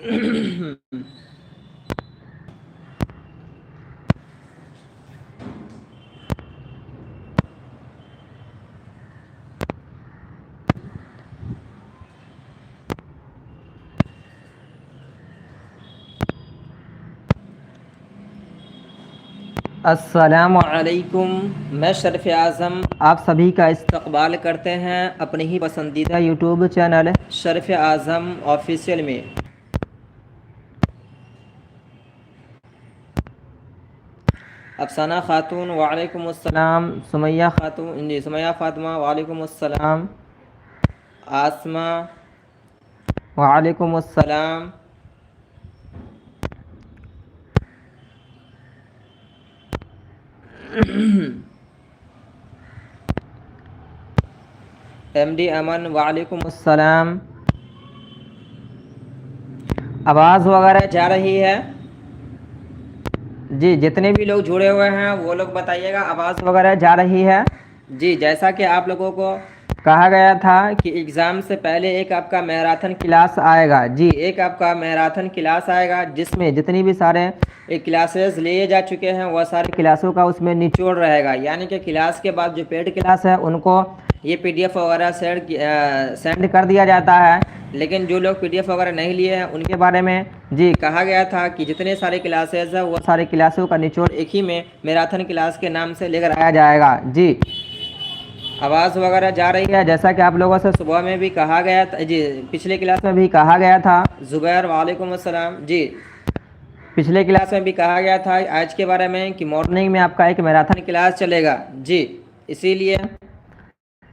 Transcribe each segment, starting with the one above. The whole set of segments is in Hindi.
अस्सलामुअलैकुम। मैं शर्फ आज़म आप सभी का इस्तकबाल करते हैं अपने ही पसंदीदा यूट्यूब चैनल शर्फ आज़म ऑफिशियल में। अफसाना खातून वालेकुम अस्सलाम, सुमैया खातून जी सुमैया फ़ातिमा वालेकुम अस्सलाम, आसमा वालेकुम अस्सलाम, एमडी अमन वालेकुम अस्सलाम। आवाज़ वगैरह जा रही है जी? जितने भी लोग जुड़े हुए हैं वो लोग बताइएगा आवाज़ वगैरह जा रही है जी? जैसा कि आप लोगों को कहा गया था कि एग्ज़ाम से पहले एक आपका मैराथन क्लास आएगा जी, एक आपका मैराथन क्लास आएगा जिसमें जितनी भी सारे क्लासेस लिए जा चुके हैं वह सारे क्लासों का उसमें निचोड़ रहेगा। यानी कि क्लास के बाद जो पेड क्लास है उनको ये PDF वगैरह सेंड कर दिया जाता है, लेकिन जो लोग PDF वगैरह नहीं लिए हैं उनके बारे में जी कहा गया था कि जितने सारे क्लासेस हैं वो सारे क्लासों का निचोड़ एक ही में मैराथन क्लास के नाम से लेकर आया जाएगा जी। आवाज़ वगैरह जा रही है जैसा कि आप लोगों से सुबह में भी कहा गया था जी, पिछले क्लास में भी कहा गया था। ज़ुबैर वालेकुम अस्सलाम जी, पिछले क्लास में भी कहा गया था आज के बारे में कि मॉर्निंग में आपका एक मैराथन क्लास चलेगा जी, इसीलिए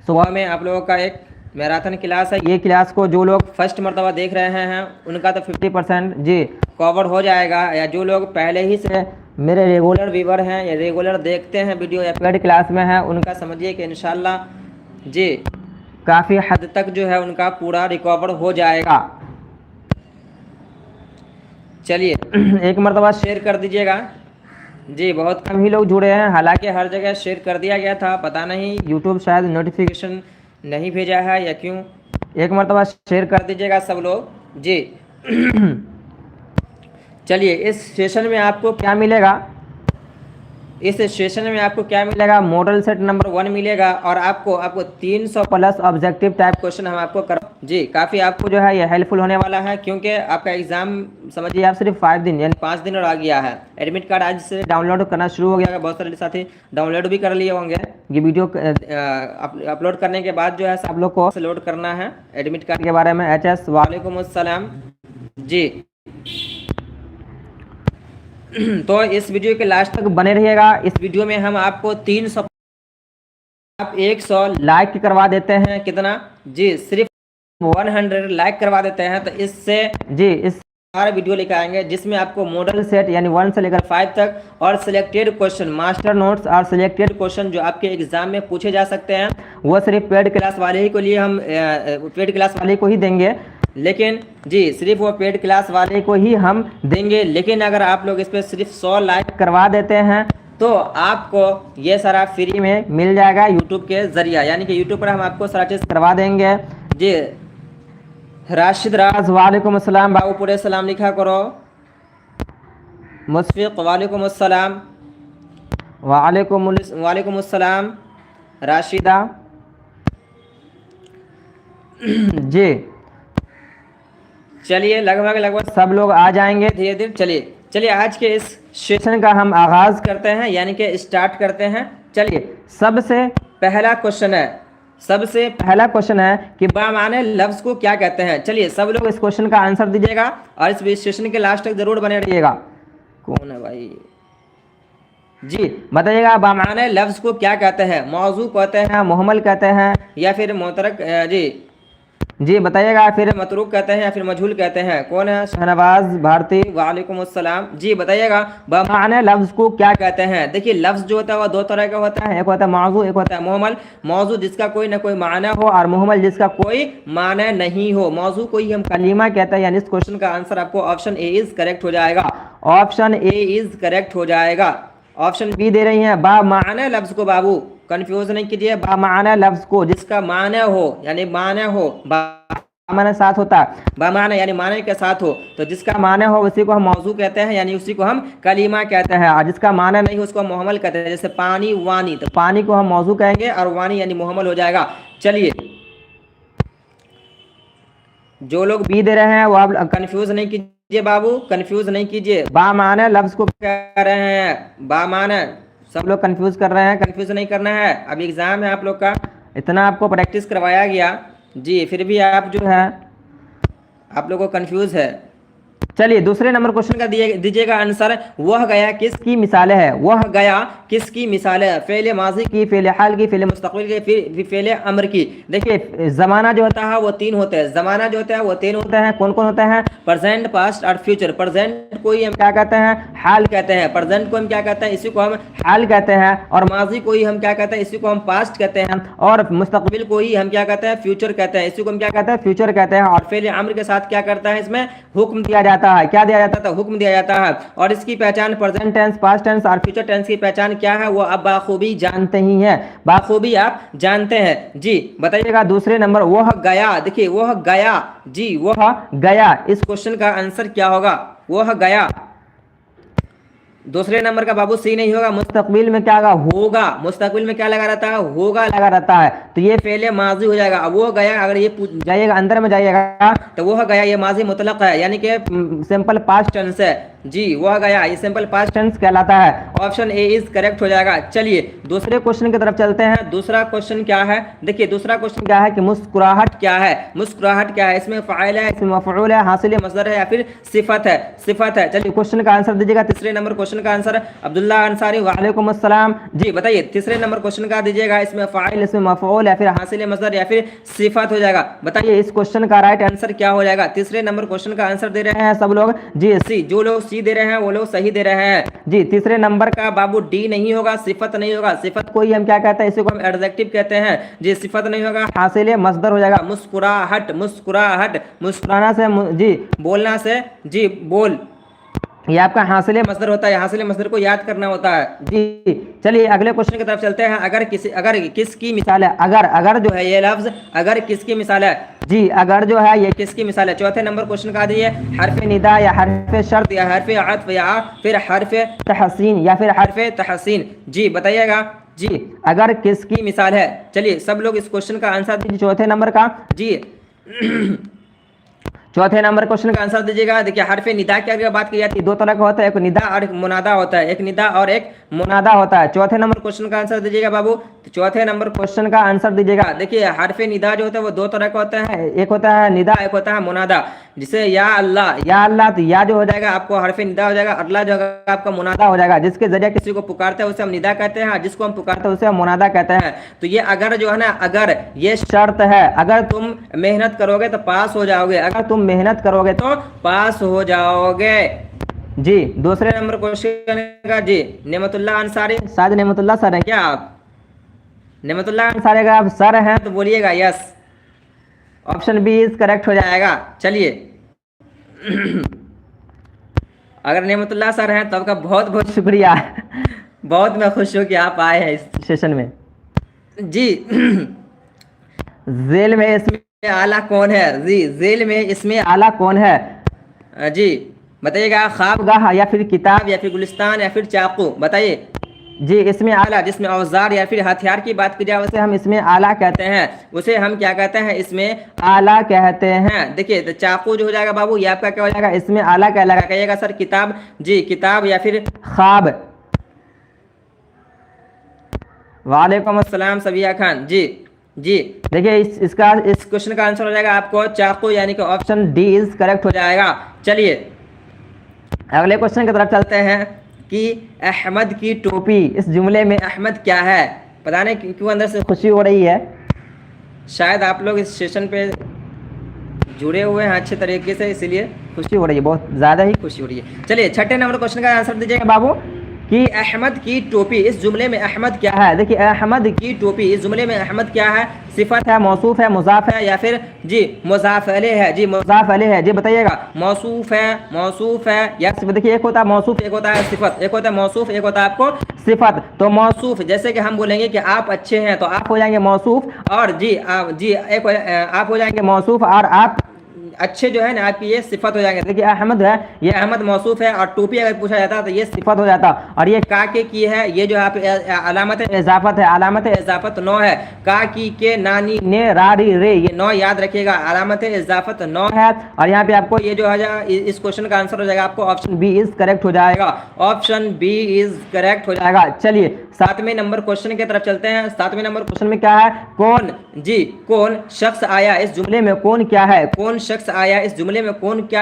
सुबह में आप लोगों का एक मैराथन क्लास है। ये क्लास को जो लोग फर्स्ट मरतबा देख रहे हैं उनका तो 50% जी कवर हो जाएगा, या जो लोग पहले ही से मेरे रेगुलर व्यूवर हैं या रेगुलर देखते हैं वीडियो या पेड क्लास में हैं उनका समझिए कि इंशाल्लाह जी काफ़ी हद तक जो है उनका पूरा रिकवर हो जाएगा। चलिए एक मरतबा शेयर कर दीजिएगा जी, बहुत कम ही लोग जुड़े हैं, हालांकि हर जगह शेयर कर दिया गया था, पता नहीं यूट्यूब शायद नोटिफिकेशन नहीं भेजा है या क्यों। एक मरतबा शेयर कर दीजिएगा सब लोग जी। चलिए इस सेशन में आपको क्या मिलेगा, इस सेशन में आपको क्या मिलेगा, मॉडल सेट नंबर 1 मिलेगा और आपको 300 प्लस ऑब्जेक्टिव टाइप क्वेश्चन हम आपको कर जी। काफ़ी आपको जो है ये हेल्पफुल होने वाला है क्योंकि आपका एग्जाम समझिए आप सिर्फ 5 दिन यानी 5 दिन और आ गया है। एडमिट कार्ड आज से डाउनलोड करना शुरू हो गया है, बहुत सारे साथी डाउनलोड भी कर लिए होंगे। ये वीडियो अपलोड करने के बाद जो है आप लोग को लोड करना है एडमिट कार्ड के बारे में। HS वालेकुम अस्सलाम जी। तो इस वीडियो के लास्ट तक बने रहिएगा। इस वीडियो में हम आपको 300 आप 100 लाइक करवा देते हैं, कितना जी, सिर्फ 100 लाइक करवा देते हैं तो इससे जी इस सारे वीडियो लेकर आएंगे जिसमें आपको मॉडल सेट यानी 1 से लेकर 5 तक और सिलेक्टेड क्वेश्चन मास्टर नोट्स और सिलेक्टेड क्वेश्चन जो आपके एग्जाम में पूछे जा सकते हैं वो सिर्फ पेड क्लास वाले ही को लिए हम पेड क्लास वाले को ही देंगे, लेकिन जी सिर्फ वो पेड क्लास वाले को ही हम देंगे। लेकिन अगर आप लोग इस पर सिर्फ 100 लाइक करवा देते हैं तो आपको ये सारा फ्री में मिल जाएगा यूट्यूब के ज़रिए, यानी कि यूट्यूब पर हम आपको सारा चीज़ करवा देंगे जी। राशिद राज वालेकुम अस्सलाम, बाबू पूरे सलाम लिखा करो। मुशफिक वालेकुम अस्सलाम, वालेकुम अस्सलाम राशिदा जी। चलिए लगभग सब लोग आ जाएंगे धीरे धीरे। चलिए आज के इस सेशन का हम आगाज़ करते हैं यानी कि स्टार्ट करते हैं। चलिए सबसे पहला क्वेश्चन है कि बामाने लफ्ज़ को क्या कहते हैं। चलिए सब लोग इस क्वेश्चन का आंसर दीजिएगा और इस सेशन के लास्ट तक जरूर बने रहिएगा। कौन है भाई जी, बताइएगा बामाने लफ्ज़ को क्या कहते हैं। मौजू कहते हैं, मुहम्मल कहते हैं या फिर मोतरक जी बताइएगा, फिर मतरूक कहते हैं या फिर मजहूल कहते हैं। कौन है, शहनवाज भारती वालेकुम अस्सलाम जी। बताइएगा बमाने लफ्ज़ को क्या कहते हैं। देखिए लफ्ज़ जो होता है वह दो तरह का होता है, एक होता है मौजू, एक होता है मुहम्मल। मौजू जिसका कोई ना कोई माना हो और मुहम्मल जिसका कोई माना नहीं हो। मौजू को ही हम कलीमा कहते हैं, यानी इस क्वेश्चन का आंसर आपको ऑप्शन ए इज करेक्ट हो जाएगा। ऑप्शन ए इज करेक्ट हो जाएगा। ऑप्शन बी दे रही हैं बामाने लफ्ज़ को, बाबू कंफ्यूज नहीं कीजिए, बामाना लफ्ज़ को जिसका माना हो यानी माना हो माने साथ होता है, बा माने यानी माने के साथ हो, तो जिसका माने हो उसी को हम मौजू कहते हैं, यानी उसी को हम कलीमा कहते हैं। और जिसका माने नहीं हो उसको हम मुहम्मल कहते हैं। जैसे पानी वानी, तो पानी को हम मौजू कहेंगे और वानी यानी मुहम्मल हो जाएगा। चलिए, जो लोग बी दे रहे हैं वो आप कंफ्यूज नहीं कीजिए बाबू, कंफ्यूज नहीं कीजिए। बा माने लफ्ज को कह रहे हैं, बा माने, सब लोग कंफ्यूज कर रहे हैं, कंफ्यूज नहीं करना है। अभी एग्जाम है आप लोग का, इतना आपको प्रैक्टिस करवाया गया जी, फिर भी आप जो है आप लोग को कंफ्यूज है। चलिए दूसरे नंबर क्वेश्चन का दीजिएगा आंसर। वह गया किसकी मिसाल है, वह गया किसकी मिसाल है, फेले माजी की, फेले हाल की, फेले मुस्तकबिल की, फिर फेले अमर की। देखिए जमाना जो होता है वो तीन होते हैं, जमाना जो होता है वो तीन होते हैं। कौन कौन होते हैं, प्रेजेंट, पास्ट और फ्यूचर। प्रेजेंट को ही हम क्या कहते हैं, हाल कहते हैं। प्रेजेंट को हम क्या कहते हैं, इसी को हम हाल कहते हैं। और माजी को ही हम क्या कहते हैं, इसी को हम पास्ट कहते हैं। और मुस्तकबिल को ही हम क्या कहते हैं, फ्यूचर कहते हैं, इसी को हम क्या कहते हैं, फ्यूचर कहते हैं। और फेले अमर के साथ क्या करता है, इसमें हुक्म दिया जाता है। क्या दिया जाता था, हुक्म दिया जाता है। और इसकी पहचान प्रेजेंट टेंस, पास्ट टेंस और फ्यूचर टेंस की पहचान क्या है, वो आप बाखूबी जानते ही हैं, बाखूबी आप जानते हैं जी। बताइएगा दूसरे नंबर, वह गया, देखिए वह गया जी, वह गया, इस क्वेश्चन का आंसर क्या होगा, वह गया। दूसरे नंबर का बाबू सी नहीं होगा, मुस्तकबिल में क्या होगा, मुस्तकबिल में क्या लगा रहता है, होगा लगा रहता है, तो ये फेले माजी हो जाएगा। अब वो गया, अगर ये जाइएगा अंदर में जाइएगा तो वह गया ये माजी मुतलक है, यानी कि सिंपल पास्ट टेंस है जी, वह गया ये सिंपल पास्ट टेंस कहलाता है। ऑप्शन ए इज करेक्ट हो जाएगा। चलिए दूसरे क्वेश्चन की तरफ चलते हैं। दूसरा क्वेश्चन क्या है, देखिए दूसरा क्वेश्चन क्या है कि मुस्कुराहट क्या है, मुस्कुराहट क्या है, इसमें फ़ाइल है, इसमें मफ़ऊल है, हासिल मसदर है या फिर सिफत है, सिफत है। चलिए क्वेश्चन का आंसर दीजिएगा। तीसरे नंबर क्वेश्चन का आंसर अब्दुल्ला अंसारी, वालेकुम अस्सलाम जी। बताइए तीसरे नंबर क्वेश्चन का दीजिएगा, इसमें फ़ाइल, इसमें मफ़ऊल या फिर हासिल मसदर या फिर सिफत हो जाएगा। बताइए इस क्वेश्चन का राइट आंसर क्या हो जाएगा। तीसरे नंबर क्वेश्चन का आंसर दे रहे हैं सब लोग जी, सी। जो लोग सी दे रहे हैं वो लोग सही दे रहे हैं जी। तीसरे नंबर का बाबू डी नहीं होगा, सिफत नहीं होगा। सिफत को ही हम क्या कहते हैं, इसी को हम एडजेक्टिव कहते हैं जी। सिफत नहीं होगा, हासिल मसदर हो जाएगा। मुस्कुराहट, मुस्कुराहट, मुस्कुराना से जी, बोलना से जी, बोल, ये आपका हासिल मसदर होता है, हासिल मसदर को याद करना होता है जी। चलिए अगले क्वेश्चन की तरफ चलते हैं। अगर किसकी मिसाल है, अगर जो है ये लफ्ज अगर किसकी मिसाल है जी, अगर जो है ये किसकी मिसाल है। चौथे नंबर क्वेश्चन का दिए, हरफ निदा या हरफ शर्त या हरफ अत्फ या फिर हरफ तहसीन या फिर हरफ तहसीन जी, बताइएगा जी अगर किसकी मिसाल है। चलिए सब लोग इस क्वेश्चन का आंसर दीजिए, चौथे नंबर का जी। चौथे नंबर क्वेश्चन का आंसर दीजिएगा। देखिए हरफ निदा की अगर बात की जाती है, दो तरह का होता है, एक निदा और एक मुनादा होता है, एक निदा और एक मुनादा होता है। चौथे नंबर क्वेश्चन का आंसर दीजिएगा बाबू, तो चौथे नंबर क्वेश्चन का आंसर दीजिएगा। देखिए हरफ निदा जो होता है वो दो तरह का होता है, एक होता है निदा, एक होता है मुनादा। जिसे या अल्लाह, या अल्लाह, तो या जो हो जाएगा आपको हरफ निदा हो जाएगा, अल्लाह जो होगा आपका मुनादा हो जाएगा। जिसके जरिए किसी को पुकारते हैं उसे हम निदा कहते हैं, जिसको हम पुकारते हैं उसे हम मुनादा कहते हैं। तो ये अगर जो है ना, अगर ये शर्त है, अगर तुम मेहनत करोगे तो पास हो जाओगे, अगर तुम मेहनत करोगे तो पास हो जाओगे जी। दूसरे नंबर क्वेश्चन का जी, नेमतुल्लाह अंसारी, शायद नेमतुल्लाह सर है क्या आप, नेमतुल्लाह अंसारी अगर आप सर हैं तो बोलिएगा yes, option B is correct हो जाएगा। चलिए अगर नेमतुल्लाह सर हैं तो आपका बहुत बहुत शुक्रिया, बहुत मैं खुश हूँ कि आप आए हैं इस सेशन में जी। जेल में इसमें आला कौन है जी, जेल में इसमें आला कौन है जी, बताइएगा। ख्वाबगाह या फिर किताब या फिर गुलिस्तान या फिर चाकू, बताइए जी। इसमें आला, जिसमें औजार या फिर हथियार की बात की जाए उसे हम इसमें आला कहते हैं, उसे हम क्या कहते हैं, इसमें आला कहते हैं। देखिए तो चाकू जो हो जाएगा बाबू ये आपका क्या हो जाएगा, इसमें आला कहलाएगा। कहिएगा सर किताब जी, किताब या फिर ख्वाब। वालेकुम अस्सलाम सबिया खान जी जी। देखिए इस क्वेश्चन का आंसर हो जाएगा आपको चाकू, यानी कि ऑप्शन डी इज करेक्ट हो जाएगा। चलिए अगले क्वेश्चन की तरफ चलते हैं कि अहमद की टोपी, इस जुमले में अहमद क्या है। पता नहीं क्यों अंदर से खुशी हो रही है, शायद आप लोग इस सेशन पे जुड़े हुए हैं अच्छे तरीके से, इसलिए खुशी हो रही है, बहुत ज़्यादा ही खुशी हो रही है। चलिए छठे नंबर क्वेश्चन का आंसर दीजिएगा बाबू। कि अहमद की टोपी, इस जुमले में अहमद क्या है? देखिए अहमद की टोपी, इस जुमले में अहमद क्या है? सिफत है, मौसूफ है, मुजाफ है, या फिर जी मुजाफ अलैह है? जी मुजाफ अलैह है। जी बताइएगा, मौसूफ है या सिफत? देखिए एक होता है मौसूफ, एक होता है सिफत, एक होता है मौसूफ, एक होता है आपको सिफत। तो मौसूफ जैसे कि हम बोलेंगे कि आप अच्छे हैं, तो आप हो जाएंगे मौसूफ, और जी आप हो जाएंगे मौसूफ, और आप अच्छे जो है ना आपकी ये सिफत हो जाएंगे। देखिए अहमद है, ये अहमद मौसूफ है, और टोपी अगर पूछा जाता तो ये सिफत हो जाता। और ये का के की है, ये जो आप अलामत इजाफत है, अलामत इजाफत नौ है। का की के नानी ने रारी रे, ये नौ याद रखिएगा, अलामत इजाफत नौ है। और यहाँ पे आपको ये जो है इस क्वेश्चन का आंसर हो जाएगा आपको ऑप्शन बी इज करेक्ट हो जाएगा, ऑप्शन बी इज करेक्ट हो जाएगा। चलिए 7वें नंबर क्वेश्चन की तरफ चलते हैं। 7वें नंबर क्वेश्चन में क्या है? कौन शख्स आया, इस जुमले में कौन क्या है? कौन शख्स आया, इस जुमले में कौन क्या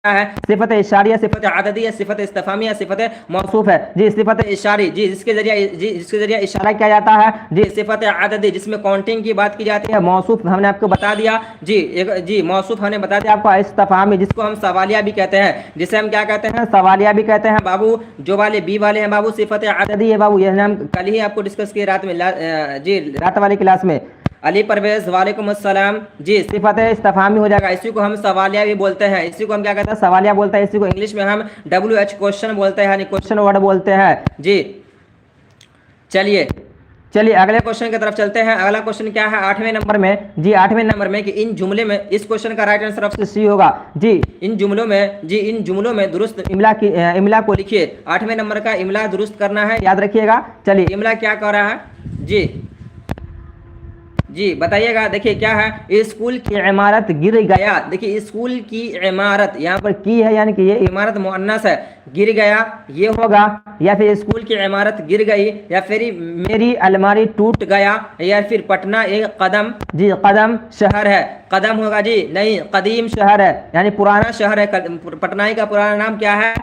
है? सिफत इशारिया, सिफत अददिया, सिफत इस्तिफामिया, सिफत मौसूफ है। जी सिफत इशारी, जी जिसके जरिए इशारा किया जाता है। जी सिफत अददी, जिसमें काउंटिंग की बात की जाती है। मौसूफ हमने आपको बता दिया, जी मौसूफ हमने बता दिया आपको। इस्तिफामी, जिसको हम सवालिया भी कहते हैं, जिसे हम क्या कहते हैं? सवालिया भी कहते हैं बाबू। जो वाले बी वाले हैं बाबू, सिफत अददी है बाबू, यह हम कल ही आपको डिस्कस किए रात में, जी रात वाली क्लास में। अली परवेज वालेकुम अस्सलाम। जी सिफत इस्तिफामी हो जाएगा, इसी को हम सवालिया भी बोलते हैं, इसी को हम क्या कहते हैं? सवालिया बोलते हैं। इसी को इंग्लिश में हम WH क्वेश्चन बोलते हैं, यानी क्वेश्चन वर्ड बोलते हैं। जी चलिए अगले क्वेश्चन की तरफ चलते हैं। अगला क्वेश्चन क्या है 8वें नंबर में? जी 8वें नंबर में कि इन जुमले में, इस क्वेश्चन का राइट आंसर ऑप्शन सी होगा। जी इन जुमलों में दुरुस्त इमला को लिखिए। 8वें नंबर का इमला दुरुस्त करना है, याद रखिएगा। चलिए इमला क्या कर रहा है? जी बताइएगा। देखिए क्या है? स्कूल की इमारत गिर गया। देखिए स्कूल की इमारत, यहाँ पर की है, यानी कि ये इमारत मुअन्नस है। गिर गया ये होगा, या फिर स्कूल की इमारत गिर गई, या फिर मेरी अलमारी टूट गया, या फिर पटना एक कदम, जी कदम शहर है। कदम होगा जी नहीं, कदीम शहर है, यानी पुराना शहर है। पटना का पुराना नाम क्या है?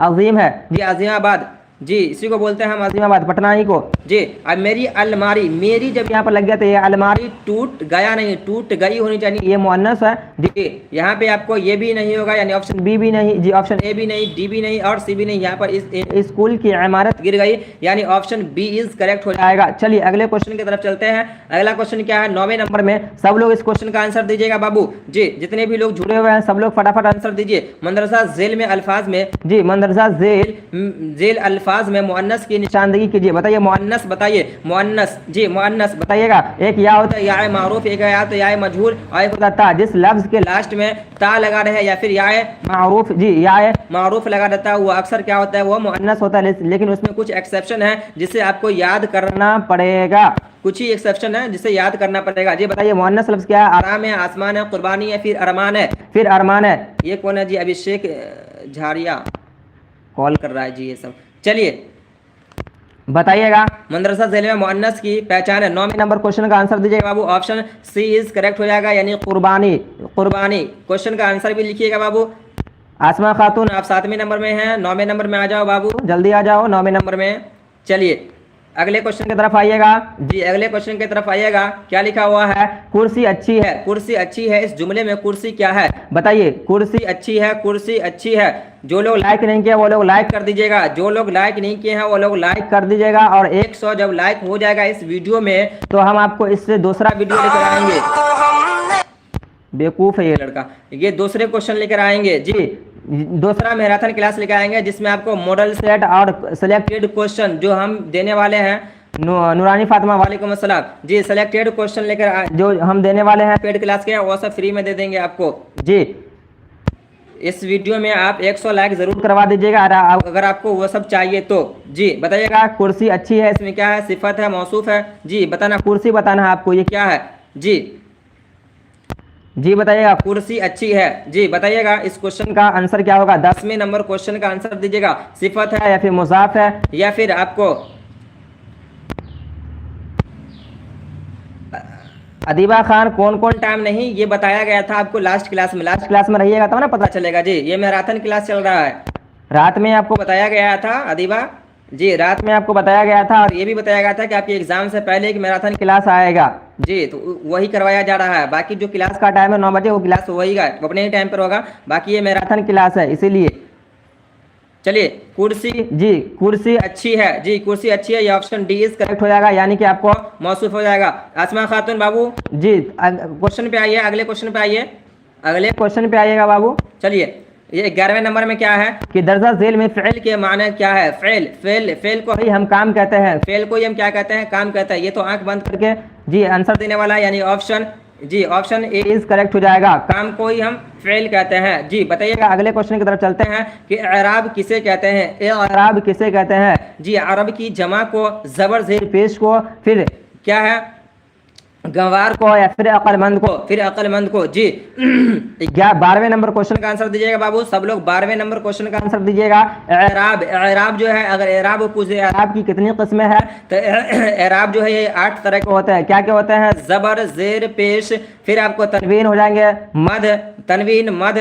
अजीम है। जी अजीमाबाद, जी इसी को बोलते हैं हम अजीमाबाद, पटना ही को। जी अब मेरी अलमारी, मेरी जब यहाँ पर लग गया तो ये अलमारी टूट गया नहीं, टूट गई होनी चाहिए, ये मुअन्नस है। जी यहाँ पे आपको ये भी नहीं होगा, यानी ऑप्शन बी भी नहीं, जी ऑप्शन ए भी नहीं, डी भी नहीं, और सी भी नहीं। यहाँ पर इस स्कूल की इमारत गिर गई, यानी ऑप्शन बी इज करेक्ट हो जाएगा। चलिए अगले क्वेश्चन की तरफ चलते हैं। अगला क्वेश्चन क्या है 9वें नंबर में? सब लोग इस क्वेश्चन का आंसर दीजिएगा बाबू। जी जितने भी लोग जुड़े हुए हैं सब लोग फटाफट आंसर दीजिए। मदरसा झेल में अल्फाज में, जी मदरसा झेल अल्फाज में मुअन्नस की निशानदगी कीजिए। बताइए मुअन्नस, बताइए मुअन्नस, जी मुअन्नस बताइएगा। एक या होता है या मारूफ, एक या तो या मजहूर, और एक होता है ता। जिस लफ्ज के लास्ट में ता लगा रहे या फिर या मारूफ, जी या मारूफ लगा रहता है, वो अक्सर क्या होता है? वो मुअन्नस होता है। लेकिन उसमें कुछ एक्सेप्शन है जिसे आपको याद करना पड़ेगा, कुछ ही एक्सेप्शन है जिसे याद करना पड़ेगा। जी बताइए मुअन्नस लफ्ज क्या है? आराम है, आसमान है, कुर्बानी है, फिर अरमान है? फिर अरमान है। ये कौन है जी? अभिषेक झारिया कॉल कर रहा है जी, ये सब। चलिए बताइएगा मदरसा झेल में मुअन्नस की पहचान है। 9वें नंबर क्वेश्चन का आंसर दीजिएगा बाबू। ऑप्शन सी इज करेक्ट हो जाएगा, यानी कुर्बानी। क्वेश्चन का आंसर भी लिखिएगा बाबू। आसमा खातून आप 7वें नंबर में हैं, 9वें नंबर में आ जाओ बाबू, जल्दी आ जाओ 9वें नंबर में। चलिए अगले क्वेश्चन की तरफ आइएगा। जी अगले क्वेश्चन की तरफ आइएगा। क्या लिखा हुआ है? कुर्सी अच्छी है, कुर्सी अच्छी है, इस जुमले में कुर्सी क्या है? बताइए कुर्सी अच्छी है, कुर्सी अच्छी है। जो लोग लाइक नहीं किए वो लोग लाइक कर दीजिएगा, जो लोग लाइक नहीं किए हैं वो लोग लाइक कर दीजिएगा। और 100 जब लाइक हो जाएगा इस वीडियो में तो हम आपको इससे दूसरा वीडियो लेकर आएंगे। बेवकूफ है ये लड़का, ये दूसरे क्वेश्चन लेकर आएंगे। जी दूसरा मैराथन क्लास लेकर आएंगे जिसमें आपको मॉडल सेट और सिलेक्टेड क्वेश्चन जो हम देने वाले हैं। नूरानी फातिमा वालेकुम अस्सलाम। जी सिलेक्टेड क्वेश्चन लेकर जो हम देने वाले हैं पेड क्लास के, वो सब फ्री में दे देंगे आपको। जी इस वीडियो में आप 100 लाइक जरूर करवा दीजिएगा अगर आपको वो सब चाहिए तो। जी बताइएगा कुर्सी अच्छी है, इसमें क्या है? सिफत है, मौसूफ है? जी बताना, कुर्सी बताना है आपको, ये क्या है? जी बताइएगा कुर्सी अच्छी है। जी बताइएगा इस क्वेश्चन का आंसर क्या होगा? 10वें नंबर क्वेश्चन का आंसर दीजिएगा। सिफत है या फिर मुजाफ है, या फिर आपको अदीबा खान कौन कौन टाइम नहीं, ये बताया गया था आपको लास्ट क्लास में। लास्ट क्लास में रहिएगा तब ना पता चलेगा। जी ये मैराथन क्लास चल रहा है, रात में आपको बताया गया था अदीबा। जी रात में आपको बताया गया था, और ये भी बताया गया था कि आपके एग्जाम से पहले एक मैराथन क्लास आएगा। जी तो वही करवाया जा रहा है। बाकी जो क्लास का टाइम है 9 बजे, वो क्लास वही का अपने ही टाइम पर होगा। बाकी ये मैराथन क्लास है इसीलिए। चलिए कुर्सी, जी कुर्सी अच्छी है, जी कुर्सी अच्छी है, ये ऑप्शन डी इज करेक्ट हो जाएगा, यानी कि आपको मौसूफ हो जाएगा। आसमा खातून बाबू जी क्वेश्चन पे आइए, अगले क्वेश्चन पे आइए, अगले क्वेश्चन पे आइएगा बाबू। चलिए ये 11वें नंबर में क्या है कि दर्जा झेल में फ़ेल के माने क्या है। फ़ेल, फ़ेल, फ़ेल को ही हम काम कहते हैं, फ़ेल को ही हम क्या कहते हैं, काम कहते हैं। ये तो आंख बंद करके जी आंसर देने वाला है, यानी ऑप्शन जी ऑप्शन ए इज करेक्ट हो जाएगा, काम को ही हम फ़ेल कहते हैं। जी बताइएगा, अगले क्वेश्चन की तरफ चलते हैं कि एराब किसे कहते हैं, एराब किसे कहते हैं। जी अरब की जमा को, ज़बर ज़ेर पेश को, फिर क्या है गंवार को, या फिर अक्लमंद को, फिर अक्लमंद को। जी 12वें नंबर क्वेश्चन का आंसर दीजिएगा बाबू, सब लोग 12वें नंबर क्वेश्चन का आंसर दीजिएगा। एराब, एराब जो है, अगर एराब पूछे एराब की कितनी किस्में हैं, तो एराब जो है ये 8 तरह के होते हैं। क्या क्या होते हैं, ज़बर ज़ेर पेश, फिर आपको तनवीन हो जाएंगे, मद, तनवीन मद,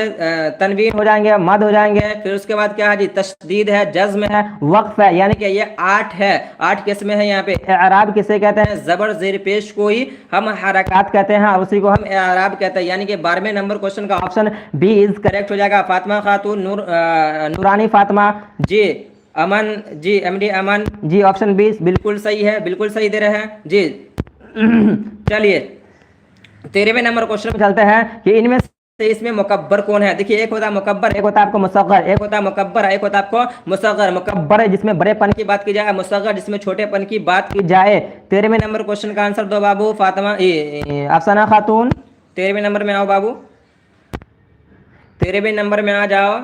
तनवीन हो जाएंगे, मद हो जाएंगे, फिर उसके बाद क्या है जी तशदीद है, जज्म है, वक्फ है, यानी कि ये 8 है, 8 किस्में हैं यहाँ पे। एराब किसे कहते हैं, ज़बर ज़ेर पेश को ही हम हरकत कहते हैं और उसी को हम एराब कहते हैं, यानी कि 12वें नंबर क्वेश्चन का ऑप्शन बी इज करेक्ट हो जाएगा। फातिमा खातून नूरानी फातिमा जी, Aman ji, MD Aman ji, option B बिल्कुल सही है, बिल्कुल सही दे रहे हैं जी। चलिए 13वें नंबर क्वेश्चन में चलते हैं कि इनमें से इसमें मुकब्बर कौन है। देखिए एक होता है मुकब्बर, एक होता है आपको मुसग्गर, एक होता है मुकब्बर, एक होता है आपको मुसग्गर। मुकब्बर है जिसमें बड़ेपन की बात की जाए, मुसग्गर जिसमें छोटेपन की बात की जाए। 13वें नंबर क्वेश्चन का आंसर दो बाबू, फातिमा अफसाना खातून 13वें नंबर में आओ बाबू, 13वें नंबर में आ जाओ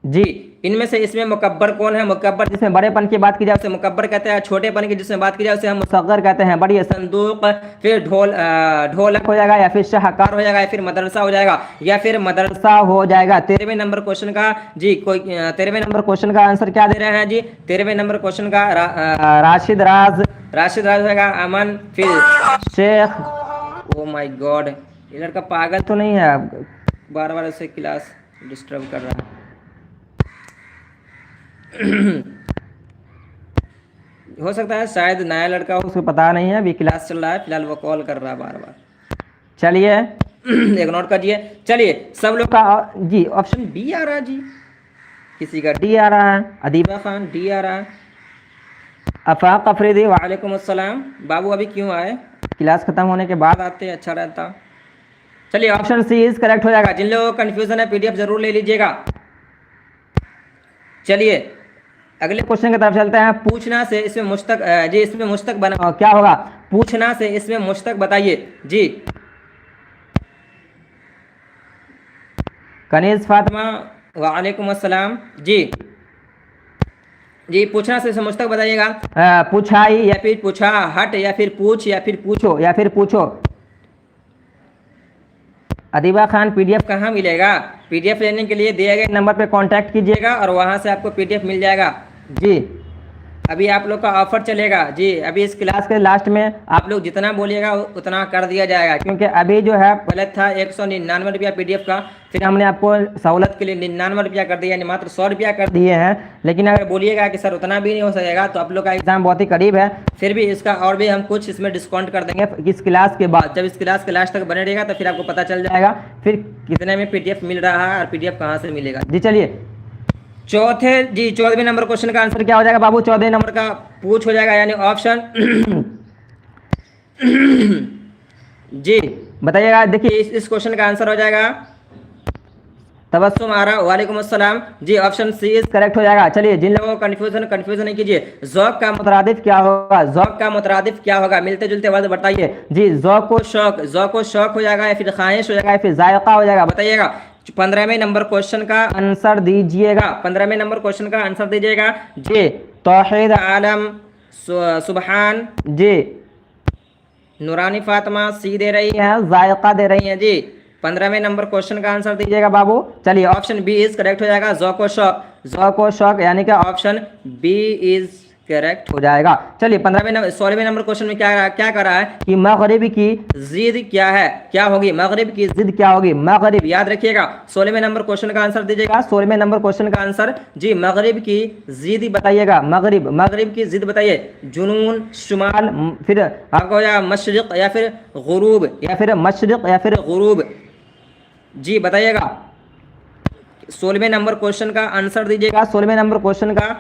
जी। इनमें से इसमें मुकब्बर कौन है, मुकब्बर जिसमें बड़ेपन की बात की जाए उसे मुकब्बर कहते हैं, छोटेपन की जिसमें बात की जाए उसे हम मुसग्गर कहते हैं। बढ़िया, संदूक, फिर ढोलक हो जाएगा, या फिर शाहकार हो जाएगा, या फिर मदरसा हो जाएगा, या फिर मदरसा हो जाएगा। 13वें नंबर क्वेश्चन का जी कोई 13वें नंबर क्वेश्चन का आंसर क्या दे रहे हैं जी, 13वें नंबर क्वेश्चन का राशिद राज, राशिद राज होगा, अमन, फिर शेख। ओ माय गॉड, ये लड़का पागल तो नहीं है, बार बार उसे क्लास डिस्टर्ब कर रहा है। हो सकता है शायद नया लड़का हो, उसको पता नहीं है, अभी क्लास चल रहा है, फिलहाल वो कॉल कर रहा है बार बार। चलिए इग्नोर करिए। चलिए सब लोग का जी ऑप्शन बी आ रहा है जी, किसी का डी आ रहा है, अदीबा खान डी आ रहा है, अफाक अफरीदी वालेकुम अस्सलाम। बाबू अभी क्यों आए, क्लास खत्म होने के बाद आते अच्छा रहता। चलिए ऑप्शन सी इज करेक्ट हो जाएगा। जिन लोगों को कन्फ्यूजन है पीडीएफ जरूर ले लीजिएगा। चलिए अगले क्वेश्चन की तरफ चलते हैं। पूछना से इसमें मुश्तक जी, इसमें मुश्तक बना क्या होगा, पूछना से इसमें मुश्तक बताइए जी। कनीज फातिमा वालेकुम अस्सलाम जी, जी पूछना से इसमें मुश्तक बताइएगा। पूछाई, या फिर पूछा हट, या फिर पूछ, या फिर पूछो, या फिर पूछो। अदीबा खान पीडीएफ कहाँ मिलेगा, पीडीएफ लेने के लिए दिए गए नंबर पे कांटेक्ट कीजिएगा और वहाँ से आपको पीडीएफ मिल जाएगा जी। अभी आप लोग का ऑफर चलेगा जी, अभी इस क्लास के लास्ट में आप लोग जितना बोलिएगा उतना कर दिया जाएगा, क्योंकि अभी जो है पहले था 199 रुपया पीडीएफ का, फिर हमने आपको सहूलत के लिए 99 रुपया कर दिया, यानी मात्र 100 रुपया कर दिए हैं। लेकिन अगर बोलिएगा कि सर उतना भी नहीं हो सकेगा, तो आप लोग का एग्जाम बहुत ही करीब है, फिर भी इसका और भी हम कुछ इसमें डिस्काउंट कर देंगे इस क्लास के बाद। जब इस क्लास के लास्ट तक बने रहेगा तो फिर आपको पता चल जाएगा फिर कितने में पीडीएफ मिल रहा है और पीडीएफ कहाँ से मिलेगा जी। चलिए चौथे जी 14वें नंबर क्वेश्चन का आंसर क्या हो जाएगा बाबू, 14वें नंबर का पूछ हो जाएगा, यानी ऑप्शन जी बताइएगा। देखिए इस क्वेश्चन का आंसर हो जाएगा तबस्सुम आरा वालेकुम अस्सलाम जी, ऑप्शन सी इज करेक्ट हो जाएगा। चलिए जिन लोगों को कंफ्यूजन नहीं कीजिए, ज़ौक़ का मुतरादिफ क्या होगा, ज़ौक़ का मुतरादिफ क्या होगा, मिलते जुलते वर्ड बताइए जी। ज़ौक़ को शौक, ज़ौक़ को शौक हो जाएगा, या फिर ख्वाहिश हो जाएगा, या फिर जायका हो जाएगा, बताइएगा। 15वें नंबर क्वेश्चन का आंसर दीजिएगा, 15वें नंबर क्वेश्चन का आंसर दीजिएगा जी। तौहीद आलम सुबहान जी, नूरानी फातिमा सी दे रही है, जायका दे रही है जी। 15वें नंबर क्वेश्चन का आंसर दीजिएगा बाबू। चलिए ऑप्शन बी इज करेक्ट हो जाएगा, ज़ौक़ व शौक, ज़ौक़ व शौक, यानी कि ऑप्शन बी इज करेक्ट हो जाएगा। चलिए 16वें नंबर क्वेश्चन में क्या कर रहा है कि मगरिब की जिद क्या है, क्या होगी, मगरिब की जिद क्या होगी, मगरिब याद रखिएगा। 16वें नंबर क्वेश्चन का आंसर दीजिएगा, 16वें नंबर क्वेश्चन का आंसर जी मगरिब की जिद बताइएगा, मगरिब की जिद बताइए। जुनून, शुमाल, फिर आपको हो जाएगा मशरिक, या फिर गुरूब, या फिर मशरिक, या फिर गुरूब जी बताइएगा। 16वें नंबर क्वेश्चन का आंसर दीजिएगा। 16वें नंबर क्वेश्चन का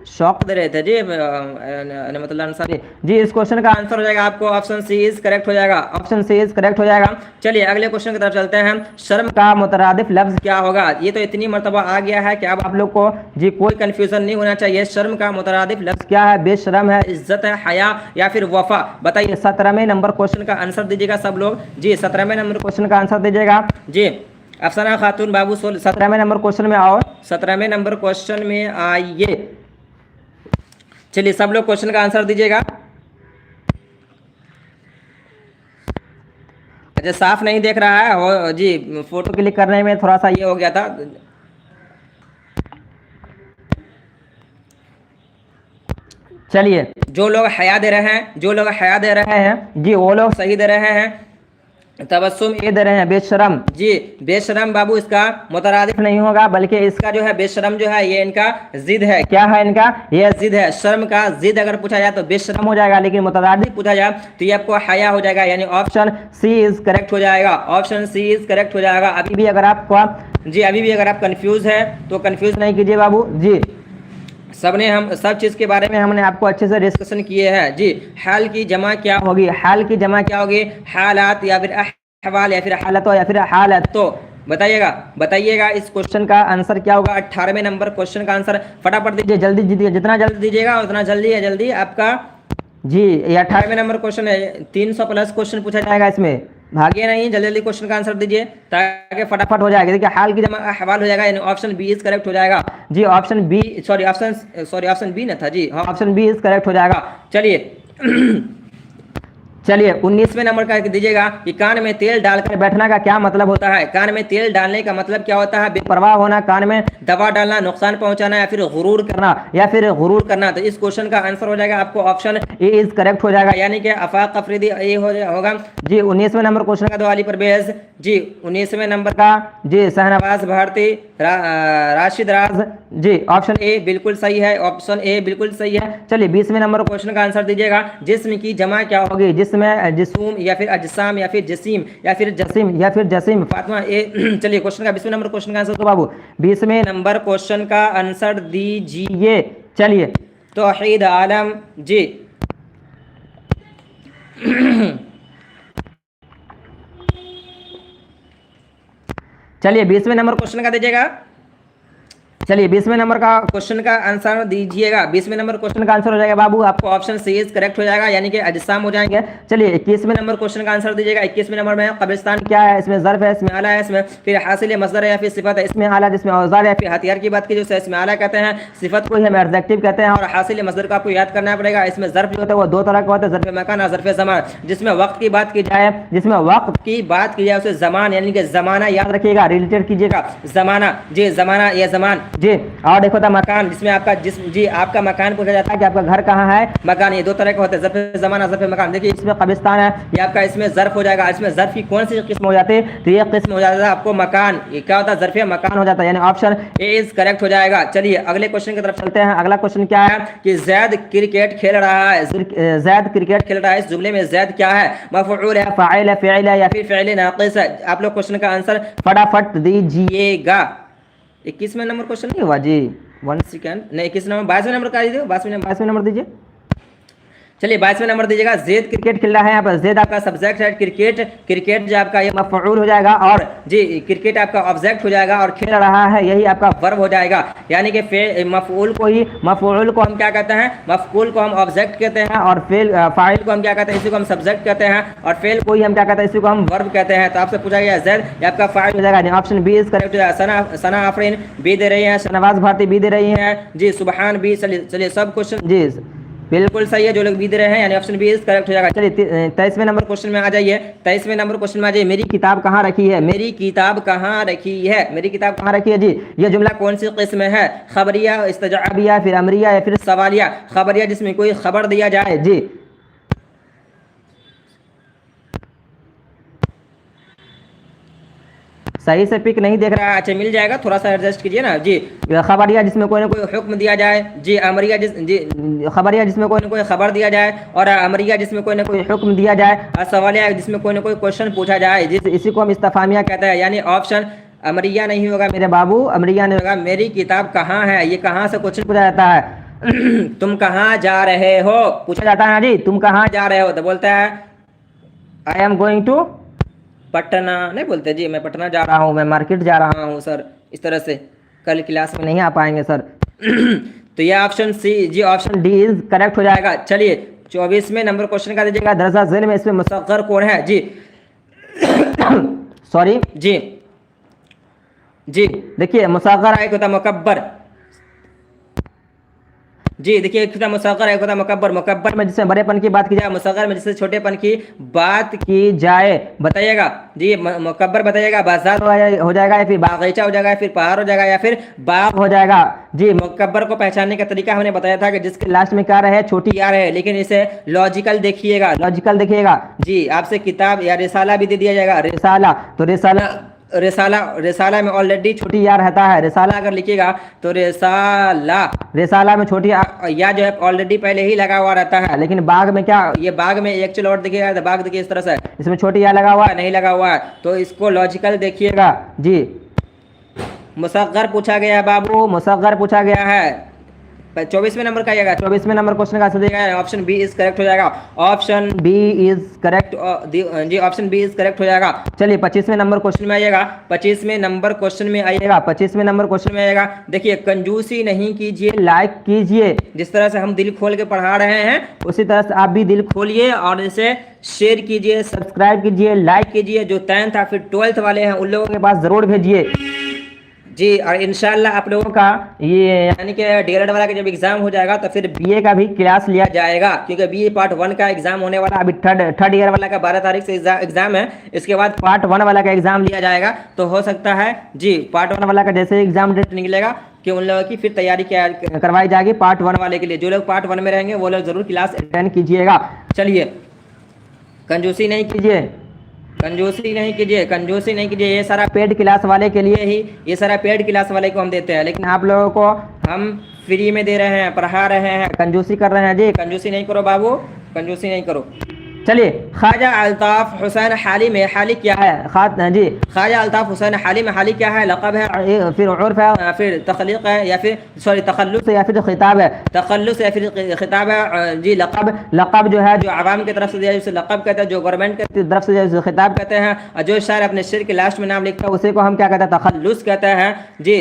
शॉक दे रहे थे जी मतलब अंसारी जी। इस क्वेश्चन का आंसर हो जाएगा आपको ऑप्शन सी इज करेक्ट हो जाएगा, ऑप्शन सी इज करेक्ट हो जाएगा। चलिए अगले क्वेश्चन की तरफ चलते हैं। शर्म का मुतरादिफ लफ्ज क्या होगा? ये तो इतनी मर्तबा आ गया है कि अब आप लोग को जी कोई कंफ्यूजन नहीं होना चाहिए। शर्म का मुतरादिफ लफ्ज क्या है? बेशरम है, इज्जत है, हया या फिर वफा? बताइए। 17वें नंबर क्वेश्चन का आंसर दीजिएगा सब लोग जी। 17वें नंबर क्वेश्चन का आंसर दीजिएगा जी। अफसाना खातून बाबू 17वें नंबर क्वेश्चन में आओ, 17वें नंबर क्वेश्चन में आइए। चलिए सब लोग क्वेश्चन का आंसर दीजिएगा। अच्छा साफ नहीं देख रहा है हो जी, फोटो क्लिक करने में थोड़ा सा ये हो गया था। चलिए जो लोग हया दे रहे हैं, जो लोग हया दे रहे हैं जी वो लोग सही दे रहे हैं। तबस्सुम ये दे रहे हैं बेशरम जी। बेशरम बाबू इसका मुतरादिफ नहीं होगा, बल्कि इसका जो है बेशरम जो है ये इनका जिद है। क्या है इनका? ये जिद है। शर्म का जिद अगर पूछा जाए तो बेशरम हो जाएगा, लेकिन मुतरादिफ पूछा जाए तो ये आपको हया हो जाएगा, यानी ऑप्शन सी इज करेक्ट हो जाएगा, ऑप्शन सी इज करेक्ट हो जाएगा। अभी भी अगर आपको जी अभी भी अगर आप कंफ्यूज है तो कंफ्यूज नहीं कीजिए बाबू जी। सबने हम सब चीज़ के बारे में हमने आपको अच्छे से डिस्कशन किए हैं जी। हाल की जमा क्या होगी? हाल की जमा क्या होगी? हालात या फिर अहवाल या फिर हालतों या फिर हालत। तो बताइएगा, बताइएगा इस क्वेश्चन का आंसर क्या होगा? 18वें नंबर क्वेश्चन का आंसर फटाफट दीजिए, जल्दी दीजिए, जितना जल्दी दीजिएगा उतना जल्दी है जल्दी आपका जी। ये 18वें नंबर क्वेश्चन है, 300 प्लस क्वेश्चन पूछा जाएगा इसमें, भागिए नहीं, जल्दी जल्दी क्वेश्चन का आंसर दीजिए ताकि फटाफट हो जाएगा। देखिए हाल की जमा अहवाल हो जाएगा, यानी ऑप्शन बी इज करेक्ट हो जाएगा जी। ऑप्शन बी ऑप्शन बी ना था जी, हाँ ऑप्शन बी इज करेक्ट हो जाएगा। चलिए चलिए 19वें नंबर का दीजिएगा कि कान में तेल डालकर बैठना का क्या मतलब होता है? कान में तेल डालने का मतलब क्या होता है? बेपरवाह होना, कान में दवा डालना, नुकसान पहुंचाना या फिर गुरूर करना, या फिर गुरूर करना। तो इस क्वेश्चन का आंसर हो जाएगा आपको ऑप्शन ए इज करेक्ट हो जाएगा, यानी कि आफाक अफरीदी ये होगा जी। 19वें नंबर क्वेश्चन का दवाली परवेज जी। 19वें नंबर का जी शहनवाज भारती राशिद राज जी। ऑप्शन ए बिल्कुल सही है, ऑप्शन ए बिल्कुल सही है। चलिए 20वें नंबर क्वेश्चन का आंसर दीजिएगा। जिस्म की जमा क्या होगी? जिस्म जिसूम या फिर अजसाम या फिर जसीम या फिर जसीम या फिर जसीम। फातिमा ए चलिए क्वेश्चन का 20वें नंबर क्वेश्चन का आंसर तो बाबू 20वें नंबर क्वेश्चन का आंसर दीजिए। चलिए तौहीद आलम जी। चलिए 20वें नंबर क्वेश्चन का दीजिएगा। चलिए 20वें नंबर का क्वेश्चन का आंसर दीजिएगा। 20वें नंबर क्वेश्चन का आंसर हो जाएगा बाबू आपको ऑप्शन सी इज करेक्ट हो जाएगा, यानी कि अजसाम हो जाएंगे। चलिए 21वें नंबर क्वेश्चन का आंसर दीजिएगा। 21वें नंबर में कब्रिस्तान क्या है? इसमें ज़र्फ है, इसमें आला है, इसमें फिर हासिल मसदर है या फिर सिफत है। इसमें आला जिसमें औजार है, फिर हथियार की बात की जो इसमें आला कहते हैं, सिफत को ही हम एडजेक्टिव कहते हैं, और हासिल मसदर का आपको याद करना पड़ेगा। इसमें ज़र्फ जो होता है वो दो तरह का होता है, ज़र्फ मकान और ज़र्फ ज़मान। जिसमें वक्त की बात की जाए, जिसमें वक्त की बात की जाए उसे ज़मान यानी कि ज़माना याद रखिएगा, रिलेटेड कीजिएगा ज़माना जी, ज़माना या ज़मान जी। और देखो था मकान, जिसमें आपका जिसम जी आपका मकान पूछा जाता है कि आपका घर कहाँ है, मकान। ये दो तरह के होते हैं, ज़र्फ़ ज़माना, ज़र्फ़ मकान। देखिए इसमें कब्रिस्तान है, ये आपका इसमें ज़र्फ़ हो जाएगा। इसमें ज़र्फ़ की कौन सी किस्म हो जाती है? तो ये किस्म हो जाता है आपको मकान। ये क्या होता है? ज़र्फ़ मकान हो जाता है, यानी ऑप्शन ए इज करेक्ट हो जाएगा। चलिए अगले क्वेश्चन की तरफ चलते हैं। अगला क्वेश्चन क्या है कि जैद क्रिकेट खेल रहा है, जैद क्रिकेट खेल रहा है। इस जुमले में जैद क्या है? मफ़ऊल है, फ़ाइल है, फ़िइल है या फिर फ़िइल नाक़िस है? आप लोग क्वेश्चन का आंसर फटाफट दीजिएगा। 21वें नंबर क्वेश्चन नहीं हुआ जी, 1 सेकेंड नहीं, 21 नंबर 22वें नंबर का दीजिए, 22वें नंबर दीजिए। चलिए 22वें नंबर दीजिएगा। जैद क्रिकेट खेल रहा है, यहाँ पर जैद आपका सब्जेक्ट है, क्रिकेट क्रिकेट जो आपका ये मफ़ऊल हो जाएगा, और जी क्रिकेट आपका ऑब्जेक्ट हो जाएगा, और खेल रहा है यही आपका वर्ब हो जाएगा। यानी कि मफ़ऊल को हम क्या कहते हैं? मफ़ऊल को हम ऑब्जेक्ट कहते हैं, और फ़ाइल को हम क्या कहते हैं? इसी को हम सब्जेक्ट कहते हैं, और फेल को ही हम क्या कहते हैं? इसी को हम वर्ब कहते हैं। तो आपसे पूछा गया जैद ये आपका फ़ाइल हो जाएगा, ऑप्शन बी इज करेक्ट हो जाएगा। सना आफरीन बी दे रही है, शहनवाज भारती बी दे रही है जी, सुबहान बी। चलिए सब क्वेश्चन जी बिल्कुल सही है जो लोग भी दे रहे हैं, यानी ऑप्शन बी इज करेक्ट हो जाएगा। चलिए 23वें नंबर क्वेश्चन में आ जाइए। 23वें नंबर क्वेश्चन में आ जाइए। मेरी किताब कहाँ रखी है? मेरी किताब कहाँ रखी है? मेरी किताब कहाँ रखी है जी। यह जुमला कौन सी किस्म में है? खबरिया, इस्तजाबिया, फिर अमरिया या फिर सवालिया? खबरिया जिसमें कोई खबर दिया जाए जी। सही से पिक नहीं देख रहा है। अच्छा मिल जाएगा, थोड़ा सा एडजस्ट कीजिए ना जी। खबरिया जिसमें कोई ना कोई हुक्म दिया जाए जी, अमरिया जी खबरिया जिसमें कोई ना कोई खबर दिया जाए, और अमरिया जिसमें कोई ना कोई हुक्म दिया जाए, और सवालिया जिसमें कोई ना कोई क्वेश्चन पूछा जाए, जिस इसी को हम इस्तिफामिया कहते हैं। यानी ऑप्शन अमरिया नहीं होगा मेरे बाबू, अमरिया नहीं होगा। मेरी किताब कहाँ है, ये कहाँ से क्वेश्चन पूछा जाता है। तुम कहाँ जा रहे हो पूछा जाता है ना जी, तुम कहाँ जा रहे हो तो बोलता है I am going to Patna, नहीं बोलते जी मैं पटना जा रहा हूँ, मैं मार्केट जा रहा हूँ सर। इस तरह से कल क्लास में नहीं आ पाएंगे सर। तो ये ऑप्शन सी जी, ऑप्शन डी इज करेक्ट हो जाएगा। चलिए 24वें नंबर क्वेश्चन का दीजिएगा। दरअसल ज़िल में इसमें मुसग्गर कौन है जी? सॉरी जी जी, देखिए मुसग्गर एक होता मुकब्बर जी, देखिए एक होता मुसग्गर एक होता मुकब्बर। मुकब्बर में जिसमें बड़ेपन की बात की जाए, मुसग्गर में जिससे छोटेपन की बात की जाए। बताइएगा जी, मुकब्बर बताइएगा बाजार हो जाएगा, या फिर बागीचा हो जाएगा, या फिर पहाड़ हो जाएगा, या फिर बाग हो जाएगा जी। मुकब्बर को पहचानने का तरीका हमने बताया था कि जिसके लास्ट में क्या रहे, छोटी या रहे, लेकिन इसे लॉजिकल देखिएगा, लॉजिकल देखिएगा जी। आपसे किताब या रिसाला भी दे दिया जाएगा, रिसाला, तो रिसाला में ऑलरेडी छोटी या रहता है। रिसाला अगर लिखिएगा तो रिसाला में छोटी या जो है ऑलरेडी पहले ही लगा हुआ रहता है। लेकिन बाग में क्या, ये बाग में एक्चुअल वर्ड देखिएगा तो बाग देखिए इस तरह से, इसमें छोटी या लगा हुआ है, नहीं लगा हुआ है, तो इसको लॉजिकल देखिएगा जी। मुसग्गर पूछा गया बाबू, मुसग्गर पूछा गया है। 24वें नंबर का आएगा, 24वें नंबर क्वेश्चन का आंसर देगा ऑप्शन बी इज करेक्ट हो जाएगा। ऑप्शन बी इज करेक्ट जी, ऑप्शन बी इज करेक्ट हो जाएगा। चलिए 25वें नंबर क्वेश्चन में आइएगा, 25वें नंबर क्वेश्चन में आइएगा, 25वें नंबर क्वेश्चन में आइएगा। देखिए कंजूसी नहीं कीजिए, लाइक कीजिए। जिस तरह से हम दिल खोल के पढ़ा रहे हैं उसी तरह से आप भी दिल खोलिए और इसे शेयर कीजिए, सब्सक्राइब कीजिए, लाइक कीजिए। जो 10th या फिर 12th वाले हैं उन लोगों के पास जरूर भेजिए जी। और इंशाल्लाह आप लोगों का ये यानी कि डीएलएड वाला का जब एग्जाम हो जाएगा तो फिर बीए का भी क्लास लिया जाएगा, क्योंकि बीए पार्ट 1 का एग्जाम होने वाला, अभी थर्ड ईयर वाला का 12 तारीख से एग्जाम है। इसके बाद पार्ट 1 वाला का एग्जाम लिया जाएगा। तो हो सकता है जी पार्ट 1 वाला का जैसे एग्जाम डेट निकलेगा कि उन लोगों की फिर तैयारी करवाई जाएगी पार्ट 1 वाले के लिए। जो लोग पार्ट 1 में रहेंगे वो लोग जरूर क्लास अटेंड कीजिएगा। चलिए कंजूसी नहीं कीजिए, कंजूसी नहीं कीजिए, कंजूसी नहीं कीजिए। ये सारा पेड क्लास वाले के लिए ही, ये सारा पेड क्लास वाले को हम देते हैं, लेकिन आप लोगों को हम फ्री में दे रहे हैं, पढ़ा रहे हैं। कंजूसी कर रहे हैं जी, कंजूसी नहीं करो बाबू, कंजूसी नहीं करो। चलिए ख्वाजा अल्ताफ हुसैन हाली में हाली क्या है? जी ख्वाजा अल्ताफ हुसैन हाली में हाली क्या है? लक़ब है, फिर उर्फ है, फिर तखलीक है, या फिर सॉरी तखल्लुस है, या फिर खिताब है। तखल्लुस या फिर खिताब है जी। लक़ब जो है जो आवाम की तरफ से दिया उसे लक़ब कहते हैं, जो गवर्नमेंट की तरफ से दिया उसे खिताब कहते हैं, और जो शायर अपने शेर के लास्ट में नाम लिखता है उसे को हम क्या कहते हैं? तखल्लुस कहते हैं जी,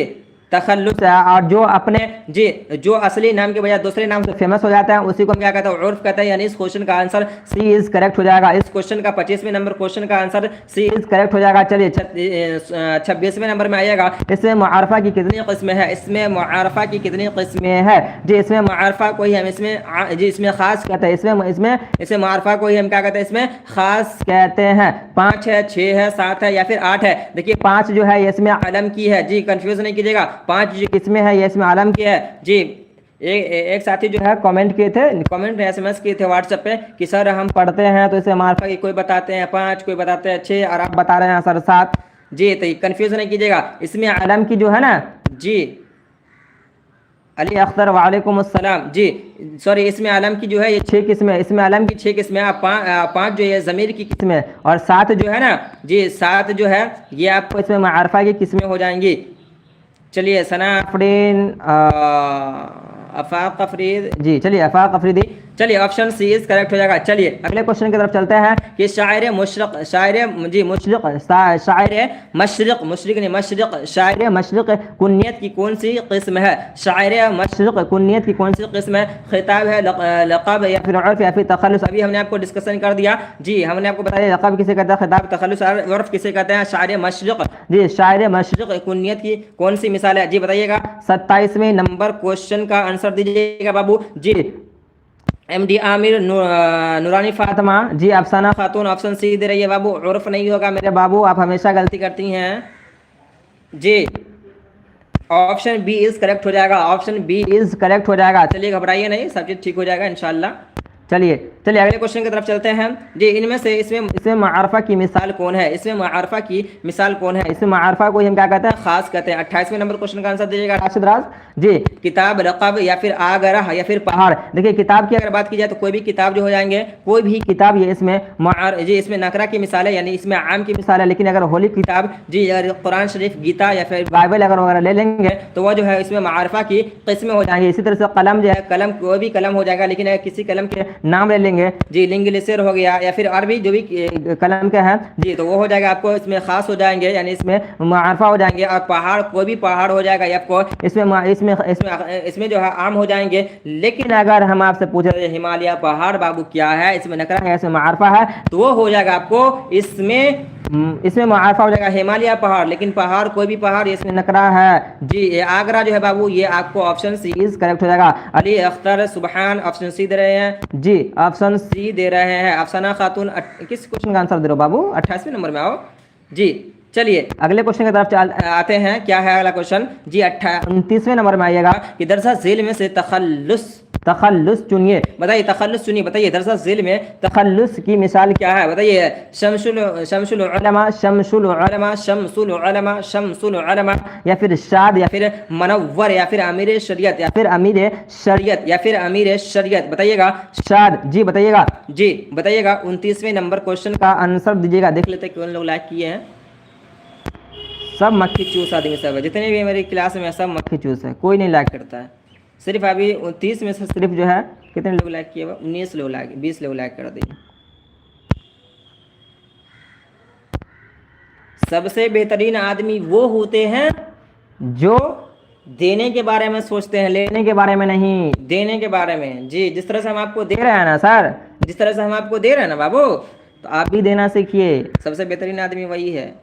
तखल्लुस है। और जो अपने जी जो असली नाम के बजाय दूसरे नाम से फेमस हो जाता है उसी को हम क्या कहते हैं? उर्फ कहते हैं। यानी इस क्वेश्चन का आंसर सी इज करेक्ट हो जाएगा। इस क्वेश्चन का 25वें नंबर क्वेश्चन का आंसर सी इज करेक्ट हो जाएगा। चलिए 26वें नंबर में आइएगा। इसमें मुआरफा की कितनी किस्में हैं? इसमें मुआरफा की कितनी किस्में हैं जी? इसमें मुआरफा को ही हम इसमें जी इसमें खास कहते हैं। इसमें मुआरफा को ही हम क्या कहते हैं? इसमें खास कहते हैं। 5 है, 6 है, 7 है, या फिर 8 है। देखिए 5 जो है इसमें आलम की है जी, कंफ्यूज नहीं कीजिएगा। 5 जो किसमें है ये इसमें आलम की है जी। एक साथी जो है कमेंट किए थे, कमेंट SMS किए थे व्हाट्सएप पे कि सर हम पढ़ते हैं तो इसे मारफा की कोई बताते हैं 5, कोई बताते हैं 6, और आप बता रहे हैं सर 7 जी। तो कंफ्यूज नहीं कीजिएगा। इसमें आलम की जो है ना जी, अली अख्तर वालेकुम अस्सलाम जी, सॉरी इसमें आलम की जो है ये 6 किस्में, इसमें आलम की 6 किस्में। आप 5 जो है ज़मीर की किस्में, और 7 जो है ना जी 7 जो है ये आपको इसमें मारफा की किस्में हो जाएंगी। चलिए सना अफरीन अफाक अफरीद जी, चलिए अफाक अफरीदी। चलिए ऑप्शन सी इज करेक्ट हो जाएगा। चलिए अगले क्वेश्चन की तरफ चलते हैं कि शायर मशरिक, शायर मशरिक कुन्नियत की कौन सी किस्म है? शायर मशरिक कुन्नियत की कौन सी किस्म है? खिताब है, लक़ब, या फिर उर्फ, या फिर तखल्लुस? अभी हमने आपको डिस्कशन कर दिया जी, हमने आपको बताया लक़ब किसे कहते हैं, खिताब, तखल्लुस, और उर्फ किसे कहते हैं? शायर मशरिक जी। शायर मशरिक कुन्नियत की कौन सी मिसाल है जी? बताइएगा। 27वें नंबर क्वेश्चन का आंसर दीजिएगा बाबू जी। MD आमिर, नूरानी फातिमा जी, अफसाना खातून। ऑप्शन सी दे रही है बाबू, उर्फ नहीं होगा मेरे बाबू, आप हमेशा गलती करती हैं जी। ऑप्शन बी इज करेक्ट हो जाएगा, ऑप्शन बी इज करेक्ट हो जाएगा। चलिए घबराइए नहीं, सब चीज़ ठीक हो जाएगा इंशाल्लाह। चलिए चलिए अगले क्वेश्चन की तरफ चलते हैं जी। इनमें से इसमें मारफा की मिसाल कौन है? इसमें मारफा की मिसाल कौन है? इसमें मारफा को हम क्या कहते हैं? खास कहते हैं। 28वें नंबर क्वेश्चन का आंसर दीजिएगा राशिद राज जी। किताब, रकब या फिर आगरा या फिर पहाड़। देखिए किताब की अगर बात की जाए तो कोई भी किताब जो हो जाएंगे, कोई भी किताब, ये इसमें जी इसमें नकरा की मिसाल है, यानी इसमें आम की मिसाल है। लेकिन अगर होली किताब जी, अगर कुरान शरीफ, गीता या फिर बाइबल अगर वगैरह ले लेंगे तो वह जो है इसमें मारफा की किस्में हो जाएंगे। इसी तरह से कलम जो है, कलम कोई भी कलम हो जाएगा, लेकिन अगर किसी कलम के नाम ले लेंगे जी, लिंगलिसर हो गया या फिर और भी जो भी कलम के हैं जी, तो वो हो जाएगा आपको इसमें खास हो जाएंगे, यानी इसमें मारफा हो जाएंगे। और पहाड़, कोई भी पहाड़ हो जाएगा ये आपको इसमें जो है आम हो जाएंगे। लेकिन अगर हम आपसे पूछ रहे हिमालय पहाड़ बाबू क्या है, इसमें नकरा है, इसमें मारफा है, तो वो हो जाएगा आपको इसमें मारफा हो जाएगा हिमालय पहाड़। लेकिन पहाड़, कोई भी पहाड़, इसमें नकरा है जी। ये आगरा जो है बाबू, ये आपको ऑप्शन सी इज करेक्ट हो जाएगा। अली अख्तर सुबहान ऑप्शन सी दे रहे हैं जी, ऑप्शन सी दे रहे हैं। अफसाना खातून किस क्वेश्चन का आंसर दे रहे हो बाबू? 28वें नंबर में आओ जी। चलिए अगले क्वेश्चन की तरफ आते हैं। क्या है अगला क्वेश्चन जी? 29वें नंबर में आइएगा कि दरसा झेल में से तखल्लुस चुनिए। बताइए तखल्लुस चुनिए, बताइए दरसा झेल में तखल्लुस की मिसाल क्या है? बताइए। शमसुल उलमा या फिर शाद या फिर मनव्वर या फिर अमीर शरीयत या फिर अमीर शरीयत। बताइएगा शाद जी, बताइएगा जी, बताइएगा। 29वें नंबर क्वेश्चन का आंसर दीजिएगा। देख लेते हैं कौन लोग लाइक किए हैं। सब मक्खी चूस आदमी सब है, जितने भी मेरी क्लास में सब मक्खी चूस है, कोई नहीं लाइक करता है। सिर्फ अभी 30 में से सिर्फ जो है कितने लोग लाइक किए? 19 लोग लाइक, 20 लोग लाइक कर दिए। सबसे बेहतरीन आदमी वो होते हैं जो देने के बारे में सोचते हैं, लेने के बारे में नहीं। देने के बारे में जी। जिस तरह से हम आपको दे रहे हैं ना सर, जिस तरह से हम आपको दे रहे हैं ना बाबू, तो आप भी देना सीखिए। सबसे बेहतरीन आदमी वही है।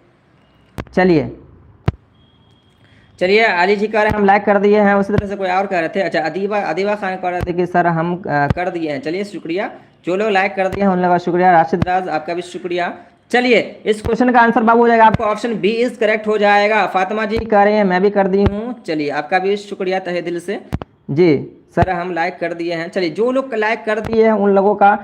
चलिए अली जी कह रहे हैं हम लाइक कर दिए हैं। उसी तरह से कोई और कह रहे थे, अच्छा अदीबा खान कह रहे थे कि सर हम कर दिए हैं। चलिए शुक्रिया, जो लोग लाइक कर दिए हैं उन लोगों का शुक्रिया। राशिद राज आपका भी शुक्रिया। चलिए इस क्वेश्चन का आंसर बाबू हो जाएगा आपको ऑप्शन बी इज करेक्ट हो जाएगा। फातिमा जी कह रहे हैं मैं भी कर दी हूँ। चलिए आपका भी शुक्रिया तहे दिल से जी। सर हम लाइक कर दिए हैं। चलिए जो लोग लाइक कर दिए हैं उन लोगों का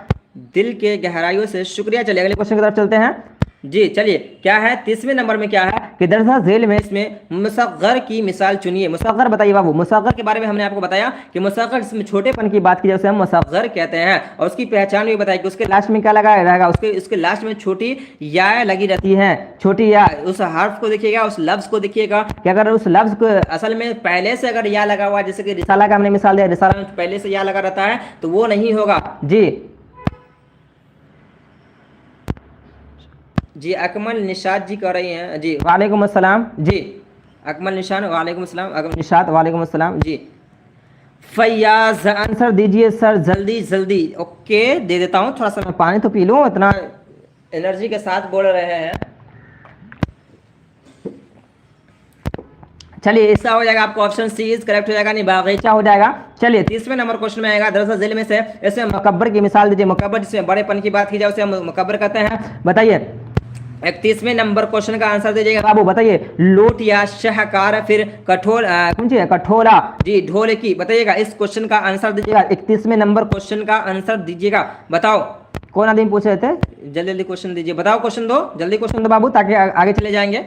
दिल के गहराइयों से शुक्रिया। चलिए अगले क्वेश्चन की तरफ चलते हैं जी। चलिए क्या है 30वें नंबर में? क्या है कि दरसा झेल में इसमें मुसग्गर की मिसाल चुनिए। मुसग्गर बताइए बाबू। मुसग्गर के बारे में हमने आपको बताया कि मुसग्गर इसमें छोटेपन की बात की जाए उसे हम मुसग्गर कहते हैं। और उसकी पहचान भी बताई कि उसके लास्ट में क्या लगा रहेगा, उसके लास्ट में छोटी या लगी रहती है। छोटी या, उस हर्फ को देखिएगा, उस लफ्ज को देखिएगा कि अगर उस लफ्ज को असल में पहले से अगर या लगा हुआ, जैसे कि रिसाला का हमने मिसाल दिया, रिसाला में पहले से या लगा रहता है तो वो नहीं होगा जी। जी अकमल निशात जी कर रही हैं जी, वालेकुम अस्सलाम जी। अकमल निशान वालेकुम अस्सलाम, अकमल निशात वालेकुम अस्सलाम जी। फैयाज आंसर दीजिए सर जल्दी जल्दी। ओके दे देता हूँ, थोड़ा सा मैं पानी तो पी लूँ, इतना एनर्जी के साथ बोल रहे हैं। चलिए इसका हो जाएगा आपको ऑप्शन सी इज करेक्ट हो जाएगा, नहीं बागीचा हो जाएगा। चलिए 30वें नंबर क्वेश्चन में आएगा दरअसल जिले में से इसमें मुकब्बर की मिसाल दीजिए। मुकब्बर जिसमें बड़ेपन की बात की जाए उसे हम मुकब्बर कहते हैं। बताइए 31वें नंबर क्वेश्चन का आंसर दीजिएगा बाबू। बताइए लोट या शाहकार फिर कठोला जी ढोल की। बताइएगा इस क्वेश्चन का आंसर दीजिएगा। 31वें नंबर क्वेश्चन का आंसर दीजिएगा। बताओ कौन आदमी पूछ रहे थे? जल्दी जल्दी क्वेश्चन दीजिए, बताओ क्वेश्चन दो, जल्दी क्वेश्चन दो बाबू ताकि आगे चले जाएंगे।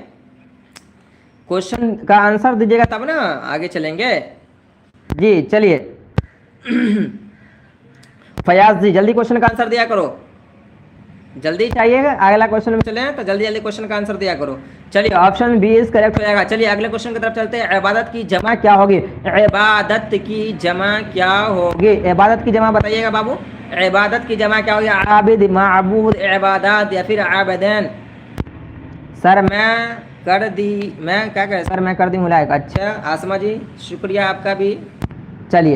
क्वेश्चन का आंसर दीजिएगा तब ना आगे चलेंगे जी। चलिए फयाज जी जल्दी क्वेश्चन का आंसर दिया करो, जल्दी चाहिए। अगला क्वेश्चन में चले तो जल्दी जल्दी क्वेश्चन का आंसर दिया करो। चलिए ऑप्शन बी इज करेक्ट हो जाएगा। चलिए अगले क्वेश्चन की तरफ चलते हैं। इबादत की जमा क्या होगी? इबादत की जमा क्या होगी? इबादत की जमा बताइएगा बाबू। इबादत की जमा क्या होगी? आबिद, माबूद, इबादत या फिर आबदैन। सर मैं क्या करें सर, मैं कर दी हूँ लाइक। अच्छा आसमा जी शुक्रिया आपका भी। चलिए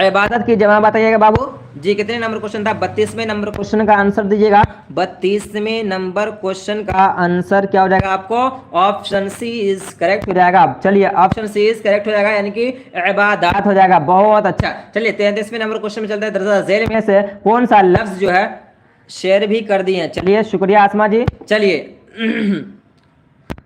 इबादत की जमा बताइएगा बाबू जी। कितने नंबर क्वेश्चन था? 32वें नंबर क्वेश्चन का आंसर दीजिएगा। 32वें नंबर क्वेश्चन का आंसर क्या हो जाएगा आपको? ऑप्शन सी इज करेक्ट हो जाएगा। चलिए ऑप्शन सी इज करेक्ट हो जाएगा, यानी कि इबादत हो जाएगा। बहुत अच्छा। चलिए 33वें नंबर क्वेश्चन में चलते हैं। दरअसल जेल में से कौन सा लफ्ज जो है शेयर भी कर दिए हैं। चलिए शुक्रिया आसमा जी। चलिए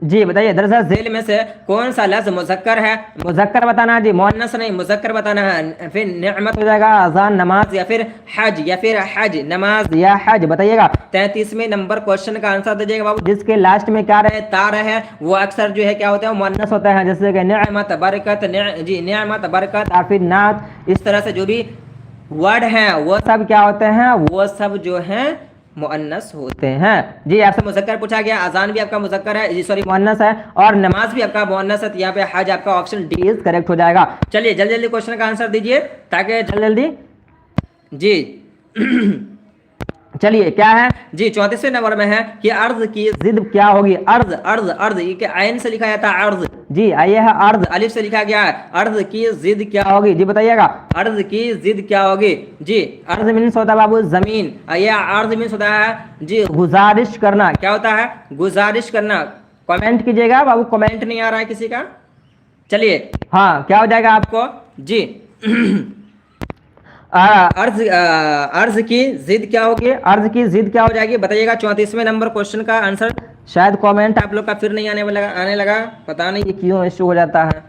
जी बताइए, दरअसल झेल में से कौन सा लफ्ज मुजक्कर है? मुजक्कर बताना है जी, मुअन्नस नहीं, मुजक्कर बताना है। फिर नेमत हो जाएगा, अजान, नमाज या फिर हज, या फिर हज, नमाज या हज। बताइएगा 33वें नंबर क्वेश्चन का आंसर दीजिएगा बाबू। जिसके लास्ट में क्या रहे, ता रहे, वो अक्सर जो है क्या होता है, मुअन्नस होता है। जैसे कि नेमत, बरकत, जी नेमत, बरकत, या फिर नात, इस तरह से जो भी वर्ड हैं वो सब क्या होते हैं, वो सब जो हैं मुअन्नस होते हैं। जी आपसे मुजक्कर पूछा गया, अजान भी आपका मुजक्कर है, जी सॉरी मुअन्नस है, और नमाज भी आपका मुअन्नस है। तो यहाँ पे हज आपका ऑप्शन डी इज करेक्ट हो जाएगा। चलिए जल्दी जल्दी क्वेश्चन का आंसर दीजिए ताकि जल्दी जल्दी जी चलिए क्या है जी, 34वें नंबर में है कि अर्ज की जिद क्या होगी? अर्ज, अर्ज, अर्ज, ये क्या आयन से लिखा जाता है? अर्ज, जी आइए है अर्ज, अलिफ से लिखा गया है। अर्ज की जिद क्या होगी? जी बताइएगा, अर्ज की जिद क्या होगी? जी अर्ज मीन्स होता है बाबू जमीन, ये अर्ज मीन्स होता है जी गुजारिश करना। क्या होता है? गुजारिश करना। कमेंट कीजिएगा बाबू, कमेंट नहीं आ रहा है किसी का। चलिए हाँ, क्या हो जाएगा आपको जी अर्ज की जिद क्या होगी? अर्ज की जिद क्या हो जाएगी? बताइएगा। 34वें नंबर क्वेश्चन का आंसर। शायद कमेंट आप लोग का फिर नहीं आने लगा, पता नहीं ये क्यों इश्यू हो जाता है।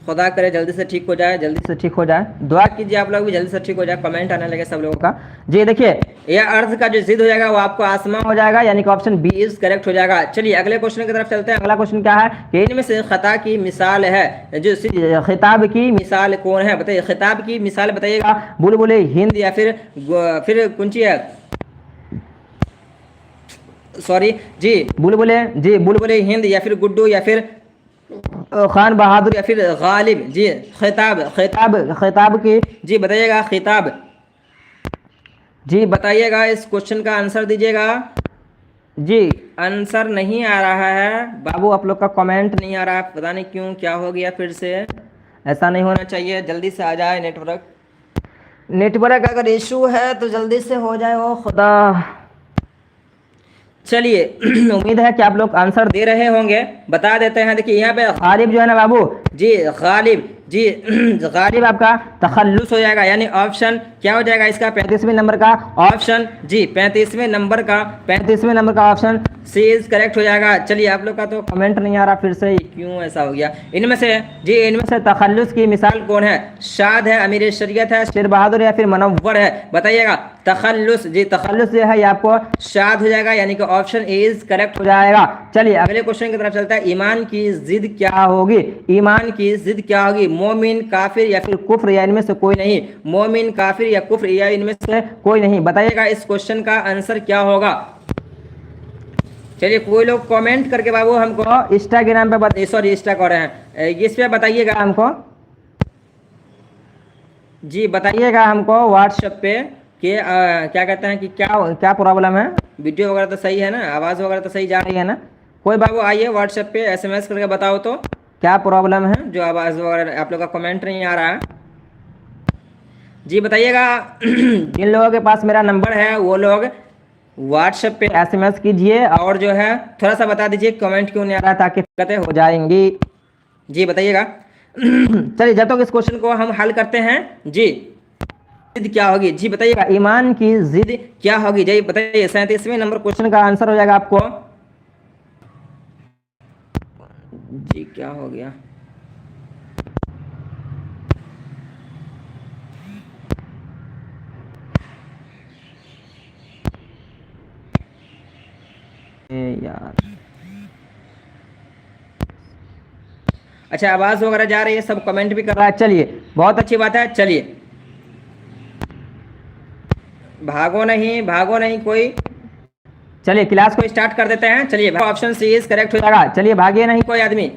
खुदा करे जल्दी से ठीक हो जाए, जल्दी से ठीक हो जाए। दुआ कीजिए आप लोग भी जल्दी से ठीक हो जाए, कमेंट आने लगे सब लोगों का। जी देखिए, ये अर्ज का जो जिद हो जाएगा वो आपको आसमां हो जाएगा, यानी कि ऑप्शन बी इज करेक्ट हो जाएगा। चलिए अगले क्वेश्चन की तरफ चलते हैं। अगला क्वेश्चन क्या है कि इनमें से खता की मिसाल है, जो खिताब की मिसाल कौन है? बताइए, खिताब की मिसाल बताइएगा। बुलबुले हिंद या फिर कुंची है, सॉरी जी बुलबुले हिंद या फिर गुड्डू या फिर खान बहादुर या फिर गालिब। जी खिताब, खिताब की जी बताइएगा, खिताब जी बताइएगा। इस क्वेश्चन का आंसर दीजिएगा। जी आंसर नहीं आ रहा है बाबू, आप लोग का कमेंट नहीं आ रहा है, पता नहीं क्यों, क्या हो गया फिर से? ऐसा नहीं होना चाहिए, जल्दी से आ जाए। नेटवर्क अगर इशू है तो जल्दी से हो जाए। ओ खुदा, चलिए उम्मीद है कि आप लोग आंसर दे रहे होंगे। बता देते हैं, देखिए यहाँ पे गालिब जो है ना बाबू, जी गालिब, जी गालिब आपका तखल्लुस हो जाएगा, यानी ऑप्शन क्या हो जाएगा इसका? 35वें नंबर का ऑप्शन, जी 35वें नंबर का ऑप्शन सी इज करेक्ट हो जाएगा। चलिए आप लोग का तो कमेंट नहीं आ रहा, फिर से क्यों ऐसा हो गया? इनमें से तखल्लुस की मिसाल कौन है? शाद है, अमीर शरीयत है, शेर बहादुर है, फिर मनव्वर है। बताइएगा तखल्लुस, जी तखल्लुस जो है ये आपको शाद हो जाएगा, यानी कि ऑप्शन ए इज करेक्ट हो जाएगा। चलिए अगले क्वेश्चन की तरफ चलता है। ईमान की जिद क्या होगी? ईमान की जिद क्या होगी? मोमिन, काफिर या फिर कुफ्र, या इनमें से कोई नहीं? मोमिन, काफिर या कुफ्र, या इनमें से कोई नहीं? बताइएगा इस क्वेश्चन का आंसर क्या होगा? चलिए कोई लोग कमेंट करके बाबू हमको इंस्टाग्राम पे सॉरी इंस्टा कर रहे हैं, इस पे बताइएगा हमको। जी बताइएगा हमको व्हाट्सएप पे कि क्या कहते हैं कि क्या प्रॉब्लम है? वीडियो वगैरह तो सही है ना, आवाज़ वगैरह तो सही जा रही है ना? कोई बाबू आइए व्हाट्सएप पे SMS करके बताओ तो क्या प्रॉब्लम है, जो आवाज़ वगैरह आप लोग का कमेंट नहीं आ रहा है। जी बताइएगा। जिन लोगों के पास मेरा नंबर है वो लोग व्हाट्सएप पे SMS कीजिए, और जो है थोड़ा सा बता दीजिए कमेंट क्यों नहीं आ रहा, ताकि दिक्कतें हो जाएंगी। जी बताइएगा। चलिए जब तक इस क्वेश्चन को हम हल करते हैं। जी जिद क्या होगी? जी बताइएगा, ईमान की जिद क्या होगी? जी बताइए। 37वें नंबर क्वेश्चन का आंसर हो जाएगा आपको। जी क्या हो गया? यार अच्छा, आवाज वगैरह जा रही है, सब कमेंट भी कर रहा है। चलिए बहुत अच्छी बात है। चलिए भागो नहीं कोई। चलिए क्लास को स्टार्ट कर देते हैं। चलिए ऑप्शन सी इज करेक्ट हो जाएगा। चलिए भागिए नहीं कोई आदमी,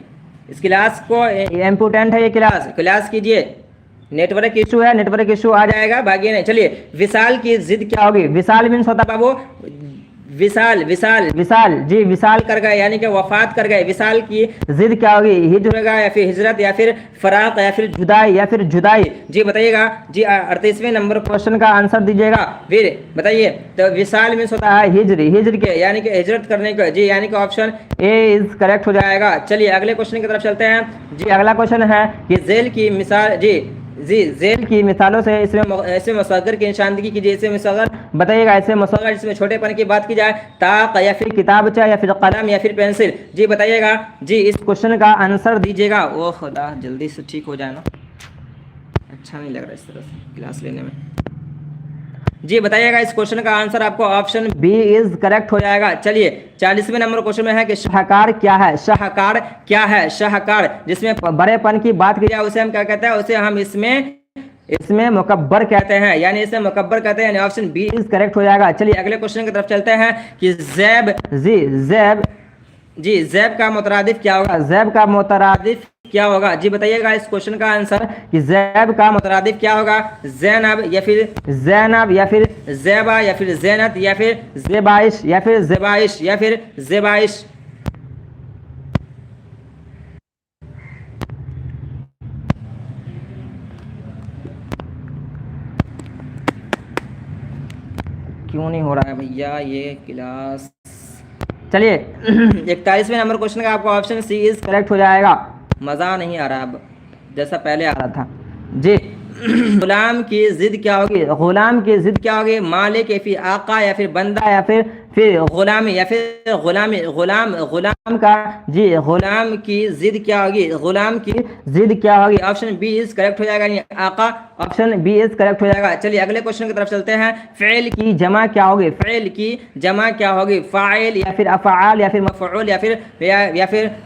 इस क्लास को इम्पोर्टेंट है ये क्लास कीजिए। नेटवर्क इशू है, नेटवर्क इशू आ जाएगा, भागिए नहीं। चलिए विशाल की जिद क्या होगी? विशाल मीन्स होता बाबू विशाल, जी विशाल कर गए, यानी कि वफात कर गए। विशाल की जिद क्या होगी? हिजरगा या फिर हिजरत या फिर फराक या फिर जुदाई। जी बताइएगा। जी 38वें नंबर क्वेश्चन का आंसर दीजिएगा। फिर बताइए। तो विशाल मीन्स होता है हिजर के, यानी कि हिजरत करने का। जी यानी कि ऑप्शन ए इज करेक्ट हो जाएगा। चलिए अगले क्वेश्चन की तरफ चलते हैं। जी अगला क्वेश्चन है कि जेल की मिसाल। जी जी जेल की मिसालों से इसमें मुसग्गर की निशानदगी कीजिए। इसमें मुसग्गर बताइएगा, इसमें मुसग्गर जिसमें छोटेपन की बात की जाए, ताक या फिर किताबचा या फिर कलम या फिर पेंसिल। जी बताइएगा, जी इस क्वेश्चन का आंसर दीजिएगा। ओ खुदा, जल्दी से ठीक हो जाए ना, अच्छा नहीं लग रहा इस तरह से क्लास लेने में। जी बताइएगा, इस क्वेश्चन का आंसर आपको ऑप्शन बी इज करेक्ट हो जाएगा। चलिए 40वें नंबर क्वेश्चन में है कि शाहकार क्या है। शाहकार क्या है? शाहकार जिसमें बड़ेपन की बात की जाए उसे हम क्या कहते हैं? उसे हम इसमें इसमें मुकब्बर कहते हैं, यानी इसे मुकब्बर कहते हैं, यानी ऑप्शन बी इज करेक्ट हो जाएगा। चलिए अगले क्वेश्चन की तरफ चलते हैं कि जैब, जी जैब का मुतरादिफ क्या होगा? जैब का मुतरादिफ क्या होगा? जी बताइएगा इस क्वेश्चन का आंसर कि जैब का मुतरादिफ क्या होगा? जैनब या फिर जैबा या फिर जैनत या फिर ज़ेबाइश या फिर ज़ेबाइश या फिर ज़ेबाइश। क्यों नहीं हो रहा है भैया ये क्लास? चलिए 41वें नंबर क्वेश्चन का आपको ऑप्शन सी इज करेक्ट हो जाएगा। मज़ा नहीं आ रहा अब जैसा पहले आ रहा था। जी गुलाम की जिद क्या होगी? गुलाम की जिद क्या होगी? मालिक या फिर आका या फिर बंदा या फिर गुलामी या फिर गुलाम का, जी गुलाम की जिद क्या होगी? गुलाम की जिद क्या होगी? ऑप्शन बी इज करेक्ट हो जाएगा, यानी आका। ऑप्शन बी इज करेक्ट हो जाएगा। चलिए अगले क्वेश्चन की तरफ चलते हैं। फ़ेल की जमा क्या होगी? फ़ेल की जमा क्या होगी? फ़ाइल या फिर अफ़आल या फिर मफ़ऊल या फिर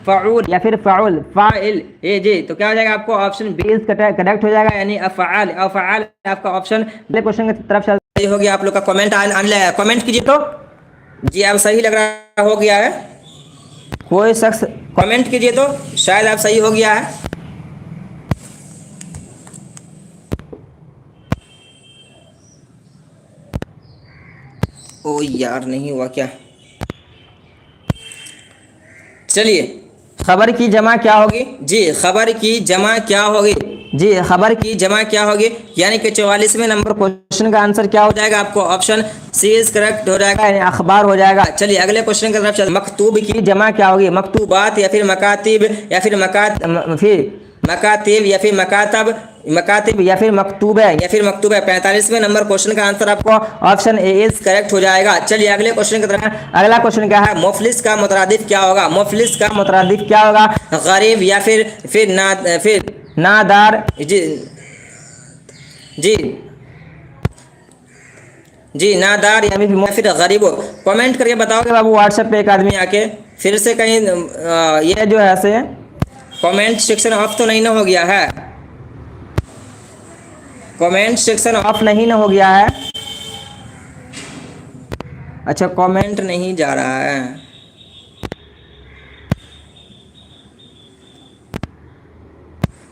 फ़ऊल या फिर फ़ऊल फ़ाइल। ये जी तो क्या हो जाएगा आपको? ऑप्शन बी इज करेक्ट हो जाएगा, यानी अफ़आल आपका ऑप्शन। अगले क्वेश्चन की तरफ चलते हो गया। आप लोग का कमेंट कमेंट कीजिए तो। जी आप सही लग रहा हो गया है, कोई शख्स कमेंट कीजिए तो शायद आप सही हो गया है। ओ यार नहीं हुआ क्या? चलिए खबर की जमा क्या होगी? जी खबर की जमा क्या होगी? जी खबर की जमा क्या होगी? यानी कि 44वें नंबर क्वेश्चन का आंसर क्या हो जाएगा आपको? ऑप्शन सी इज करेक्ट हो जाएगा, यानी अखबार हो जाएगा। चलिए अगले क्वेश्चन की तरफ चलते हैं। मकतूब की जमा क्या होगी? मकतूबात या फिर मकातिब या फिर मकातिब या फिर मकातिब या फिर मकतूब है 45वें नंबर क्वेश्चन का आंसर आपको ऑप्शन ए इज करेक्ट हो जाएगा। चलिए अगले क्वेश्चन की तरफ। अगला क्वेश्चन क्या है? मुफलिस का मुतरादिफ क्या होगा? मुफलिस का मुतरादिफ क्या होगा? गरीब या फिर नादार। जी नादार या फिर गरीब। कमेंट करके बताओगे बाबू व्हाट्सएप पे एक आदमी आके। फिर से कहीं ये जो है से कमेंट सेक्शन ऑफ तो नहीं ना हो गया है? कमेंट सेक्शन ऑफ नहीं ना हो गया है? अच्छा कमेंट नहीं जा रहा है।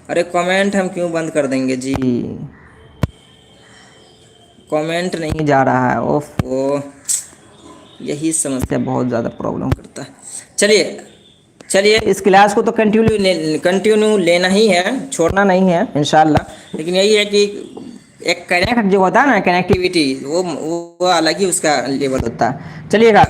अरे कमेंट हम क्यों बंद कर देंगे जी? कमेंट नहीं जा रहा है। ओफो, यही समस्या बहुत ज़्यादा प्रॉब्लम करता है। चलिए इस क्लास को तो कंटिन्यू लेना ही है, छोड़ना नहीं है इंशाल्लाह। लेकिन यही है कि एक कनेक्ट जो होता है ना, कनेक्टिविटी, वो अलग ही उसका लेवल होता है। चलिएगा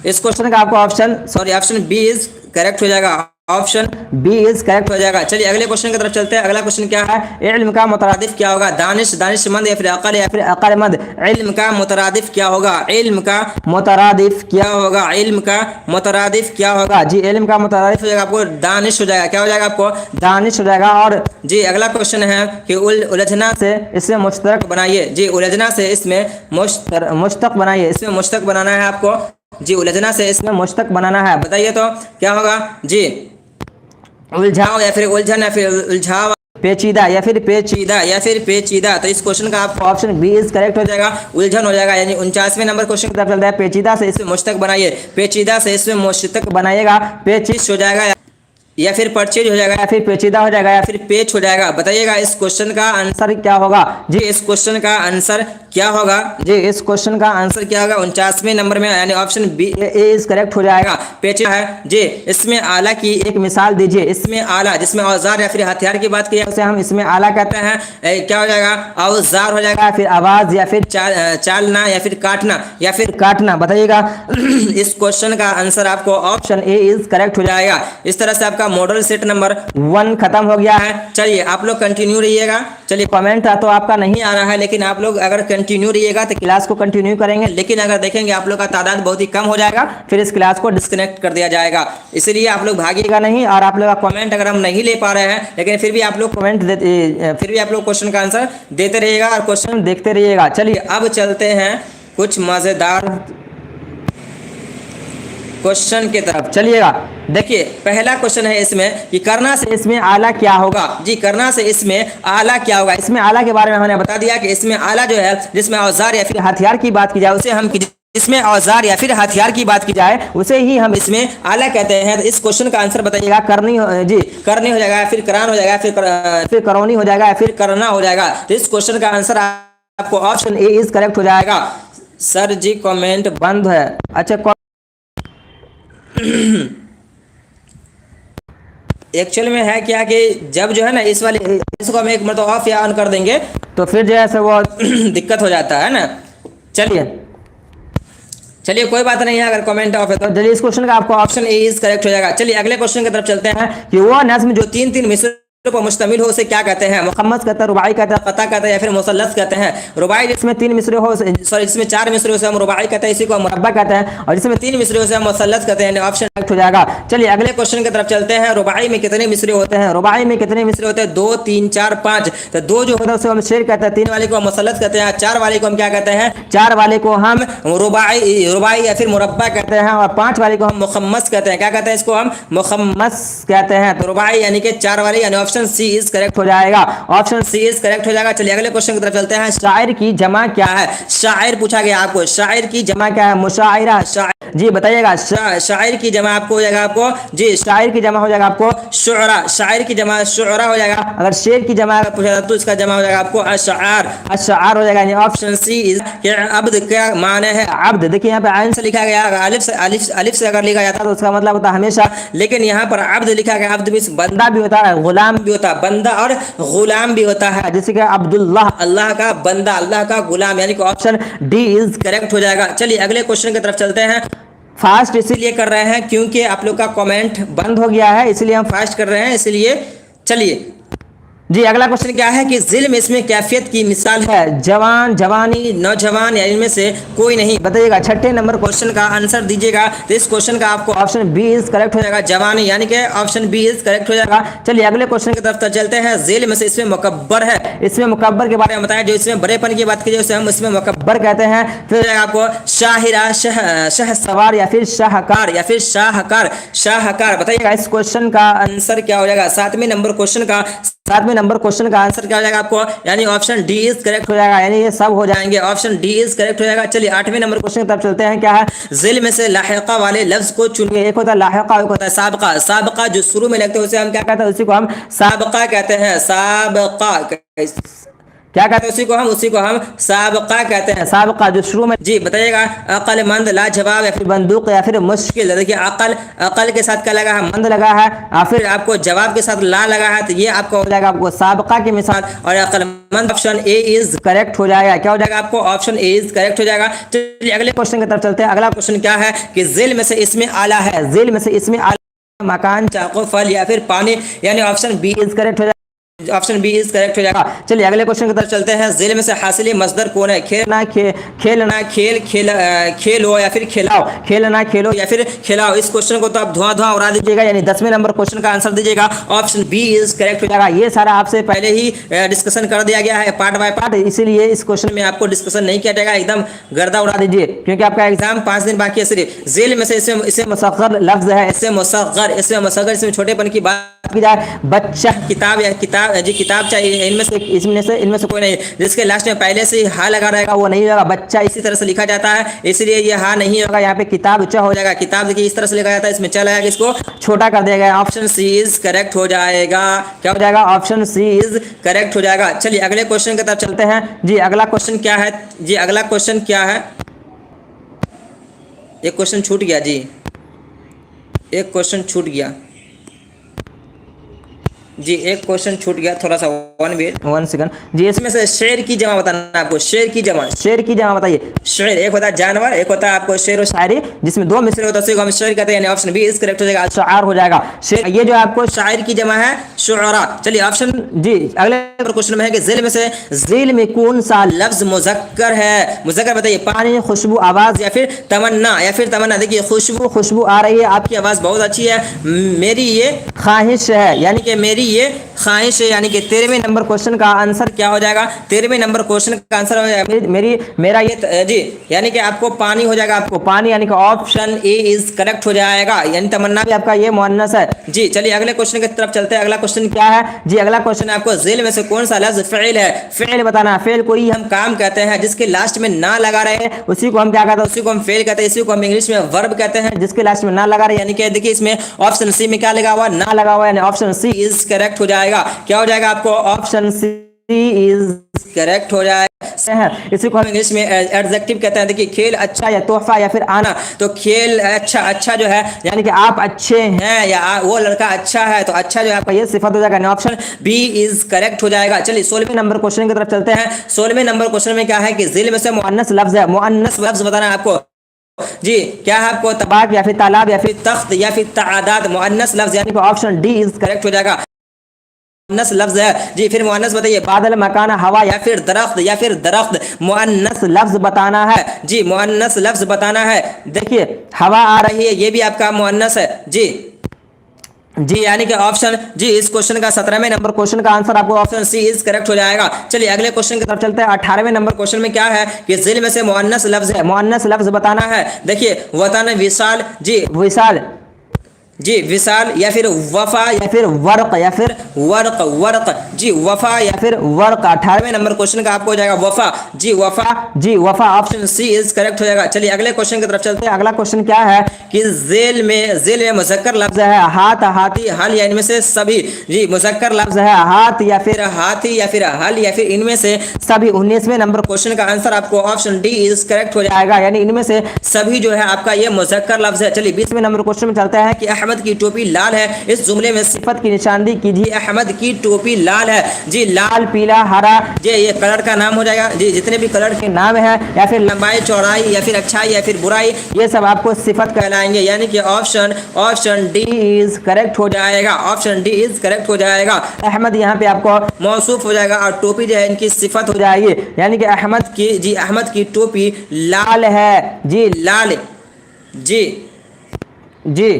इस क्वेश्चन का आपको ऑप्शन बी इज करेक्ट हो जाएगा। ऑप्शन बी इज करेक्ट हो जाएगा। चलिए अगले क्वेश्चन की तरफ चलते हैं। अगला क्वेश्चन क्या है? इल्म का मुतरादिफ क्या होगा? दानिशमंद या फिर अक़लमंद। इल्म का मुतरादिफ क्या होगा? इल्म का मुतरादिफ क्या होगा? इल्म का मुतरादिफ क्या होगा? जी इल्म का मुतरादिफ हो जाएगा आपको दानिश हो जाएगा। क्या हो जाएगा आपको? दानिश हो जाएगा। और जी अगला क्वेश्चन है कि उलझना से इसमें मुश्तरक बनाइए। जी उलझना से इसमें मुश्तक बनाइए। इसमें मुश्तक बनाना है आपको। जी उलझना से इसमें मुश्तक बनाना है। बताइए तो क्या होगा? जी उलझाओ या फिर उलझन या फिर उलझाव, पेचीदा या फिर पेचीदा। तो इस क्वेश्चन का आपको ऑप्शन बी इज करेक्ट हो जाएगा, उलझन हो जाएगा। यानी 49वें नंबर क्वेश्चन की तरफ चलता है। पेचीदा से इसमें मुश्तक बनाइए। पेचीदा से इसमें मुश्तक बनाइएगा, पेचिश हो जाएगा या फिर परचेज हो जाएगा या फिर पेचीदा हो जाएगा या फिर पेच हो जाएगा। बताइएगा इस क्वेश्चन का आंसर क्या होगा? जी इस क्वेश्चन का आंसर क्या होगा? जी इस क्वेश्चन का आंसर क्या होगा? 49वें नंबर में, यानी option B A is correct हो जाएगा। पेचीदा है। जी इसमें आला की एक मिसाल दीजिए। इसमें आला जिसमें औजार या फिर हथियार की बात की है उसे हम इसमें आला कहते हैं। क्या हो जाएगा? औजार हो जाएगा, फिर आवाज या फिर चालना या फिर काटना। बताइएगा इस क्वेश्चन का आंसर आपको ऑप्शन ए इज करेक्ट हो जाएगा। इस तरह से आपका आपका मॉडल सेट नंबर 1 खत्म हो गया है। चलिए आप लोग कंटिन्यू रहिएगा। चलिए कमेंट तो आपका नहीं आ रहा है, लेकिन आप लोग अगर कंटिन्यू रहिएगा तो क्लास को कंटिन्यू करेंगे, लेकिन अगर देखेंगे आप लोग का तादाद बहुत ही कम हो जाएगा, फिर इस क्लास को डिस्कनेक्ट कर दिया जाएगा। इसलिए आप लोग भागिएगा नहीं, और आप लोग का कमेंट अगर हम नहीं ले पा रहे हैं, लेकिन फिर भी आप लोग कमेंट फिर भी आप लोग क्वेश्चन का आंसर देते रहिएगा और क्वेश्चन देखते रहिएगा। चलिए अब चलते हैं कुछ मजेदार क्वेश्चन की तरफ। चलिएगा, देखिए पहला क्वेश्चन है इसमें कि करना से इसमें आला क्या होगा। जी, करना से इसमें आला क्या होगा। इसमें आला के बारे में हमने बता दिया कि इसमें आला जो है, जिसमें औजार या फिर हथियार की बात की जाए उसे हम इसमें औजार या फिर हथियार की बात की जाए उसे ही हम इसमें आला कहते हैं। तो इस क्वेश्चन का आंसर बताइएगा। करनी हो जाएगा, फिर करान हो जाएगा, फिर करौनी हो जाएगा, फिर करना हो जाएगा। तो इस क्वेश्चन का आंसर आपको ऑप्शन ए इज करेक्ट हो जाएगा। सर जी कमेंट बंद है। अच्छा, एक्चुअल में है क्या कि जब जो है ना इस वाले इसको हम एक मतलब ऑफ या ऑन कर देंगे तो फिर जो है वो दिक्कत हो जाता है ना। चलिए कोई बात नहीं है, अगर कमेंट ऑफ है तो चलिए इस क्वेश्चन का आपको ऑप्शन ए इज करेक्ट हो जाएगा। चलिए अगले क्वेश्चन की तरफ चलते हैं कि वो नज्म जो 3-3 मिसरों पर मुश्तमिल हो उसे क्या कहते हैं। मुखम्मस कहते हैं, रुबाई कहते हैं, कता कहते हैं, या फिर मुसल्लस कहते हैं। रुबाई जिसमें 3 मिसरे हो, सॉरी जिसमें 4 मिसरे हो से हम रुबाई कहते हैं, इसी को हम मुरब्बा कहते हैं, और जिसमें 3 मिसरे हो से हम मुसल्लस कहते हैं। ऑप्शन करेक्ट हो जाएगा। चलिए अगले क्वेश्चन की तरफ चलते हैं। रुबाई में कितने मिसरे होते हैं। रुबाई में कितने मिसरे होते हैं? 2, 3, 4, 5। तो 2 जो होता है उसे हम शेर कहते हैं, 3 वाले को हम मुसल्लस कहते हैं, 4 वाले को हम क्या कहते हैं? 4 वाले को हम रुबाई या फिर मुरब्बा कहते हैं, और 5 वाले को हम मुखम्मस कहते हैं। क्या कहते हैं? इसको हम मुखम्मस कहते हैं। तो रुबाई यानी कि 4 वाले, यानी ऑप्शन सी इज करेक्ट हो जाएगा। ऑप्शन सी इज करेक्ट हो जाएगा। चलिए अगले क्वेश्चन की तरफ चलते हैं। शायर की जमा क्या है। शायर पूछा गया आपको, शायर की जमा क्या है? मुशायरा। जी बताइएगा। शायर की जमा आपको हो जाएगा, आपको जी शायर की जमा हो जाएगा आपको शुअरा। शायर की जमा शुअरा हो जाएगा। अगर शेर की जमा अगर पूछा तो इसका जमा हो जाएगा आपको अशआर। अशआर हो जाएगा। यानी ऑप्शन सी इज अब्द क्या माने है? अब्द। देखिए यहाँ पे आइन से लिखा गया, अलिफ से अगर लिखा जाता तो उसका मतलब होता है हमेशा, लेकिन यहाँ पर अब्द लिखा गया। अब्द मींस बंदा भी होता है, गुलाम भी होता है। बंदा और गुलाम भी होता है, जैसे कि अब्दुल्लाह, अल्लाह का बंदा, अल्लाह का गुलाम, यानी कि ऑप्शन डी इज करेक्ट हो जाएगा। चलिए अगले क्वेश्चन की तरफ चलते हैं। फास्ट इसीलिए कर रहे हैं क्योंकि आप लोग का कमेंट बंद हो गया है, इसलिए हम फास्ट कर रहे हैं, इसलिए चलिए जी अगला क्वेश्चन क्या है कि जिल्म इसमें कैफियत की मिसाल है। जवान, जवानी, नौजवान, या इनमें से कोई नहीं। बताइएगा। 6ठे नंबर क्वेश्चन का आंसर दीजिएगा। तो इस क्वेश्चन का आपको ऑप्शन बी इज करेक्ट हो जाएगा। जवानी यानी कि ऑप्शन बी इज करेक्ट हो जाएगा। चलिए अगले क्वेश्चन की तरफ चलते हैं। जिल्म में से इसमें मुकब्बर है। इसमें मुकब्बर के बारे में बताया, जो इसमें बड़ेपन की बात की जाए उसे हम इसमें मुकब्बर कहते हैं। फिर आपको शाहिरा, शहसवार, या फिर शाहकार, या फिर शाहकार। शाहकार बताइएगा। इस क्वेश्चन का आंसर क्या हो जाएगा? 7वें नंबर क्वेश्चन का आंसर क्या हो जाएगा आपको? यानी ऑप्शन डी इज करेक्ट हो जाएगा। यानी ये सब हो जाएंगे, ऑप्शन डी इज करेक्ट हो जाएगा। चलिए 8वें नंबर क्वेश्चन की तरफ चलते हैं। क्या है? जिल में से लाहिका वाले लफ्ज को चुनिए। एक होता है लाहिका, एक होता है साबका। साबका जो शुरू में लगते हैं उसे हम क्या कहते हैं? उसी को हम साबका कहते हैं। साबका क्या कहते हैं? उसी को हम साबका कहते हैं। साबका जो शुरू में। जी बताइएगा। अक्लमंद, लाजवाब, या फिर बंदूक, या फिर मुश्किल। देखिए अकल के साथ क्या लगा है? मंद लगा है, और फिर आपको जवाब के साथ ला लगा है, तो ये आपको हो जाएगा आपको साबका की मिसाल, और अक्लमंद ऑप्शन ए इज करेक्ट हो जाएगा। क्या हो जाएगा आपको? ऑप्शन ए इज करेक्ट हो जाएगा। चलिए अगले क्वेश्चन की तरफ चलते हैं। अगला क्वेश्चन क्या है कि जिल में से इसमें आला है। जिल में से इसमें आला मकान, चाकू, फल, या फिर पानी, यानी ऑप्शन बी इज करेक्ट हो जाएगा। ऑप्शन बी इज करेक्ट हो जाएगा। चलिए अगले क्वेश्चन की तरफ चलते हैं। जिल में से हासिल मसदर कौन है? खेलना, खेलो, या फिर खिलाओ। खेलना, खेलो, या फिर खिलाओ। इस क्वेश्चन को तो आप धुआं उड़ा दीजिएगा, यानी 10वें नंबर क्वेश्चन का आंसर दीजिएगा। ऑप्शन बी इज करेक्ट हो जाएगा। ये सारा आपसे पहले ही डिस्कशन कर दिया गया है पार्ट बाय पार्ट, इसीलिए इस क्वेश्चन में आपको डिस्कशन नहीं किया जाएगा। एकदम गर्दा उड़ा दीजिए, क्योंकि आपका एग्जाम 5 दिन बाकी है सिर्फ। जिल में से इसमें मुसग़्ग़र लफ्ज है। इसमें मुसग़्ग़र, इसमें छोटेपन की बात की जाए। बच्चा, किताब, या किताब चाहिए। इनमें से कोई नहीं। जिसके लास्ट में पहले से हा लगा रहेगा वो नहीं होगा। बच्चा इसी तरह से लिखा जाता है, इसलिए ये हा नहीं होगा। यहाँ पे किताब च हो जाएगा। किताब देखिए इस तरह से लिखा जाता है, इसमें चला जाएगा, इसको छोटा कर दिया गया। ऑप्शन सी इज करेक्ट हो जाएगा। क्या हो जाएगा? ऑप्शन सी इज करेक्ट हो जाएगा। चलिए अगले क्वेश्चन की तरफ चलते हैं। जी अगला क्वेश्चन क्या है? जी अगला क्वेश्चन क्या है? एक क्वेश्चन छूट गया जी, एक क्वेश्चन छूट गया। जी एक क्वेश्चन छूट गया थोड़ा सा, 1 सेकंड जी। इसमें से शेर की जमा बताना है आपको, शेर की जमा, शेर की जमा बताइए। शेर एक होता है जानवर, एक होता है आपको शेर और शायरी, जिसमें दो मिसरे होता है उसी को हम शेर कहते हैं, यानी ऑप्शन बी इज करेक्ट हो जाएगा, शायर हो जाएगा शेर। ये जो आपको शायर की जमा है शुअरा। चलिए ऑप्शन जी अगले क्वेश्चन में है कि ज़िल में से ज़िल में कौन सा लफ्ज मुज़क्कर है, मुज़क्कर बताइए। पानी, खुशबू, आवाज या फिर तमन्ना, या फिर तमन्ना। देखिए खुशबू, खुशबू आ रही है, आपकी आवाज़ बहुत अच्छी है, मेरी ये ख्वाहिश है, यानी कि मेरी ये ख्वाहिश है, यानी कि 13वें नंबर क्वेश्चन का आंसर क्या हो जाएगा, 13वें नंबर क्वेश्चन का आंसर हो जाएगा मेरी मेरा ये जी, यानी कि आपको पानी हो जाएगा, आपको पानी, यानी कि ऑप्शन ए इज करेक्ट हो जाएगा, यानी तमन्ना भी आपका ये मुअन्नस है जी। चलिए अगले क्वेश्चन की तरफ चलते हैं। अगला क्वेश्चन क्या है जी, अगला क्वेश्चन है आपको ज़िल में से कौन सा लफ्ज फ़िल है, फ़िल बताना है। फ़िल कोई हम काम कहते हैं जिसके लास्ट में ना लगा रहे, उसी को हम क्या कहते हैं, उसी को हम फ़िल कहते हैं, इसी को हम इंग्लिश में वर्ब कहते हैं, जिसके लास्ट में ना लगा रहे, यानी कि देखिए इसमें ऑप्शन सी में क्या लगा हुआ, ना लगा हुआ, यानी ऑप्शन सी इज करेक्ट हो जाएगा। क्या हो जाएगा आपको, ऑप्शन सी इज करेक्ट हो जाएगा। इसी को हम इंग्लिश में एडजेक्टिव कहते हैं। देखिए खेल अच्छा या तोहफा या फिर आना, तो खेल अच्छा, अच्छा जो है यानी कि आप अच्छे हैं या वो लड़का अच्छा है, तो अच्छा जो है आपका ये सिफत हो जाएगा, ऑप्शन बी इज करेक्ट हो जाएगा। चलिए 16वें नंबर क्वेश्चन की तरफ चलते हैं। 16वें नंबर क्वेश्चन में क्या है कि ज़िल में से मुअन्नस लफ्ज है, मुअन्नस लफ्ज बताना है आपको जी। क्या है आपको, तबाक या फिर तालाब या फिर तख्त या फिर तादाद, मुअन्नस लफ्ज, यानी कि ऑप्शन डी इज करेक्ट हो जाएगा, मुअन्नस लफ्ज है जी। फिर मुअन्नस बताइए, बादल, मकान, हवा या फिर दरख्त, या फिर दरख्त, मुअन्नस लफ्ज बताना है जी, मुअन्नस लफ्ज बताना है। देखिए हवा आ रही है, ये भी आपका मुअन्नस है जी जी, यानी कि ऑप्शन जी इस क्वेश्चन का 17वें नंबर क्वेश्चन का आंसर आपको ऑप्शन सी इज करेक्ट हो जाएगा। चलिए अगले क्वेश्चन की तरफ चलते हैं। 18वें नंबर क्वेश्चन में क्या है कि ज़िल में से मुअन्नस लफ्ज है, मुअन्नस लफ्ज बताना है। देखिए वतन, विशाल जी, विशाल जी, विशाल या फिर वफा या फिर वर्क या फिर वर्क, वर्क जी, वफा या फिर वर्क। 18वें नंबर क्वेश्चन का आपको हो जाएगा वफा जी, वफा जी, वफा, ऑप्शन सी इज करेक्ट हो जाएगा। चलिए अगले क्वेश्चन की तरफ चलते हैं। अगला क्वेश्चन क्या है कि ज़िल में मुज़क्कर लफ्ज है, हाथ, हाथी, हल या इनमें से सभी जी, मुज़क्कर लफ्ज है, हाथ या फिर हाथी या फिर हल या फिर इनमें से सभी। 19वें नंबर क्वेश्चन का आंसर आपको ऑप्शन डी इज करेक्ट हो जाएगा, यानी इनमें से सभी जो है आपका ये मुज़क्कर लफ्ज है। चलिए 20वें नंबर क्वेश्चन में चलते हैं कि अहमद की टोपी लाल है, इस जुमले में सिफत की निशानदी कीजिए। अहमद की टोपी लाल है जी, लाल, पीला, हरा जी, ये कलर का नाम हो जाएगा जी। जितने भी कलर के नाम है या फिर लंबाई, चौड़ाई या फिर अच्छाई या फिर बुराई, ये सब आपको सिफत कहलाएंगे, यानी कि ऑप्शन डी इज करेक्ट हो जाएगा, ऑप्शन डी इज करेक्ट हो जाएगा। अहमद यहाँ पे आपको मौसूफ हो जाएगा और टोपी जो है इनकी सिफत हो जाएगी, यानी कि अहमद की टोपी लाल है जी, लाल जी जी,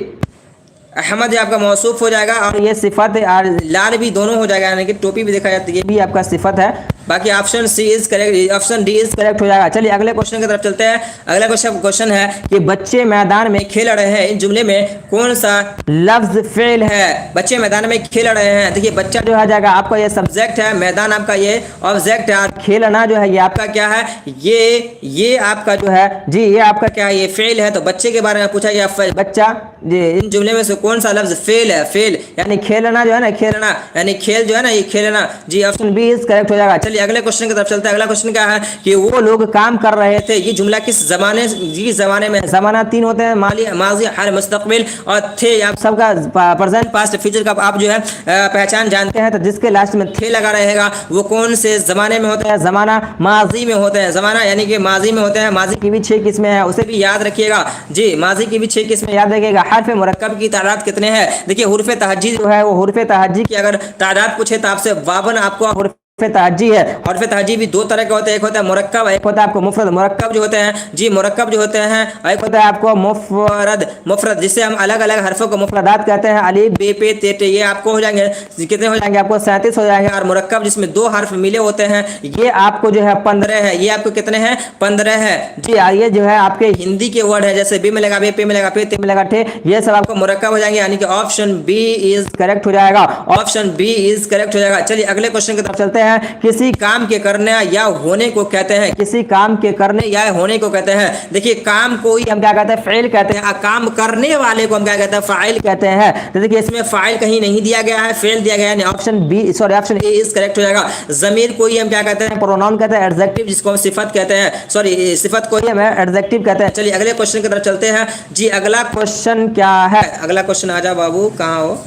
अहमद ये आपका मौसूफ हो जाएगा और ये सिफत और लाल भी दोनों हो जाएगा, यानी कि टोपी भी देखा जाता है, ये भी आपका सिफत है। बाकी option C is correct, option D is correct हो जाएगा। चलिए अगले क्वेश्चन की तरफ चलते हैं। अगला क्वेश्चन है कि बच्चे मैदान में खेल रहे हैं, इस जुमले में कौन सा लफ्ज फेल है। बच्चे मैदान में खेल रहे हैं, देखिए बच्चा जो है जाएगा आपका ये सब्जेक्ट है, मैदान आपका ये ऑब्जेक्ट है, और खेलना जो है ये आपका क्या है, ये आपका जो है जी, ये आपका क्या है, ये फेल है। तो बच्चे के बारे में पूछा गया, बच्चा जी, इन जुमले में से कौन सा लफ्ज फेल है, फेल यानी खेलना जो है ना, खेलना यानी खेल जो है ना, ये खेलना जी, ऑप्शन बी इज करेक्ट हो जाएगा। चलिए अगले क्वेश्चन की तरफ चलते हैं। अगला क्वेश्चन क्या है कि वो लोग काम कर रहे थे, ये जुमला किस जमाने में, जमाना 3 होते हैं, माजी, हाल, मुस्तकबिल और थे। आप सबका प्रेजेंट, पास्ट, फ्यूचर का आप जो है पहचान जानते हैं, तो जिसके लास्ट में थे लगा रहेगा वो कौन से जमाने में होता है, जमाना माजी में होते हैं, जमाना यानी कि माजी में होते हैं। माजी की भी 6 किस्में हैं, उसे भी याद रखिएगा जी, माजी की भी 6 किस्में याद रखिएगा। हर्फ मुरक्कब की तादाद कितने हैं, देखिए हुर्फ तहज्जी जो है, वो हुर्फ तहज्जी की अगर तादाद पूछे तो आपसे 52 आपको हुर्फ तहज्जी है। और फिर तहज्जी भी 2 तरह के होते हैं, एक होता है मुरक्कब, एक होता है आपको मुफरद। मुरक्कब जो होते हैं जी, मुरक्कब जो होते हैं, एक होता है आपको मुफरद, जिससे हम अलग अलग हरफों को मुफरदात कहते हैं, अलीफ, बे, पे, ते, टे, ये आपको हो जाएंगे, कितने हो जाएंगे आपको 37 हो जाएंगे। और मुरक्कब जिसमें 2 हर्फ मिले होते हैं, ये आपको जो है 15 है, ये आपको कितने हैं, 15 है जी। ये जो है आपके हिंदी के वर्ड है, जैसे बी में लगा बे, पे में लगा पे, ते में लगा ठे, ये सब आपको मुरक्कब हो जाएंगे, यानी कि ऑप्शन बी इज करेक्ट हो जाएगा, ऑप्शन बी इज करेक्ट हो जाएगा। चलिए अगले क्वेश्चन की तरफ चलते हैं। किसी काम के करने या होने को कहते हैं, किसी काम के करने या होने को कहते हैं। देखिए काम को ही हम क्या कहते हैं, फ़िल कहते हैं, काम करने वाले को हम क्या कहते हैं, फ़ाइल कहते हैं। तो देखिए इसमें फ़ाइल कहीं नहीं दिया गया है, फ़ेल दिया गया है, ऑप्शन ए इज करेक्ट हो जाएगा। ज़मीर को ही हम क्या कहते हैं, प्रोनाउन कहते हैं, एडजेक्टिव जिसको हम सिफत कहते हैं, सिफत को ही हम एडजेक्टिव कहते हैं। चलिए अगले क्वेश्चन की तरफ चलते हैं जी। अगला क्वेश्चन क्या है, अगला क्वेश्चन आ जाओ बाबू, कहाँ हो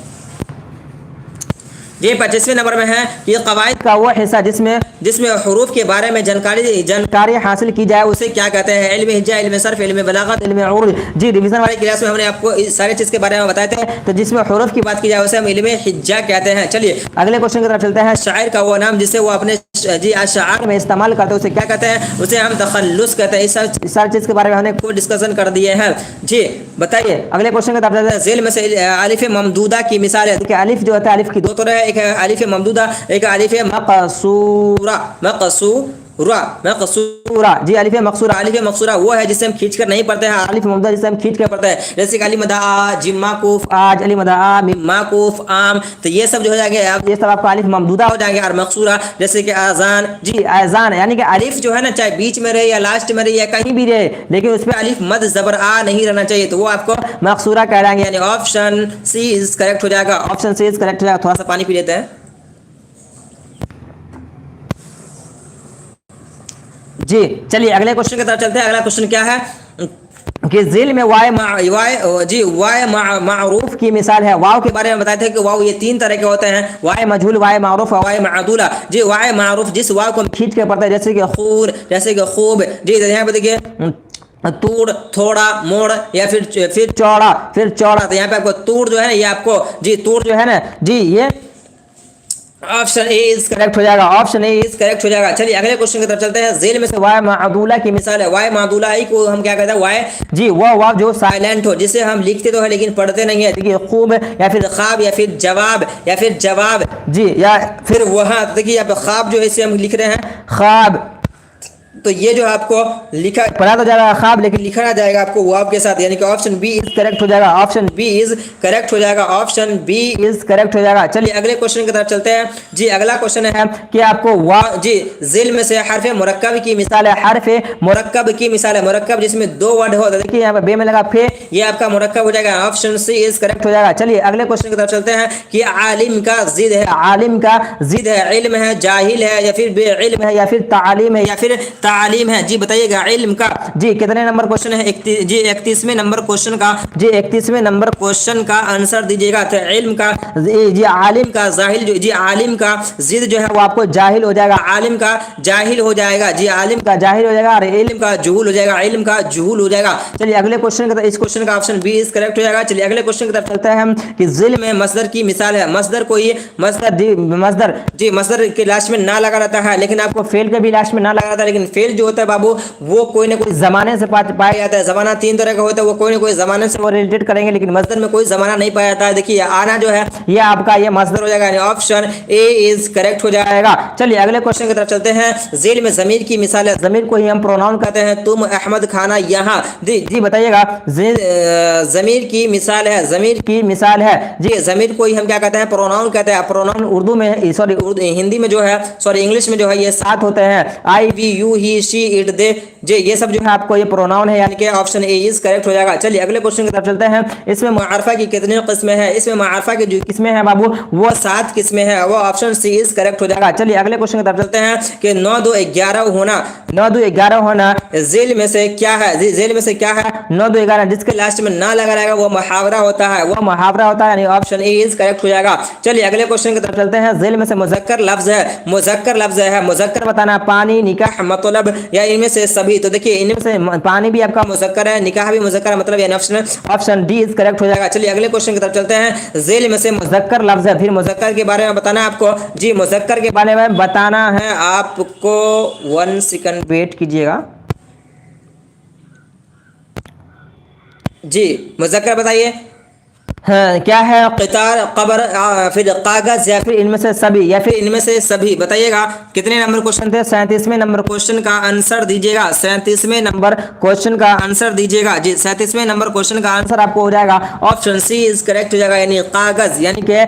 ये 25वें नंबर में है कि कवायद का वो हिस्सा जिसमें जिसमें हुरूफ के बारे में जानकारी हासिल की जाए उसे क्या कहते हैं। इल्म हिज्जा, इल्म सर्फ, इल्म बलागत, इल्म उर्द। जी रिवीजन वाली क्लास में हमने आपको इस सारे चीज़ के बारे में बताए थे। तो जिसमें हुरूफ की बात की जाए उसे हम इल्म हिज्जा कहते हैं। चलिए अगले क्वेश्चन की तरफ चलते हैं। शायर का वो नाम जिसे वो अपने जी अशार में इस्तेमाल करते हैं उसे क्या कहते हैं। उसे हम तखल्लुस कहते हैं। इस सारी चीज़ के बारे में हमने कोई डिस्कशन कर दिए हैं। जी बताइए अगले क्वेश्चन की तरफ चलते हैं। ज़ेल में से अलिफ ममदूदा की मिसाल है। देखिए अलिफ जो होता है अलिफ की दो तरह है, एक है अलिफ ममदूदा, एक अलिफ मकसूरा। मकसूरा जी अलिफ मकसूरा वो है जिसे हम खींचकर नहीं पढ़ते हैं। अलिफ ममदूदा जिसे हम खींच कर पढ़ते हैं, जैसे अली मदा जिम्मा कुफ आज, अली मदा मिम्मा कुफ आम। तो ये सब जो हो जाएंगे आप, ये सब आपका अलिफ ममदूदा हो जाएंगे। और मकसूरा जैसे कि आजान, जी आजान यानी कि अलिफ जो है ना चाहे बीच में रहे या लास्ट में रहे या कहीं भी रहे, लेकिन उसमें अलिफ मद जबर आ नहीं रहना चाहिए, तो वो आपको मकसूरा कहलाएंगे। यानी ऑप्शन सी इज करेक्ट हो जाएगा। ऑप्शन सी इज करेक्ट हो जाएगा। थोड़ा सा पानी पी लेते हैं। जी चलिए अगले क्वेश्चन की तरफ चलते हैं। अगला क्वेश्चन क्या है कि ज़िल में वाय मारूफ की मिसाल है। वाव के बारे में बताए थे कि वाव ये तीन तरह के होते हैं, वाय मजहूल, वाय मारूफ और वाय मादूला। जी वाय मारूफ जिस वाव को हम खींच के पढ़ते हैं, जैसे कि खूर, जैसे कि खूब। जी यहाँ पे देखिए तूड़, थोड़ा, मोड़ या फिर चौड़ा, तो यहाँ पे आपको तूड़ जो है ना ये आपको जी तूड़ जो है ना जी ये ऑप्शन ए इज करेक्ट हो जाएगा। ऑप्शन ए इज करेक्ट हो जाएगा। चलिए अगले क्वेश्चन की तरफ चलते हैं। ज़ेल में से वाय मादूला की मिसाल है। वाय मादूला ही को हम क्या कहते हैं, वाय जी वो वाव जो साइलेंट हो, जिसे हम लिखते तो है लेकिन पढ़ते नहीं है। देखिए खूब या फिर ख्वाब या फिर जवाब जी, या फिर वहाँ देखिए यहाँ पे ख्वाब जो है इसे हम लिख रहे हैं ख्वाब, तो ये जो आपको लिखा पढ़ा तो जाएगा ख्वाब लेकिन लिखा ना जाएगा आपको वाव के साथ, यानी कि ऑप्शन बी इज करेक्ट हो जाएगा। ऑप्शन बी इज करेक्ट हो जाएगा। ऑप्शन बी इज करेक्ट हो जाएगा। चलिए अगले क्वेश्चन की तरफ चलते हैं। जी अगला क्वेश्चन है कि आपको वाव जी ज़िल में से हर्फ मुरक्कब की मिसाल है। हर्फ मुरक्कब की मिसाल है। मुरक्कब जिसमें दो वर्ड हो, देखिए यहाँ पे बे में लगा फे, ये आपका मुरक्कब हो जाएगा। ऑप्शन सी इज करेक्ट हो जाएगा। चलिए अगले क्वेश्चन की तरफ चलते हैं कि आलिम का जिद है। आलिम का जिद है, इल्म है, जाहिल है या फिर बेइल्म है या फिर तालीम है या फिर तालीम है। जी बताइएगा इल्म का जी कितने नंबर क्वेश्चन है। जी 31वें नंबर क्वेश्चन का, जी 31वें नंबर क्वेश्चन का आंसर दीजिएगा। तो इल्म का जी आलिम का जाहिल जो जी आलिम का जिद जो है वो आपको जाहिल हो जाएगा। आलिम का जाहिल हो जाएगा। जी आलिम का जाहिल हो जाएगा और इल्म का जुहूल हो जाएगा। इल्म का जुहूल हो जाएगा। चलिए अगले क्वेश्चन का, इस क्वेश्चन का ऑप्शन बी इज करेक्ट हो जाएगा। चलिए अगले क्वेश्चन की तरफ चलते हैं हम कि ज़िल में मस्दर की मिसाल है। मस्दर को ये मस्दर के लास्ट में ना लगा रहता है, लेकिन आपको फेल के भी लास्ट में ना लगा रहता है, लेकिन फेल जो होता है बाबू वो कोई ना कोई जमाने से पाया जाता है। जमाना तीन तरह का होता है, वो कोई ना कोई जमाने से वो रिलेटेड करेंगे, लेकिन मस्दर में कोई जमाना नहीं पाया जाता है। देखिए आना जो है ये आपका ये मस्दर हो जाएगा। ऑप्शन ए इज करेक्ट हो जाएगा। चलिए अगले क्वेश्चन की तरफ चलते हैं। ज़ेल में ज़मीर की मिसाल है। ज़मीर को ही हम प्रोनाउन कहते हैं। तुम अहमद खाना यहाँ। जी बताइएगा ज़मीर की मिसाल है। ज़मीर की मिसाल है जी ज़मीर को ही हम क्या कहते हैं, प्रोनाउन कहते हैं। प्रोनाउन उर्दू में सॉरी हिंदी में जो है सॉरी इंग्लिश में जो है ये 7 होते हैं। I, we, you, he, she, it, they. जी ये सब जो है आपको ये प्रोनाउन है, यानी कि ऑप्शन ए इज करेक्ट हो जाएगा। चलिए अगले क्वेश्चन की तरफ चलते हैं। इसमें मारफा की कितनी किस्में हैं। इसमें मारफा की जो किस्में हैं बाबू वो 7 किस्में हैं, वो ऑप्शन सी इज करेक्ट हो जाएगा। चलिए अगले क्वेश्चन की तरफ चलते हैं कि 9, 2, 11 होना। 9, 2, 11 होना ज़ेल में से क्या है। ज़ेल में से क्या है 9, 2, 11 जिसके लास्ट में ना लगा रहेगा वो मुहावरा होता है। वो मुहावरा होता है, यानी ऑप्शन ए इज करेक्ट हो जाएगा। चलिए अगले क्वेश्चन की तरफ चलते हैं। ज़ेल में से मुज़क्कर लफ्ज है। मुज़क्कर लफ्ज है। मुज़क्कर बताना पानी, निकाह, मतलब या इनमें से सभी। तो देखिए इनमें से पानी भी आपका मुज़क्कर है, निकाह भी मुज़क्कर है, मतलब यानी ऑप्शन डी इज करेक्ट हो जाएगा। चलिए अगले क्वेश्चन की तरफ चलते हैं। ज़ेल में से मुज़क्कर लफ्ज है। फिर मुज़क्कर के बारे में बताना है आपको। जी मुज़क्कर के बारे में बताना है आपको। 1 सेकंड वेट कीजिएगा। जी मुज़क्कर बताइए। हाँ क्या है, क़ितार, क़बर, फिर कागज या फिर इनमें से सभी या फिर इनमें से सभी। बताइएगा कितने नंबर क्वेश्चन थे। 37वें नंबर क्वेश्चन का आंसर दीजिएगा। 37वें नंबर क्वेश्चन का आंसर दीजिएगा। जी 37वें नंबर क्वेश्चन का आंसर आपको हो जाएगा ऑप्शन सी इज करेक्ट हो जाएगा, यानी कागज, यानी कि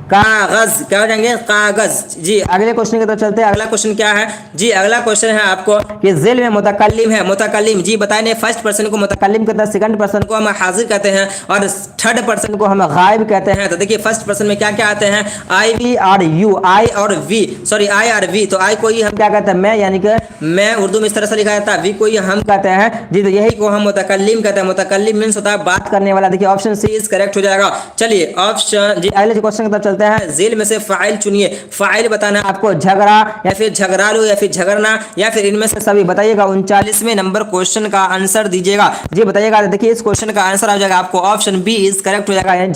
कागज क्या हो जाएंगे, कागज। जी अगले क्वेश्चन की तरफ चलते हैं। अगला क्वेश्चन क्या है जी, अगला क्वेश्चन है आपको कि ज़ेल में मुतकल्लिम है। मुतकल्लिम जी बताए, फर्स्ट पर्सन को मुतकल्लिम कहते हैं, सेकंड पर्सन को हम हाजिर कहते हैं और थर्ड पर्सन को हम गायब कहते हैं। तो देखिए फर्स्ट पर्सन में क्या क्या आते हैं, आई, वी और यू, आई और वी, सॉरी आई और वी। तो आई को ही हम क्या कहते हैं, मैं, यानी कि मैं उर्दू में इस तरह से लिखा जाता है। वी को ही हम कहते हैं जी, तो यही को हम मुतकल्लिम कहते हैं। मुतकल्लिम मीन्स होता है बात करने वाला। देखिए ऑप्शन सी इज करेक्ट हो जाएगा। चलिए ऑप्शन जी अगले क्वेश्चन की तरफ चलते हैं, जेल में से फाइल चुनिए। फाइल बताना है आपको, झगड़ा या फिर झगड़ालू या फिर झगड़ना या फिर इनमें से सभी बताइएगा। 39वें नंबर क्वेश्चन का आंसर दीजिएगा जी, बताइएगा। देखिए इस क्वेश्चन का आंसर आ जाएगा आपको ऑप्शन बी इज करेक्ट हो जाएगा, यानी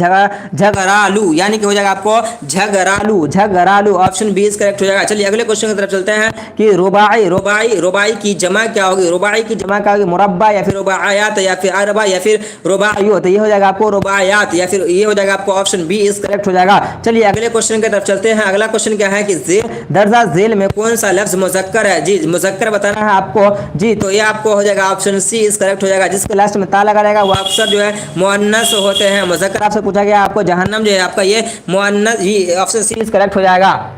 झगड़ालू, यानी कि हो जाएगा आपको झगड़ालू, झगड़ालू, ऑप्शन बी इज करेक्ट हो जाएगा। चलिए अगले क्वेश्चन की तरफ चलते हैं कि रुबाई, रुबाई, रुबाई की जमा क्या होगी? रुबाई की जमा क्या होगी? मुरब्बा या फिर रुबायात या फिर अरबा या फिर रुबाइयो, तो ये हो जाएगा आपको रुबायात या फिर ये हो जाएगा आपको ऑप्शन बी इज करेक्ट हो जाएगा। चलिए अगले क्वेश्चन की तरफ चलते हैं। अगला क्वेश्चन क्या है कि दर्जा जेल में कौन सा लफ्ज मुजक्कर है? जी मुजक्कर बताना है आपको जी, तो ये आपको हो जाएगा ऑप्शन सी इज करेक्ट हो जाएगा। जिसके लास्ट में ता लगा रहेगा वो अक्सर जो है मुअन्नस होते हैं। मुजक्कर आपसे पूछा गया आपको, जहन्नम जो है आपका ये मुअन्नस, जी ऑप्शन सी इज करेक्ट हो जाएगा।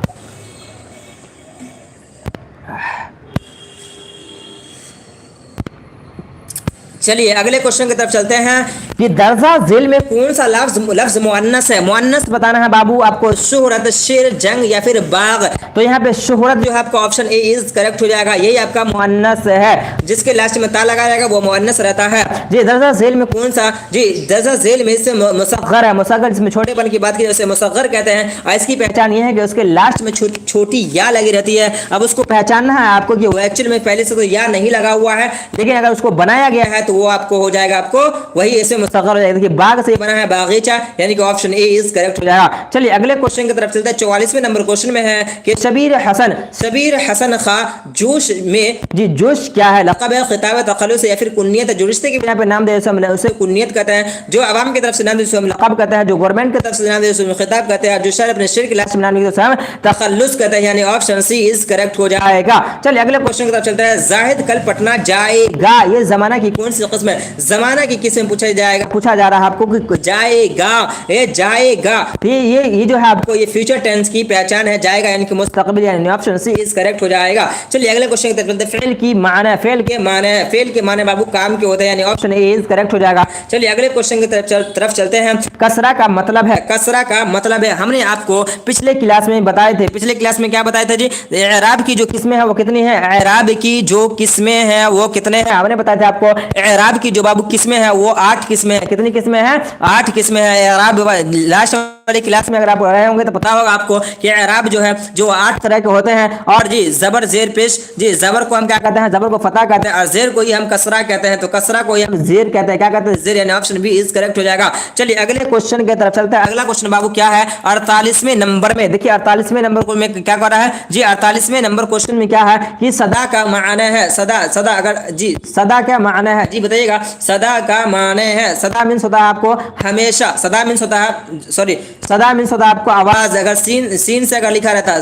चलिए अगले क्वेश्चन की तरफ चलते हैं कि दर्जा झेल में कौन सा लफ्ज मुअन्नस है? मुअन्नस बताना है बाबू आपको, शोहरत, शेर, जंग या फिर बाग। तो यहाँ पे शोहरत जो है आपका ऑप्शन ए इज करेक्ट हो जाएगा, यही आपका मुअन्नस है। जिसके लास्ट में ता लगा रहेगा वो मुअन्नस रहता है। जी दर्जा झेल में कौन सा? जी दर्जा झेल में इससे मुसग्गर है, मुसग्गर जिसमें छोटेपन की बात की जैसे मुसग्गर कहते हैं। और इसकी पहचान ये है कि उसके लास्ट में छोटी या लगी रहती है। अब उसको पहचानना है आपको कि वो एक्चुअल में पहले से तो या नहीं लगा हुआ है, लेकिन अगर उसको बनाया गया है तो वो आपको हो जाएगा, आपको वही ऐसे मुस्तगर हो जाएगा। देखिए बाग से बना है बागीचा, यानी कि ऑप्शन ए इज करेक्ट हो जाएगा। चलिए अगले क्वेश्चन की तरफ चलते हैं। 44वें नंबर क्वेश्चन में है कि शबीर हसन खां जोश में, जी जोश क्या है? लक़ब है, खिताब है, तखल्लुस या फिर कुन्नियत है? जो रिश्ते की बिना पे नाम दे उसे कुन्नियत कहते हैं, जो आवाम की तरफ से नाम दे उसे हम लक़ब कहते हैं, जो गवर्नमेंट की तरफ से नाम दे उसे खिताब कहते हैं, जो शहर अपने शहर के लास्ट में नाम दे उसे हम तखल्लुस कहते हैं, यानी ऑप्शन सी इज करेक्ट हो जाएगा। चलिए अगले क्वेश्चन की तरफ चलते हैं। जाहिद कल पटना जाएगा, ये जमाना की कौन सी किस्म है? जमाना की किस्म पूछा जा रहा है आपको कि जाएगा, ये जाएगा, ये जो है आपको ये फ्यूचर टेंस की पहचान है, जाएगा यानी कि मुस्तकबिल, यानी ऑप्शन सी इज करेक्ट हो जाएगा। चलिए अगले क्वेश्चन की तरफ चलते हैं। फेल की माने, फेल के माने, फेल के माने बाबू काम के होते हैं, यानी ऑप्शन ए इज करेक्ट हो जाएगा। चलिए अगले क्वेश्चन की तरफ चलते हैं। कसरा का मतलब है, कसरा का मतलब है, हमने आपको पिछले क्लास में बताए थे। पिछले क्लास में क्या बताए थे जी? एराब की जो किस्में हैं वो कितनी है? एराब की जो किस्में हैं वो कितने हैं? हमने बताया था आपको एराब की जो बाबू किस्में हैं वो 8 किस्में हैं। कितनी किस्में हैं? 8 किस्में हैं एराब। लास्ट वाली क्लास में अगर आप रहे होंगे तो पता होगा आपको कि एराब जो है जो 8 तरह के होते हैं। और जी जबर, जेर, पेश, जी जबर को हम क्या कहते हैं? जबर को फतह कहते हैं, और जेर को ही हम कसरा कहते हैं, तो कसरा को ही हम जेर कहते हैं। क्या कहते हैं? जेर, यानी ऑप्शन बी इज करेक्ट हो जाएगा। चलिए अगले क्वेश्चन की तरफ चलते हैं। अगला क्वेश्चन बाबू क्या है? 48वें नंबर में, देखिए 48वें नंबर में क्या कर रहा है जी? 48वें नंबर क्वेश्चन में क्या है कि सदा का माने है, सदा, सदा अगर जी सदा क्या माने है? जी बताइएगा। सदा का माने है, सदा मीन्स होता है आपको हमेशा, सदा मीन्स होता है, सॉरी सदा मीन्स होता है आपको आवाज। अगर सीन से अगर लिखा रहता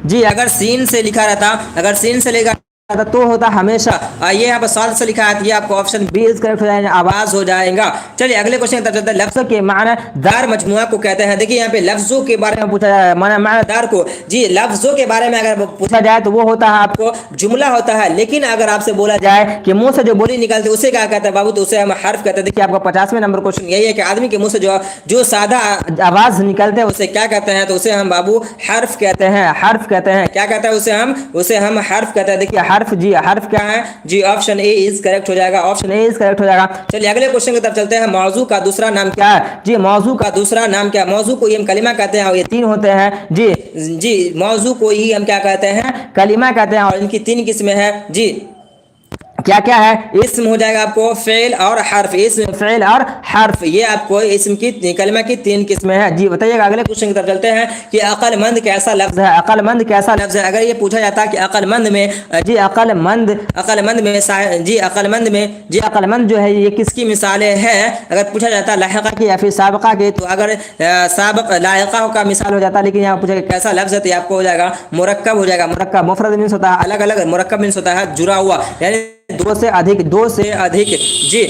जी, अगर सीन से लिखा रहता, अगर सीन से लिखा तो होता हमेशा। ये यहाँ पर सॉल्व से लिखा है, ये आपको ऑप्शन बी इज करेक्ट हो जाएगा, आवाज हो जाएगा। चलिए अगले क्वेश्चन की तरफ चलते हैं। लफ्ज़ों के माने दार मजमुआ को कहते हैं। देखिए यहाँ पे लफ्ज़ों के बारे में पूछा जाए, माने दार को, जी लफ्ज़ों के बारे में अगर पूछा जाए तो वो होता है आपको जुमला होता है। लेकिन अगर आपसे बोला जाए कि मुंह से जो बोली निकलती है उसे क्या कहते हैं बाबू? तो उसे हम हर्फ कहते हैं। देखिए आपका 50वें नंबर क्वेश्चन यही है कि आदमी के मुंह से जो सादा आवाज निकलते हैं उसे क्या कहते हैं? तो उसे हम बाबू हर्फ कहते हैं, हर्फ कहते हैं। क्या कहते हैं उसे हम हर्फ कहते हैं। देखिए हर्फ, जी हर्फ क्या है जी? ऑप्शन ए इज करेक्ट हो जाएगा, ऑप्शन ए इज करेक्ट हो जाएगा। चलिए अगले क्वेश्चन की तरफ चलते हैं। मौजू का दूसरा नाम क्या है? जी मौजू का दूसरा नाम क्या है? मौजू को ही हम कलिमा कहते हैं, और ये 3 होते हैं जी मौजू को ही हम क्या कहते हैं? कलिमा कहते हैं, और इनकी 3 किस्में हैं जी। क्या क्या है? इस्म हो जाएगा आपको, फेल और हर्फ, इस्म, फेल और हर्फ, ये आपको इस्म की कलमा की 3 किस्में हैं जी। बताइएगा अगले क्वेश्चन की तरफ चलते हैं कि अक्लमंद कैसा लफ्ज है? अक्लमंद कैसा लफ्ज है? अगर ये पूछा जाता है कि अक्लमंद में जी अक्लमंद जी अक्लमंद जो है ये किसकी मिसालें हैं? अगर पूछा जाता है लाहिका की या फिर साबका की, तो अगर साबक लाहिका का मिसाल हो जाता है, लेकिन यहाँ पूछा कैसा लफ्ज है तो आपको हो जाएगा मुरक्कब हो जाएगा। मुरक्कब मुफरद मीन्स होता है अलग अलग, मुरक्कब मीन्स होता है जुड़ा हुआ, यानी 2 से अधिक जी।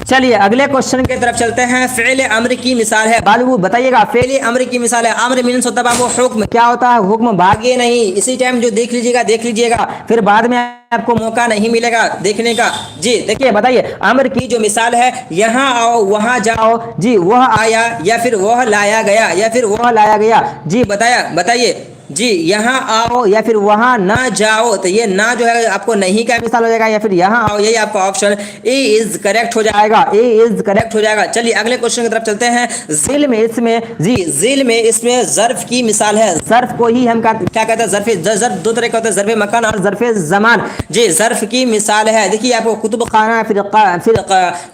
चलिए अगले क्वेश्चन की तरफ चलते हैं। फेल अम्र की मिसाल है बाबू, बताइएगा फेल अम्र की मिसाल है। अम्र मीन्स होता है बाबू हुक्म। क्या होता है? हुक्म। भागिए नहीं, इसी टाइम जो देख लीजिएगा, फिर बाद में आपको मौका नहीं मिलेगा देखने का जी। देखिए बताइए अम्र की जो मिसाल है, यहाँ आओ वहां जाओ जी, वह आया या फिर वह लाया गया या फिर वह लाया गया जी। बताइए जी यहाँ आओ या फिर वहां ना जाओ, तो ये ना जो है आपको नहीं का मिसाल हो जाएगा, या फिर यहाँ आओ, यही आपका ऑप्शन ए इज करेक्ट हो जाएगा, ए इज करेक्ट हो जाएगा। चलिए अगले क्वेश्चन की तरफ चलते हैं। जिल में इसमें जी जिल में इसमें जर्फ की मिसाल है। जर्फ को ही हम क्या कहते हैं, जर्फ दो तरह का होता है, जर्फ मकान और जर्फ जमान। जी जर्फ की मिसाल है, देखिए आपको कुतुब खाना, फिर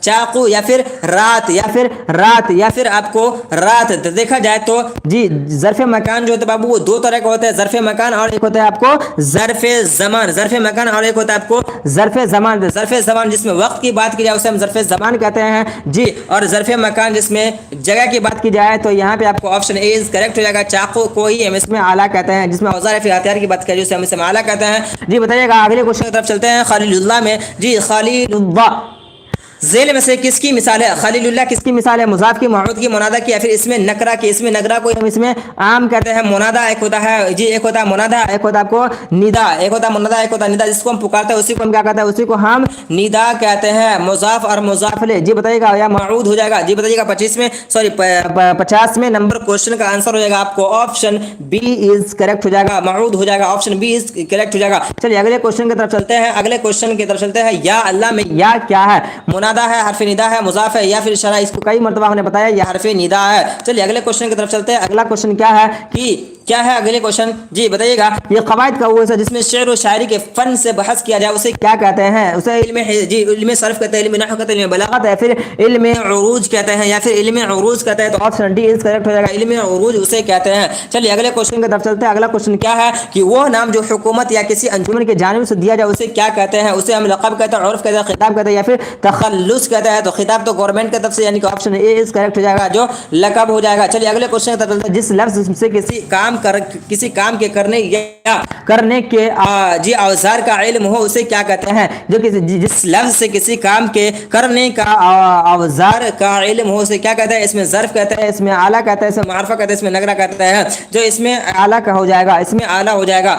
चाकू, या फिर रात या फिर आपको रात। तो देखा जाए तो जी जर्फ मकान जो होता है बाबू वो दो तरह का होता है, जर्फ मकान और एक होता है आपको जर्फ जमान। जर्फ मकान और एक होता है आपको जर्फ जमान। जर्फ जमान जिसमें वक्त की बात की जाए उसे हम जर्फ जमान कहते हैं जी, और जर्फ मकान जिसमें जगह की बात की जाए तो यहाँ पे आपको ऑप्शन ए इज करेक्ट हो जाएगा। चाकू को ही हम इसमें आला कहते हैं, जिसमें औजार फिर हथियार की बात करें उसे हम इसमें आला कहते हैं। जी बताइएगा अगले क्वेश्चन की तरफ चलते हैं। खलीलुल्लाह में जी खलीलुल्लाह जेल में से किसकी मिसाल है? खलीलुल्लाह किसकी मिसाल है? मुजाफ की, मऊद की, मुनादा की, या फिर इसमें नकरा की। इसमें नकरा को हम इसमें आम कहते हैं। मुनादा एक होता है जी, एक होता है मुनादा, एक होता है आपको निदा। एक होता है मुनादा, एक होता है निदा। जिसको हम पुकारते हैं उसी को हम क्या कहते हैं? उसी को हम निदा कहते हैं। मुजाफ और मुजाफ ले। जी बताइएगा या मऊद हो जाएगा। जी बताइएगा 50वें नंबर क्वेश्चन का आंसर हो जाएगा आपको ऑप्शन बी इज करेक्ट हो जाएगा, मऊद हो जाएगा, ऑप्शन बी इज करेक्ट हो जाएगा। चलिए अगले क्वेश्चन की तरफ चलते हैं। अगले क्वेश्चन की तरफ चलते हैं। या अल्लाह में या क्या है? मुनादा है, हरफ निदा है, मुजाफ है, या फिर इशारा। इसको कई मरतबा हमने बताया यह हरफ निदा है। चलिए अगले क्वेश्चन की तरफ चलते हैं। अगला क्वेश्चन क्या है कि क्या है अगले क्वेश्चन? जी बताइएगा। ये कवायद का वो है जिसमें शेर और शायरी के फन से बहस किया जाए उसे क्या कहते हैं? उसे इल्म जी इल्म सर्फ कहते हैं, इल्म नहव कहते हैं, इल्म बलागत है, फिर इल्म उरूज कहते हैं, या फिर इल्म उरूज कहते हैं। तो ऑप्शन डी इज करेक्ट हो जाएगा, इल्म उरूज उसे कहते हैं। चलिए अगले क्वेश्चन की तरफ चलते हैं। अगला क्वेश्चन क्या है कि वो नाम जो हुकूमत या किसी अंजुमन के जानिब से दिया जाए उसे क्या कहते हैं? उसे हम लक़ब कहते हैं, उर्फ कहते हैं, खिताब कहते हैं, या फिर तखल्लुस कहते हैं। तो खिताब तो गवर्नमेंट की तरफ से, यानी कि ऑप्शन ए इज करेक्ट हो जाएगा, जो लक़ब हो जाएगा। चलिए अगले क्वेश्चन की तरफ चलते हैं। जिस लफ्ज से किसी काम के करने के जी औजार का इल्म हो उसे क्या कहते हैं? जो जिस लफ्ज से किसी काम के करने का औजार का इल्म हो उसे क्या कहते हैं? इसमें ज़र्फ कहते हैं, इसमें आला कहते हैं, इसमें मारफा कहते हैं, इसमें नगरा कहते हैं। जो इसमें आला का हो जाएगा, इसमें आला हो जाएगा।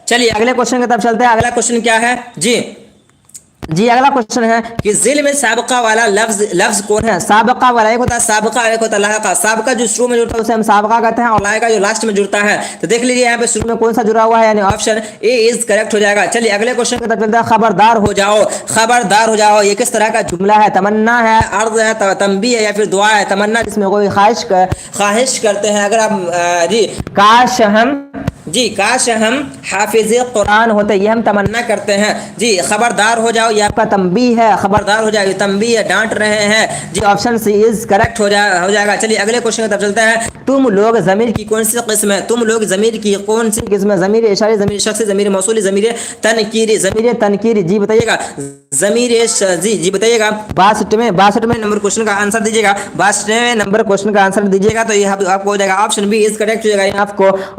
चलिए अगले क्वेश्चन की तरफ चलते हैं। अगला क्वेश्चन क्या है? जी अगला क्वेश्चन है कि जिल में साबका वाला लफ्ज कौन है? साबका वाला एक होता है साबका, एक होता है लायका। साबका जो शुरू में जुड़ता है उसे हम साबका कहते हैं, और लायका जो लास्ट में जुड़ता है। तो देख लीजिए यहाँ पे शुरू में कौन सा जुड़ा हुआ है, यानी ऑप्शन ए इज करेक्ट हो जाएगा। चलिए अगले क्वेश्चन की तरफ चलते हैं। खबरदार हो जाओ, खबरदार हो जाओ, ये किस तरह का जुमला है? तमन्ना है, अर्ज है, तंबी है, या फिर दुआ है? तमन्ना जिसमें कोई ख्वाहिश करते हैं। अगर आप जी काश हम हाफिज कुरान होते, ये हम तमन्ना करते हैं। जी खबरदार हो जाओ, ये आपका तंबी है, खबरदार हो जाए, तंबी है, डांट रहे हैं। जी ऑप्शन सी इज करेक्ट हो जाएगा। चलिए अगले क्वेश्चन की तरफ चलते हैं। तुम लोग ज़मीर की कौन सी किस्म है? तुम लोग ज़मीर की कौन सी किस्म है? ज़मीर इशारे, ज़मीर शख्सी, ज़मीर मौसूली, ज़मीर तनकीरी। जी बताइएगा जी बताइएगा। 62वें नंबर क्वेश्चन का आंसर दीजिएगा। 62वें नंबर क्वेश्चन का आंसर दीजिएगा तो ये आपको हो जाएगा ऑप्शन बी इज करेक्ट हो जाएगा।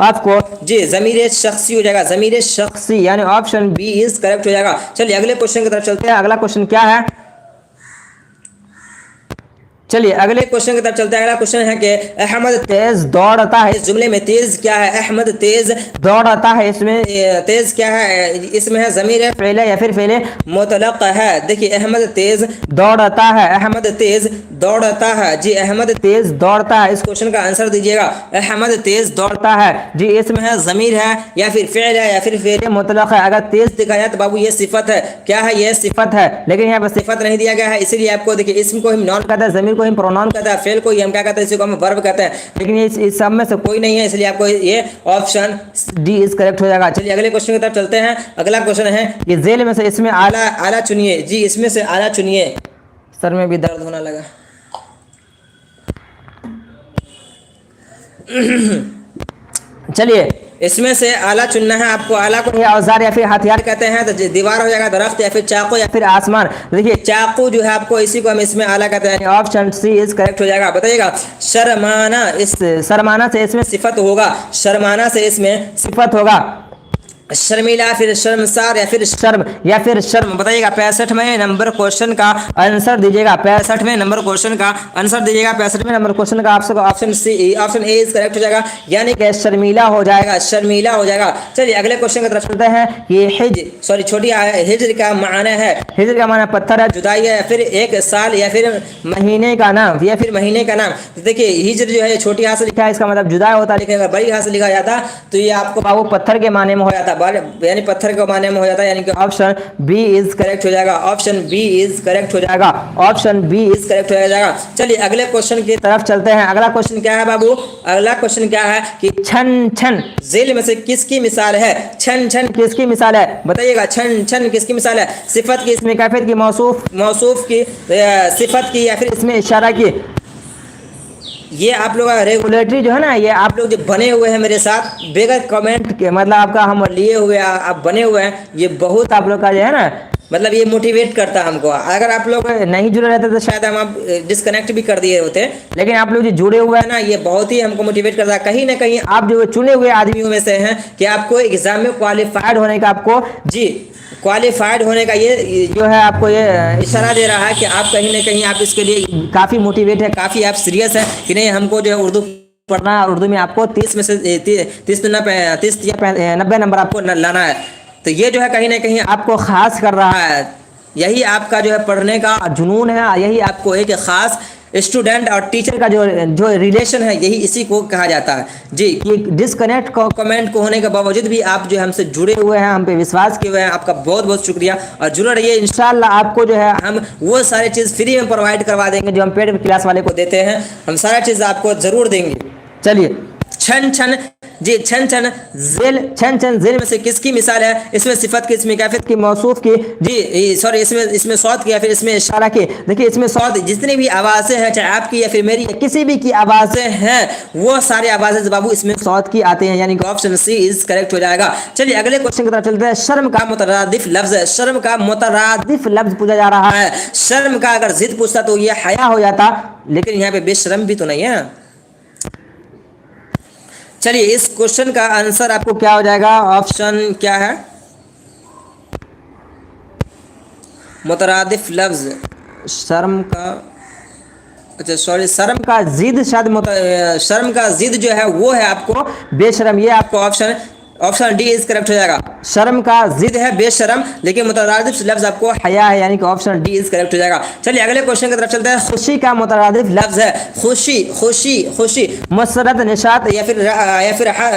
आपको जी ज़मीर शख्सी हो जाएगा, ज़मीर शख्सी, यानी ऑप्शन बी इज करेक्ट हो जाएगा। चलिए अगले क्वेश्चन की तरफ चलते हैं। अगला क्वेश्चन क्या है? चलिए अगले क्वेश्चन की तरफ चलते हैं। अगला क्वेश्चन है कि अहमद तेज दौड़ता है, इस जुमले में तेज क्या है? अहमद तेज दौड़ता है, इसमें तेज क्या है? इसमें है ज़मीर है, फ़ेल है, या फिर फ़ेल मुतलक है। देखिए अहमद तेज दौड़ता है, अहमद तेज दौड़ता है। जी अहमद तेज दौड़ता है, इस क्वेश्चन का आंसर दीजिएगा। अहमद तेज दौड़ता है, जी इसमें है ज़मीर है, या फिर फ़ेल है, या फिर फ़ेल मुतलक है। अगर तेज दिखा जाए तो बाबू ये सिफत है। क्या है? ये सिफत है, लेकिन यहाँ पर सिफत नहीं दिया गया है, इसलिए आपको देखिए इसम को हम नॉन कहते हैं, ज़मीर को हम प्रोनाउन कहते हैं, फेल को हम क्या कहते हैं? इसी को हम वर्ब कहते हैं, लेकिन इस सब में से कोई नहीं है, इसलिए आपको ये ऑप्शन डी इज करेक्ट हो जाएगा। चलिए अगले क्वेश्चन की तरफ चलते हैं। अगला क्वेश्चन है कि जेल में से इसमें आला चुनिए। जी इसमें से आला चुनिए। सर में भी दर्द होने लगा। चलिए इसमें से आला चुनना है आपको। आला को औजार या फिर हथियार कहते हैं, तो दीवार हो जाएगा, दरख्त, या फिर चाकू, या फिर आसमान। देखिए चाकू जो है आपको, इसी को हम इसमें आला कहते हैं, ऑप्शन सी इज करेक्ट हो जाएगा। बताइएगा शर्माना, शर्माना से इसमें सिफत होगा, शर्माना से इसमें सिफत होगा। शर्मिला, फिर शर्मसार, या फिर शर्म। बताइएगा 65वें नंबर क्वेश्चन का आंसर दीजिएगा। 65वें नंबर क्वेश्चन का आंसर दीजिएगा। 65वें नंबर क्वेश्चन का आपसे option C, option A is correct हो जाएगा, यानी कि शर्मिला हो जाएगा, शर्मिला हो जाएगा। चलिए अगले क्वेश्चन की तरफ चलते हैं। ये छोटी हिज्र का माना है, हिज्र का माना पत्थर है, जुदाई है, या फिर एक साल, या फिर महीने का नाम, या फिर महीने का नाम। तो देखिए हिज्र जो है छोटी हाथ से लिखा है, इसका मतलब जुदाई होता है, लेकिन अगर बड़ी हाथ से लिखा जाता तो ये आपको बाबू पत्थर के माने में हो जाता, यानी पत्थर के माने में हो जाता है, यानी कि ऑप्शन बी इज करेक्ट हो जाएगा, ऑप्शन बी इज करेक्ट हो जाएगा, ऑप्शन बी इज करेक्ट हो जाएगा। चलिए अगले क्वेश्चन की तरफ चलते हैं। अगला क्वेश्चन क्या है बाबू? अगला क्वेश्चन क्या है कि छन छन झेल में से किसकी मिसाल है? छन छन किसकी मिसाल है? बताइएगा छन छन किसकी मिसाल है? सिफत की, इसमें कैफियत की, मौसूफ की, सिफत की, या फिर इसमें इशारा की। ये आप लोग रेगुलेटरी जो है ना, ये आप लोग जो बने हुए हैं मेरे साथ बगैर कमेंट के, मतलब आपका हम लिए हुए आप बने हुए हैं, ये बहुत आप लोग का जो है ना, मतलब ये मोटिवेट करता है हमको। अगर आप लोग नहीं जुड़े रहते तो शायद हम आप डिस्कनेक्ट भी कर दिए होते, लेकिन आप लोग जो जुड़े हुए हैं ना, ये बहुत ही हमको मोटिवेट करता है। कहीं ना कहीं आप जो चुने हुए आदमियों में से हैं कि आपको एग्जाम में क्वालिफाइड होने का, आपको जी क्वालिफाइड होने का ये जो है आपको ये इशारा दे रहा है कि आप कहीं ना कहीं आप इसके लिए काफ़ी मोटिवेट है, काफ़ी आप सीरियस है कि नहीं हमको जो है उर्दू पढ़ना है, उर्दू में आपको 30 में से 30 या 90 नंबर आपको लाना है। तो ये जो है कहीं ना कहीं आपको खास कर रहा है, यही आपका जो है पढ़ने का जुनून है, यही आपको एक खास स्टूडेंट और टीचर का जो रिलेशन है, यही इसी को कहा जाता है जी। कि डिस्कनेक्ट कमेंट को होने के बावजूद भी आप जो हमसे जुड़े हुए हैं, हम पे विश्वास किए हुए हैं, आपका बहुत बहुत शुक्रिया। और जुड़े रहिए, इंशाल्लाह आपको जो है हम वो सारी चीज़ फ्री में प्रोवाइड करवा देंगे जो हम पेड क्लास वाले को देते हैं, हम सारा चीज़ आपको ज़रूर देंगे। चलिए छन छन जी, छन छन झेल में से किसकी मिसाल है? इसमें सिफत की, इसमें कैफियत की, मौसूफ की, जी सॉरी इसमें सौत की, या फिर इसमें इशारा की। देखिए इसमें सौत, जितनी भी आवाज़ें हैं, चाहे आपकी या फिर मेरी या किसी भी की आवाज़ें हैं, वो सारी आवाज़ें बाबू इसमें सौत की आते हैं, यानी कि ऑप्शन सी इज करेक्ट हो जाएगा। चलिए अगले क्वेश्चन की तरफ चलते हैं। शर्म का मुतरादिफ लफ्ज है, शर्म का मुतरादिफ लफ्ज पूछा जा रहा है। शर्म का अगर जिद पूछता तो ये हया हो जाता, लेकिन यहाँ पे बेशर्म भी तो नहीं है। चलिए इस क्वेश्चन का आंसर आपको क्या हो जाएगा? ऑप्शन क्या है? मुतरादिफ लफ्ज शर्म का, अच्छा सॉरी, शर्म का जिद, शायद शर्म का जिद जो है वो है आपको बेशर्म, ये आपको ऑप्शन डी इज करेक्ट हो जाएगा। शर्म का जिद है बेशर्म, लेकिन मुतरादिफ लफ्ज आपको हया है, यानी कि ऑप्शन डी इज करेक्ट हो जाएगा। चलिए अगले क्वेश्चन की तरफ चलते हैं। खुशी का मुतरादिफ लफ्ज है खुशी, खुशी, खुशी, मसरत, निशात, या फिर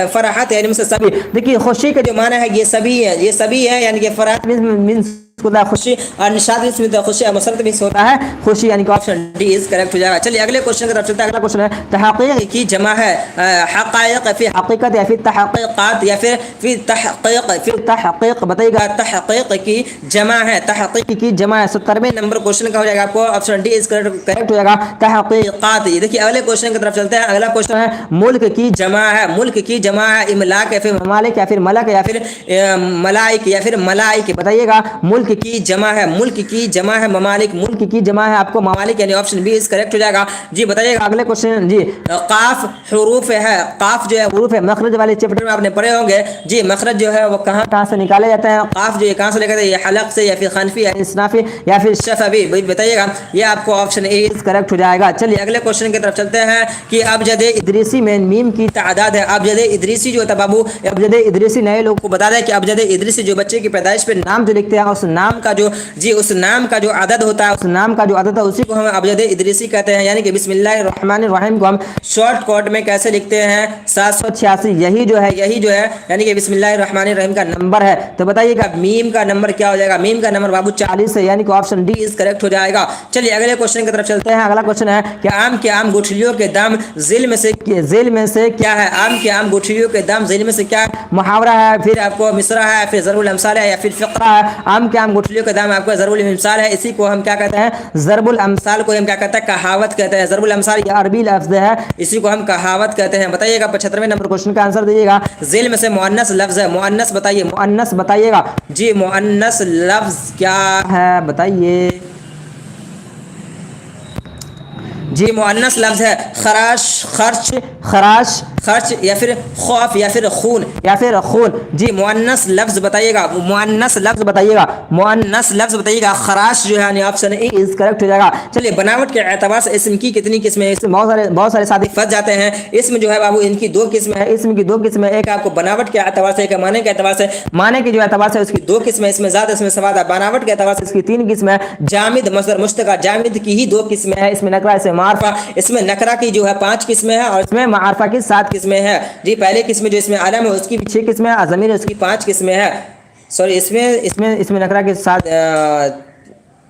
फराहत, यानी मुझसे सभी। देखिए खुशी का जो माना है ये सभी है, ये सभी है, यानी कि फराहत मीन्स होता है खुशी, और निशात मीन्स खुशी, और मसरत मीन्स होता है खुशी, यानी कि ऑप्शन डी इज करेक्ट हो जाएगा। चलिए अगले क्वेश्चन की तरफ चलते हैं। अगला क्वेश्चन है तहक़ीक़ की जमा है हक़ाइक़, फिर हकीकत, या फिर तहक़ीक़ात, या फिर तहक़ीक़। बताइएगा तहक़ीक़ की जमा है, तहक़ीक़ की जमा है। 70वें नंबर क्वेश्चन का हो जाएगा आपको ऑप्शन डी इज करेक्ट हो जाएगा, तहक़ीक़ात। ये देखिए अगले क्वेश्चन की तरफ चलते हैं। अगला क्वेश्चन है मुल्क की जमा है, मुल्क की जमा है इमलाक, या फिर ममालिक, या फिर मलक, या फिर मलाइक, या फिर मलाइक। बताइएगा मुल्क की जमा है, मुल्क की जमा है ममालिक, मुल्क की जमा है आपको ममालिक, यानी ऑप्शन बी इज करेक्ट हो जाएगा जी। बताइएगा अगले क्वेश्चन जी। काफ हुरूफ है, काफ जो है हुरूफ है, मखरज वाले चैप्टर में आपने पढ़े होंगे जी। मखरज जो है वो कहाँ से निकाले जाते हैं? काफ जो है कहाँ से निकाले जाते हैं? ये हलक से, या फिर खनफी, या इस्नाफी, या फिर शफवी। बताइएगा, ये आपको ऑप्शन ए इज करेक्ट हो जाएगा। चलिए अगले क्वेश्चन की तरफ चलते हैं कि अबजद इदरीसी में मीम की तादाद है। अबजद इदरीसी जो होता है बाबू, अबजद इदरीसी नए लोगों को बता दें कि अबजद इदरीसी जो बच्चे की पैदाइश पे नाम जो लिखते हैं, उस नाम का जो जी उस नाम का जो अदद होता है, उस नाम का जो अदद है उसी को हम अबजद इदरीसी कहते हैं, यानी कि बिस्मिल्लाहिर्रहमानिर्रहीम को हम शॉर्ट कोड में कैसे लिखते हैं? 786। यही जो है यानी कि बिस्मिल्लाहिर्रहमानिर्रहीम का नंबर है। तो बताइएगा मीम का नंबर क्या हो जाएगा? मीम का नंबर बाबू 40 है, यानी कि ऑप्शन डी इज करेक्ट हो जाएगा। चलिए अगले क्वेश्चन की तरफ चलते हैं। अगला क्वेश्चन है कि आम के आम गुठलियों के दाम जेल में से क्या है? आम के आम गुठलियों के दाम जेल में से क्या? मुहावरा है, फिर आपको मिसरा है, फिर ज़रबुल अमसाल है, या फिर फ़िक़रा है। आम के आम गुठलियों के दाम आपका ज़रबुल अमसाल है, इसी को हम क्या कहते हैं? ज़रबुल अमसाल को हम क्या कहते हैं? कहावत कहते हैं। ज़रबुल अमसाल ये अरबी लफ्ज़ है, इसी को हम कहावत कहते हैं। बताइएगा 75वें नंबर क्वेश्चन का आंसर दीजिएगा। जेल में से मुअन्नस लफ्ज़ है, मुअन्नस बताइए, मुअन्नस बताइएगा जी। मुअन्नस लफ्ज़ क्या है बताइए जी। मुअन्नस लफ्ज़ है खराश, खर्च, खराश, खर्च या फिर खौफ या फिर खून या फिर खून। जी मुअन्नस लफ्ज बताइएगा, मुअन्नस लफ्ज बताइएगा, मुअन्नस लफ्ज बताइएगा। खराश जो है यानी ऑप्शन ए इज करेक्ट हो जाएगा। चलिए बनावट के एतबार से इसम की कितनी किस्में हैं? इसमें बहुत सारे साथी फंस जाते हैं। इसमें जो है बाबू इनकी दो किस्में हैं, इसमें की दो किस्में, एक आपको बनावट के एतबार से, एक माने के एतबार से। माने के जो एतबार से उसकी दो किस्में, इसमें ज्यादा इसमें सवाल है। बनावट के एतबार से इसकी तीन किस्में है। जामिद मसदर मुश्तका, जामिद की ही दो किस्में हैं, इसमें नकरा इसमें मारफा। इसमें नकरा की जो है 5 किस्में हैं और इसमें मारफा की 7 किस्में हैं। जी पहले किस्में जो इसमें आलम है उसकी 6 किस्में है, ज़मीर है उसकी 5 किस्में है। सॉरी इसमें नकरा के साथ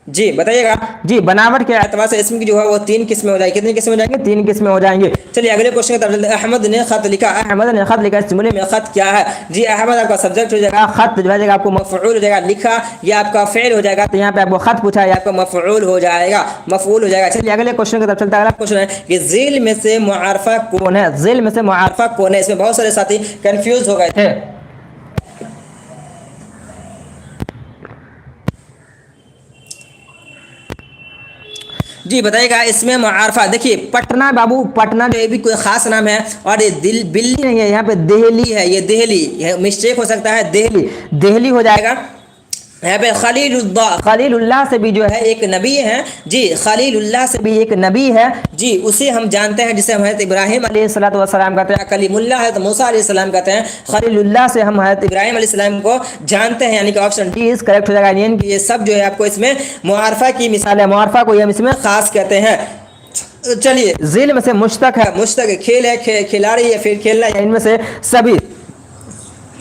जी बताइएगा। जी बनावट के एतबार से इसमें की जो है वो 3 किस्में हो जाएगी। कितनी किस्में हो जाएंगे? 3 किस्में हो जाएंगे। चलिए अगले क्वेश्चन की तरफ चलते हैं। अहमद ने खत लिखा, अहमद ने खत लिखा, इस जुमले में खत क्या है? जी अहमद आपका सब्जेक्ट हो जाएगा, खत जो है आपको मफऊल हो जाएगा, लिखा ये आपका फेल हो जाएगा। तो यहाँ पे आपको खत पूछा है, आपका मफऊल हो जाएगा, मफऊल हो जाएगा। चलिए अगले क्वेश्चन की तरफ चलते हैं। अगला क्वेश्चन है कि ज़िल में से मुआरफा कौन है? ज़िल में से मुआरफा कौन है? इसमें बहुत सारे साथी कंफ्यूज हो गए थे। जी बताइएगा इसमें मुआरफा। देखिए पटना बाबू, पटना जो ये भी कोई खास नाम है और ये दिल्ली नहीं है, यहाँ पे दिल्ली है, ये दिल्ली मिस्टेक हो सकता है, दिल्ली दिल्ली हो जाएगा। यहाँ पे खलीलुल्लाह से भी जो है एक नबी है। जी खलीलुल्लाह से भी एक नबी है। जी उसे हम जानते हैं जिसे हम हज़रत इब्राहिम अलैहिस्सलाम कहते हैं। कलीमुल्लाह है तो मूसा अलैहिस्सलाम कहते हैं। खलीलुल्लाह से हम हज़रत इब्राहिम अलैहिस्सलाम को जानते हैं, यानी कि ऑप्शन डी इज करेक्ट हो जाएगा। यानी कि ये सब जो है आपको इसमें मुआरफा की मिसाल है, मुआरफा को हम इसमें खास कहते हैं। चलिए ज़िल में से मुश्तक है, मुश्तक खेल है, खिलाड़ी या फिर खेलना, या इनमें से सभी।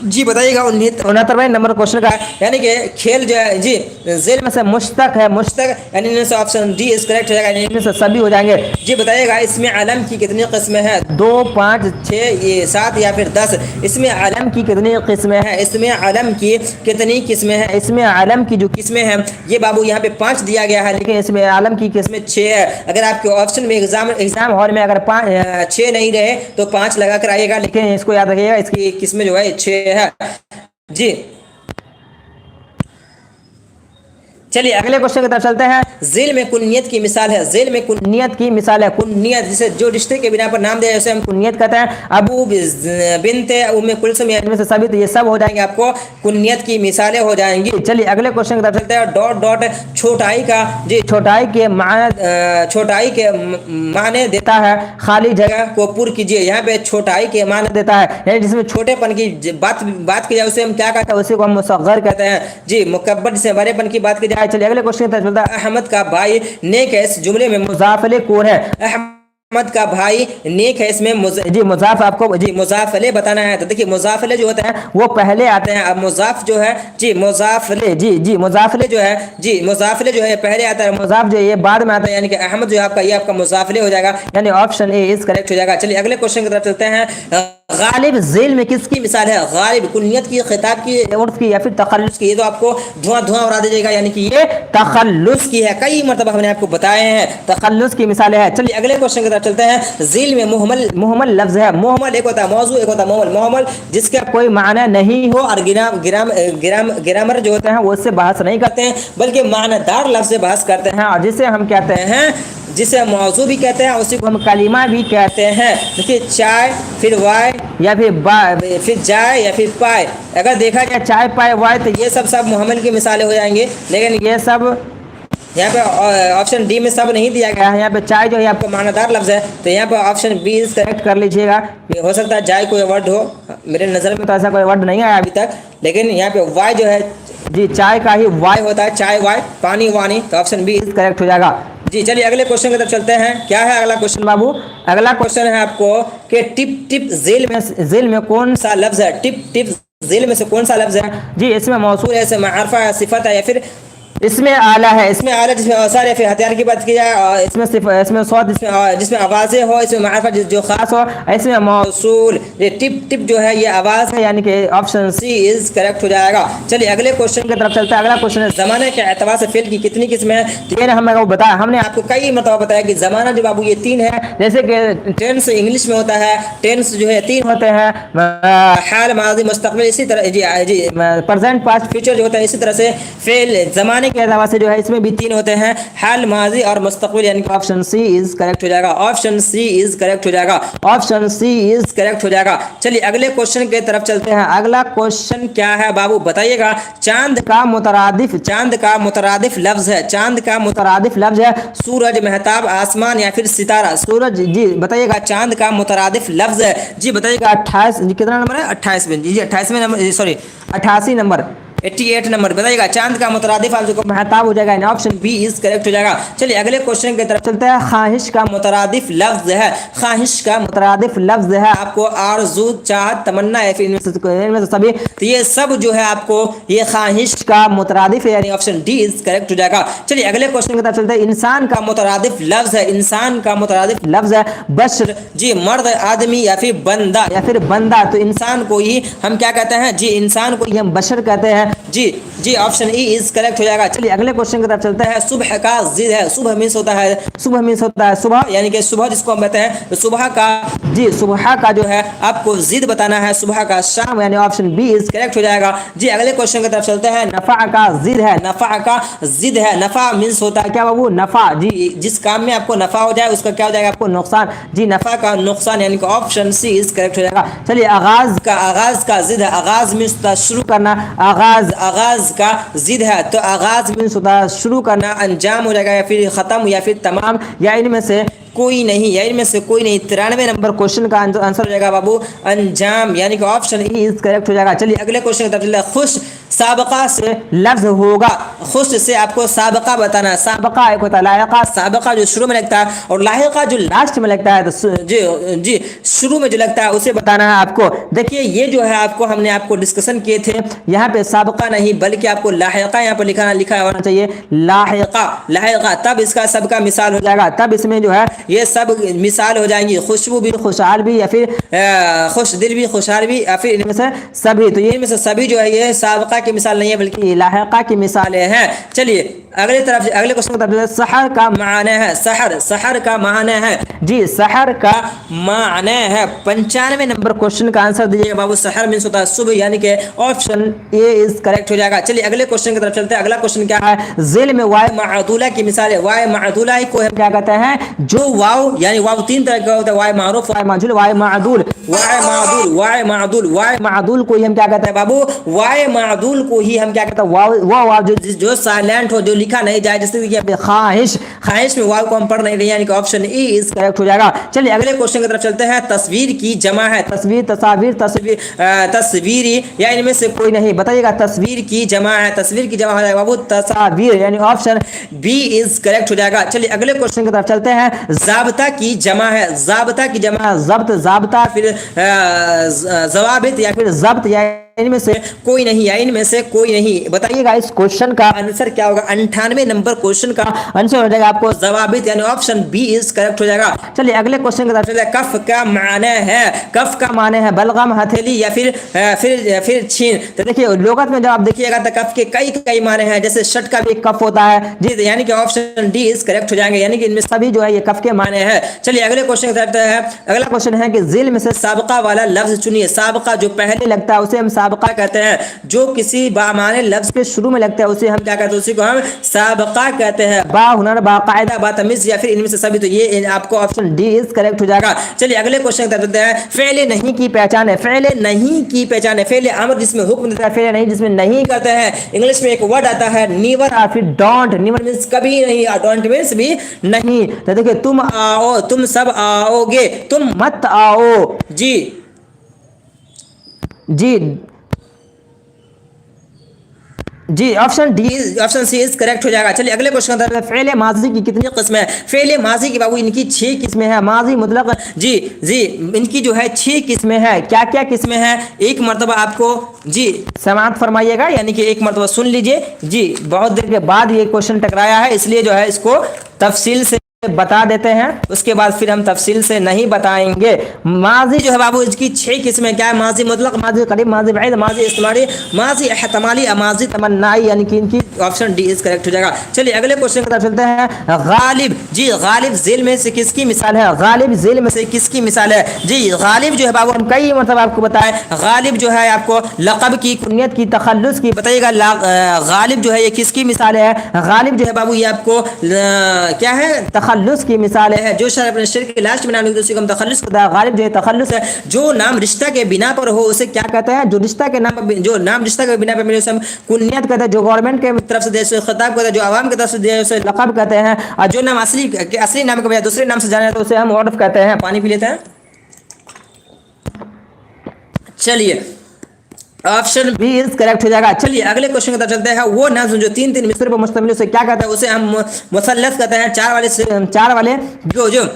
जी बताइएगा 69वें नंबर क्वेश्चन का, यानी कि खेल जो है जी ज़िल में से मुश्तक है, मुश्तक यानी इनमें से ऑप्शन डी इज करेक्ट हो जाएगा, यानी इनमें से सभी हो जाएंगे। जी बताइएगा इसमें अलम की कितनी किस्में हैं? 2, 5, 6, 7 या फिर 10? इसमें अलम की कितनी किस्में हैं? इसमें अलम की कितनी किस्में हैं? इसमें अलम की जो किस्में हैं ये बाबू यहाँ पे 5 दिया गया है, लेकिन इसमें आलम की किस्में 6 है। अगर आपके ऑप्शन में एग्जाम हॉल में अगर 6 नहीं रहे तो 5 लगा कर आइएगा, लेकिन इसको याद रखिएगा इसकी किस्में जो है 6 है। जी चलिए अगले क्वेश्चन की तरफ चलते हैं। ज़िल में कुन्नियत की मिसाल है, ज़िल में कुन्नियत की मिसाल है। कुन्नियत जिसे जो रिश्ते के बिना पर नाम दिया उसे हम कुन्नियत कहते हैं। अबू बिन्ते उम्मे कुलसुम, इनमें से सभी, तो ये सब हो जाएंगे आपको कुन्नियत की मिसालें हो जाएंगी। चलिए अगले क्वेश्चन की तरफ चलते हैं। डॉट डॉट छोटाई का, जी छोटाई के माने देता है खाली जगह को पुर कीजिए। यहाँ पे छोटाई के माने देता है, यानी जिसमें छोटेपन की बात की जाए उसे हम क्या कहते हैं? उसी को हम मुसग़्ग़र कहते हैं। जी मुकब्बर जिसे बड़ेपन की बात की जाए। चलिए अगले क्वेश्चन की तरफ चलता है। अहमद का भाई नेक है, इस जुमले में मुज़ाफ़ले कौन है? अहमद का भाई नेक है, इसमें जी मुज़ाफ़ आपको जी मुज़ाफ़ले बताना है। तो देखिए मुज़ाफ़ले जो होते हैं वो पहले आते हैं। अब मुज़ाफ़ जो है जी मुज़ाफ़ले, जी मुज़ाफ़ले जो है, जी मुज़ाफ़ले जो है पहले आता है, मुज़ाफ़ जो है ये बाद में आता है, यानी कि अहमद जो है आपका ये आपका मुज़ाफ़ले हो जाएगा, यानी ऑप्शन ए इज करेक्ट हो जाएगा। चलिए अगले क्वेश्चन की तरफ चलते हैं। गालिब ज़िल में किसकी मिसाल है? गालिब कुन्नियत की, खिताब की, उर्फ की या फिर तखल्लुस की? ये तो आपको धुआं उड़ा दीजिएगा, यानी कि ये तखल्लुस की है। कई मरतबा हमने आपको बताए हैं तखल्लुस की मिसालें हैं। चलिए अगले क्वेश्चन की तरफ चलते हैं। ज़िल में मुहम्मल लफ्ज़ है। मुहम्मल एक होता है मौजू, एक होता है मुहम्मल। मुहम्मल जिसका कोई माना नहीं हो और ग्रामर जो होते हैं वो इससे बहस नहीं करते हैं, बल्कि मानदार लफ्ज़ से बहस करते हैं, और जिसे हम कहते हैं, जिसे मौजू भी कहते हैं, उसी को हम कलीमा भी कहते हैं। देखिए चाय, फिर वाय या फिर जाए या फिर पाए। अगर देखा जाए चाय, पाए, वाय, तो ये सब मुहम्मल की मिसालें हो जाएंगी, लेकिन ये सब यहाँ पे ऑप्शन डी में सब नहीं दिया गया है। यहाँ पे चाय जो है आपका मानादार लफ्ज़ है, तो यहाँ पे ऑप्शन बी करेक्ट कर लीजिएगा। हो सकता है जाए कोई वर्ड हो, मेरे नज़र में तो ऐसा कोई वर्ड नहीं आया अभी तक, लेकिन यहाँ पे वाय जो है जी चाय का ही वाय होता है, चाय वाय, पानी वानी, तो ऑप्शन बी करेक्ट हो जाएगा। जी चलिए अगले क्वेश्चन की तरफ चलते हैं। क्या है अगला क्वेश्चन बाबू? अगला क्वेश्चन है आपको कि टिप टिप ज़िल में कौन सा लफ्ज़ है? टिप टिप ज़िल में से कौन सा लफ्ज़ है? जी इसमें मौसूल है, इसमें मारफा है, सिफत है, या फिर इसमें आला है? इसमें आला जिसमें औसार या फिर हथियार की बात की जाए, और इसमें सौत जिसमें आवाज़ें हो, इसमें मारफा जो खास हो, इसमें मौसूल। ये टिप टिप जो है ये आवाज़ है, यानी कि ऑप्शन सी इज करेक्ट हो जाएगा। चलिए अगले क्वेश्चन की तरफ चलते हैं। अगला क्वेश्चन है ज़माने के एतबार से फेल की कितनी किस्में हैं? तो ये हमें बताया, हमने आपको कई मतलब बताया कि ज़माना जो बाबू ये 3 है। जैसे कि टेंस इंग्लिश में होता है, टेंस जो है 3 होते हैं, हाल, माज़ी, मुस्तक़बिल, इसी तरह जी प्रेजेंट, पास्ट, फ्यूचर जो होता है। इसी तरह से फेल ज़माने के एतबार से जो है इसमें भी 3 होते हैं, हाल, माजी और मुस्तकबिल, यानी कि ऑप्शन सी इज करेक्ट हो जाएगा। ऑप्शन सी इज करेक्ट हो जाएगा। ऑप्शन सी इज करेक्ट हो जाएगा। चलिए अगले क्वेश्चन की तरफ चलते हैं। अगला क्वेश्चन क्या है बाबू बताइएगा। चांद का मुतरादिफ लफ्ज है। चांद का मुतरादिफ लफ्ज है सूरज, महताब, आसमान या फिर सितारा। सूरज, जी बताइएगा। चांद का मुतरादिफ लफ्ज है, जी बताइएगा। 28, कितना नंबर है? 28वें, जी 28वें नंबर, सॉरी 88 नंबर, 88 नंबर बताइएगा। चांद का मुतरादिफ आपको महताब हो जाएगा, ऑप्शन बी इज करेक्ट हो जाएगा। चलिए अगले क्वेश्चन की तरफ चलते हैं। ख्वाहिश का मुतरादिफ लफ्ज है। ख्वाहिश का मुतरादिफ लफ्ज है आपको आरज़ू, चाहत, तमन्ना या फिर इनमें से सभी। तो ये सब जो है आपको ये ख्वाहिश का मुतरादिफ है, यानी ऑप्शन डी इज करेक्ट हो जाएगा। चलिए अगले क्वेश्चन की तरफ चलते हैं। इंसान का मुतरादिफ लफ्ज है। इंसान का मुतरादिफ लफ्ज है बशर, जी मर्द, आदमी या फिर बंदा। तो इंसान को ही हम क्या कहते हैं? जी इंसान को ही हम बशर कहते हैं। जी ऑप्शन ई इज करेक्ट हो जाएगा। चलिए अगले क्वेश्चन की तरफ चलते हैं। सुबह का जिद है। सुबह मीन्स होता है सुबह, यानी कि सुबह जिसको हम कहते हैं, तो सुबह का जो है आपको जिद बताना है, सुबह का शाम, यानी ऑप्शन बी इज करेक्ट हो जाएगा। जी अगले क्वेश्चन की तरफ चलते हैं। नफा का जिद है। नफा मीन्स होता है क्या बाबू? नफा, जी जिस काम में आपको नफा हो जाए उसका क्या हो जाएगा? आपको नुकसान, जी नफा का नुकसान, यानी कि ऑप्शन सी इज करेक्ट हो जाएगा। चलिए आगाज का जिद है। आगाज मीन्स शुरू करना, आगाज का जिद है, तो आगाज मीन्स होता है शुरू करना, अंजाम हो जाएगा या फिर खत्म या फिर तमाम, या इनमें से कोई नहीं, 93 नंबर क्वेश्चन का आंसर हो जाएगा बाबू अंजाम, यानी कि ऑप्शन ई इज करेक्ट हो जाएगा। चलिए अगले क्वेश्चन की तरफ चलते हैं। खुश साबका से लफ्ज होगा। खुश से आपको साबका बताना है। साबका एक होता है लाहिका, साबका जो शुरू में लगता है और लाहिका जो लास्ट में लगता है। तो जी शुरू में जो लगता है उसे बताना है आपको। देखिए ये जो है आपको हमने आपको डिस्कशन किए थे, यहाँ पे साबका नहीं बल्कि आपको लाहिका यहाँ पर लिखा होना चाहिए, लाहिका, तब इसका सबका मिसाल हो जाएगा। तब इसमें जो है ये सब मिसाल हो जाएंगी। खुशबू भी, खुशहाल भी, या फिर खुश दिल भी, खुशहाल भी, या फिर इनमें से सभी। तो ये इनमें से सभी जो है ये साबका की मिसाल नहीं है बल्कि लाहिका की मिसालें हैं। चलिए अगले क्वेश्चन की तरफ। सहर का माने है। सहर का माने है, जी सहर का माने है। 95 नंबर क्वेश्चन का आंसर दीजिएगा बाबू। सहर मीन्स होता है सुबह, यानी कि ऑप्शन ए इज करेक्ट हो जाएगा। चलिए अगले क्वेश्चन की तरफ चलते हैं। अगला क्वेश्चन क्या है? ज़िल में वाय मादूला की मिसाल है। वाय मादूला को हम क्या कहते हैं? जो वाव, यानी वाव 3 तरह का होता है, वाय मारूफ, वाय माजूल, वाय मादूल। वाय मादूल को ही हम क्या कहते हैं बाबू? वाय मादूल को ही हम क्या कहते हैं? वाव जो साइलेंट हो, जो लिखा नहीं जाए, जैसे कि ख्वाहिश में वाव को हम पढ़ नहीं रहे, यानी कि ऑप्शन ई इज करेक्ट हो जाएगा। चलिए अगले क्वेश्चन की तरफ चलते हैं। तस्वीर की जमा है। तस्वीरी, या इनमें से कोई नहीं बताइएगा। तस्वीर की जमा है। तस्वीर की जमा हो जाएगा बाबू तस्वीर, यानी ऑप्शन बी इज करेक्ट हो जाएगा। चलिए अगले क्वेश्चन की तरफ चलते हैं। ज़ाब्ता की जमा है। ज़ाब्ता फिर जवाबित या फिर ज़ब्त, या इनमें से कोई नहीं बताइएगा। इस क्वेश्चन का आंसर क्या होगा? 98 नंबर क्वेश्चन का आंसर हो जाएगा आपको जवाबित, यानी ऑप्शन बी इज करेक्ट हो जाएगा। चलिए अगले क्वेश्चन की तरफ चलते हैं। कफ का माने है बलगम, हथेली, या फिर छीन। तो देखिए लोगत में जब आप देखिएगा तो कफ के कई माने हैं, जैसे शर्ट का भी एक कफ होता है, जी यानी कि ऑप्शन डी इज करेक्ट हो जाएंगे, यानी कि इनमें सभी जो है ये कफ के माने हैं। चलिए अगले क्वेश्चन की तरफ है। अगला क्वेश्चन है कि ज़िल में से साबका वाला लफ्ज चुनिए। साबका जो पहले लगता है उसे हम साबका कहते हैं। जो किसी बामाने लफ्ज के शुरू में लगता है उसे हम क्या कहते हैं? उसी को हम साबका कहते हैं। बा हुनर, बाकायदा, बातमीज, या फिर इनमें से सभी। तो ये आपको ऑप्शन डी इज करेक्ट हो जाएगा। चलिए अगले क्वेश्चन की तरफ हैं। फेले नहीं की पहचान है। फेले अमर जिसमें हुक्म देता है, फेले नहीं जिसमें नहीं करते हैं। इंग्लिश में एक वर्ड आता है नीवर या फिर डोंट। नीवर मीन्स कभी नहीं, डोंट मीन्स भी नहीं। तो देखिए तुम आओ, तुम सब आओगे, तुम मत आओ। जी ऑप्शन सी इज करेक्ट हो जाएगा। चलिए अगले क्वेश्चन का फ़ेल माजी की कितनी किस्में हैं? फ़ेल माजी की बाबू इनकी 6 किस्में हैं। माजी मुतलक, जी इनकी जो है 6 किस्में हैं। क्या क्या किस्में हैं? एक मरतबा आपको जी समाअत फरमाइएगा, यानी कि एक मरतबा सुन लीजिए। जी बहुत देर के बाद ये क्वेश्चन टकराया है, इसलिए जो है इसको तफसील से बता देते हैं, उसके बाद फिर हम तफसील से नहीं बताएंगे। माजी जो है बाबू इसकी 6 किस्में क्या है, माजी मुतलक, माजी करीब, माजी बैद, माजी इस्तिमारी, माजी एहतमाली, माजी तमन्नाई, यानी कि इनकी ऑप्शन डी इज करेक्ट हो जाएगा। चलिए अगले क्वेश्चन की तरफ चलते हैं। गालिब, जी गालिब जेल में से किसकी मिसाल है, गालिब जेल में से किसकी मिसाल है। जी गालिब जो है बाबू हम कई मतलब आपको बताएं, गालिब जो है आपको लक़ब की, कुन्यत की, तखल्लुस की, बताइएगा गालिब जो है ये किसकी मिसाल है। गालिब जो है बाबू ये आपको क्या है, तखल्लुस की मिसाल है। जो शर अपने शर के लास्ट में नाम लिखते हैं उसे हम तखल्लुस कहते हैं। गालिब जो है तखल्लुस है। जो नाम रिश्ता के बिना पर हो उसे क्या कहते हैं, जो रिश्ता के नाम पर, जो नाम रिश्ता के बिना पर मिले उसे हम कुन्यत कहते हैं। जो गवर्नमेंट के तरफ से दे उसे खिताब कहते हैं। जो आवाम की तरफ से दे उसे लक़ब कहते हैं। और जो नाम असली नाम के बजाय दूसरे नाम से जाना है तो उसे हम उर्फ़ कहते हैं। पानी पी लेते हैं। चलिए ऑप्शन बी इज करेक्ट हो जाएगा। चलिए अगले क्वेश्चन की तरफ चलते हैं। वो नज़्म जो 3 मिसरे पर मुश्तमिल उसे क्या कहते हैं, उसे हम मुसल्लस कहते हैं। चार वाले जो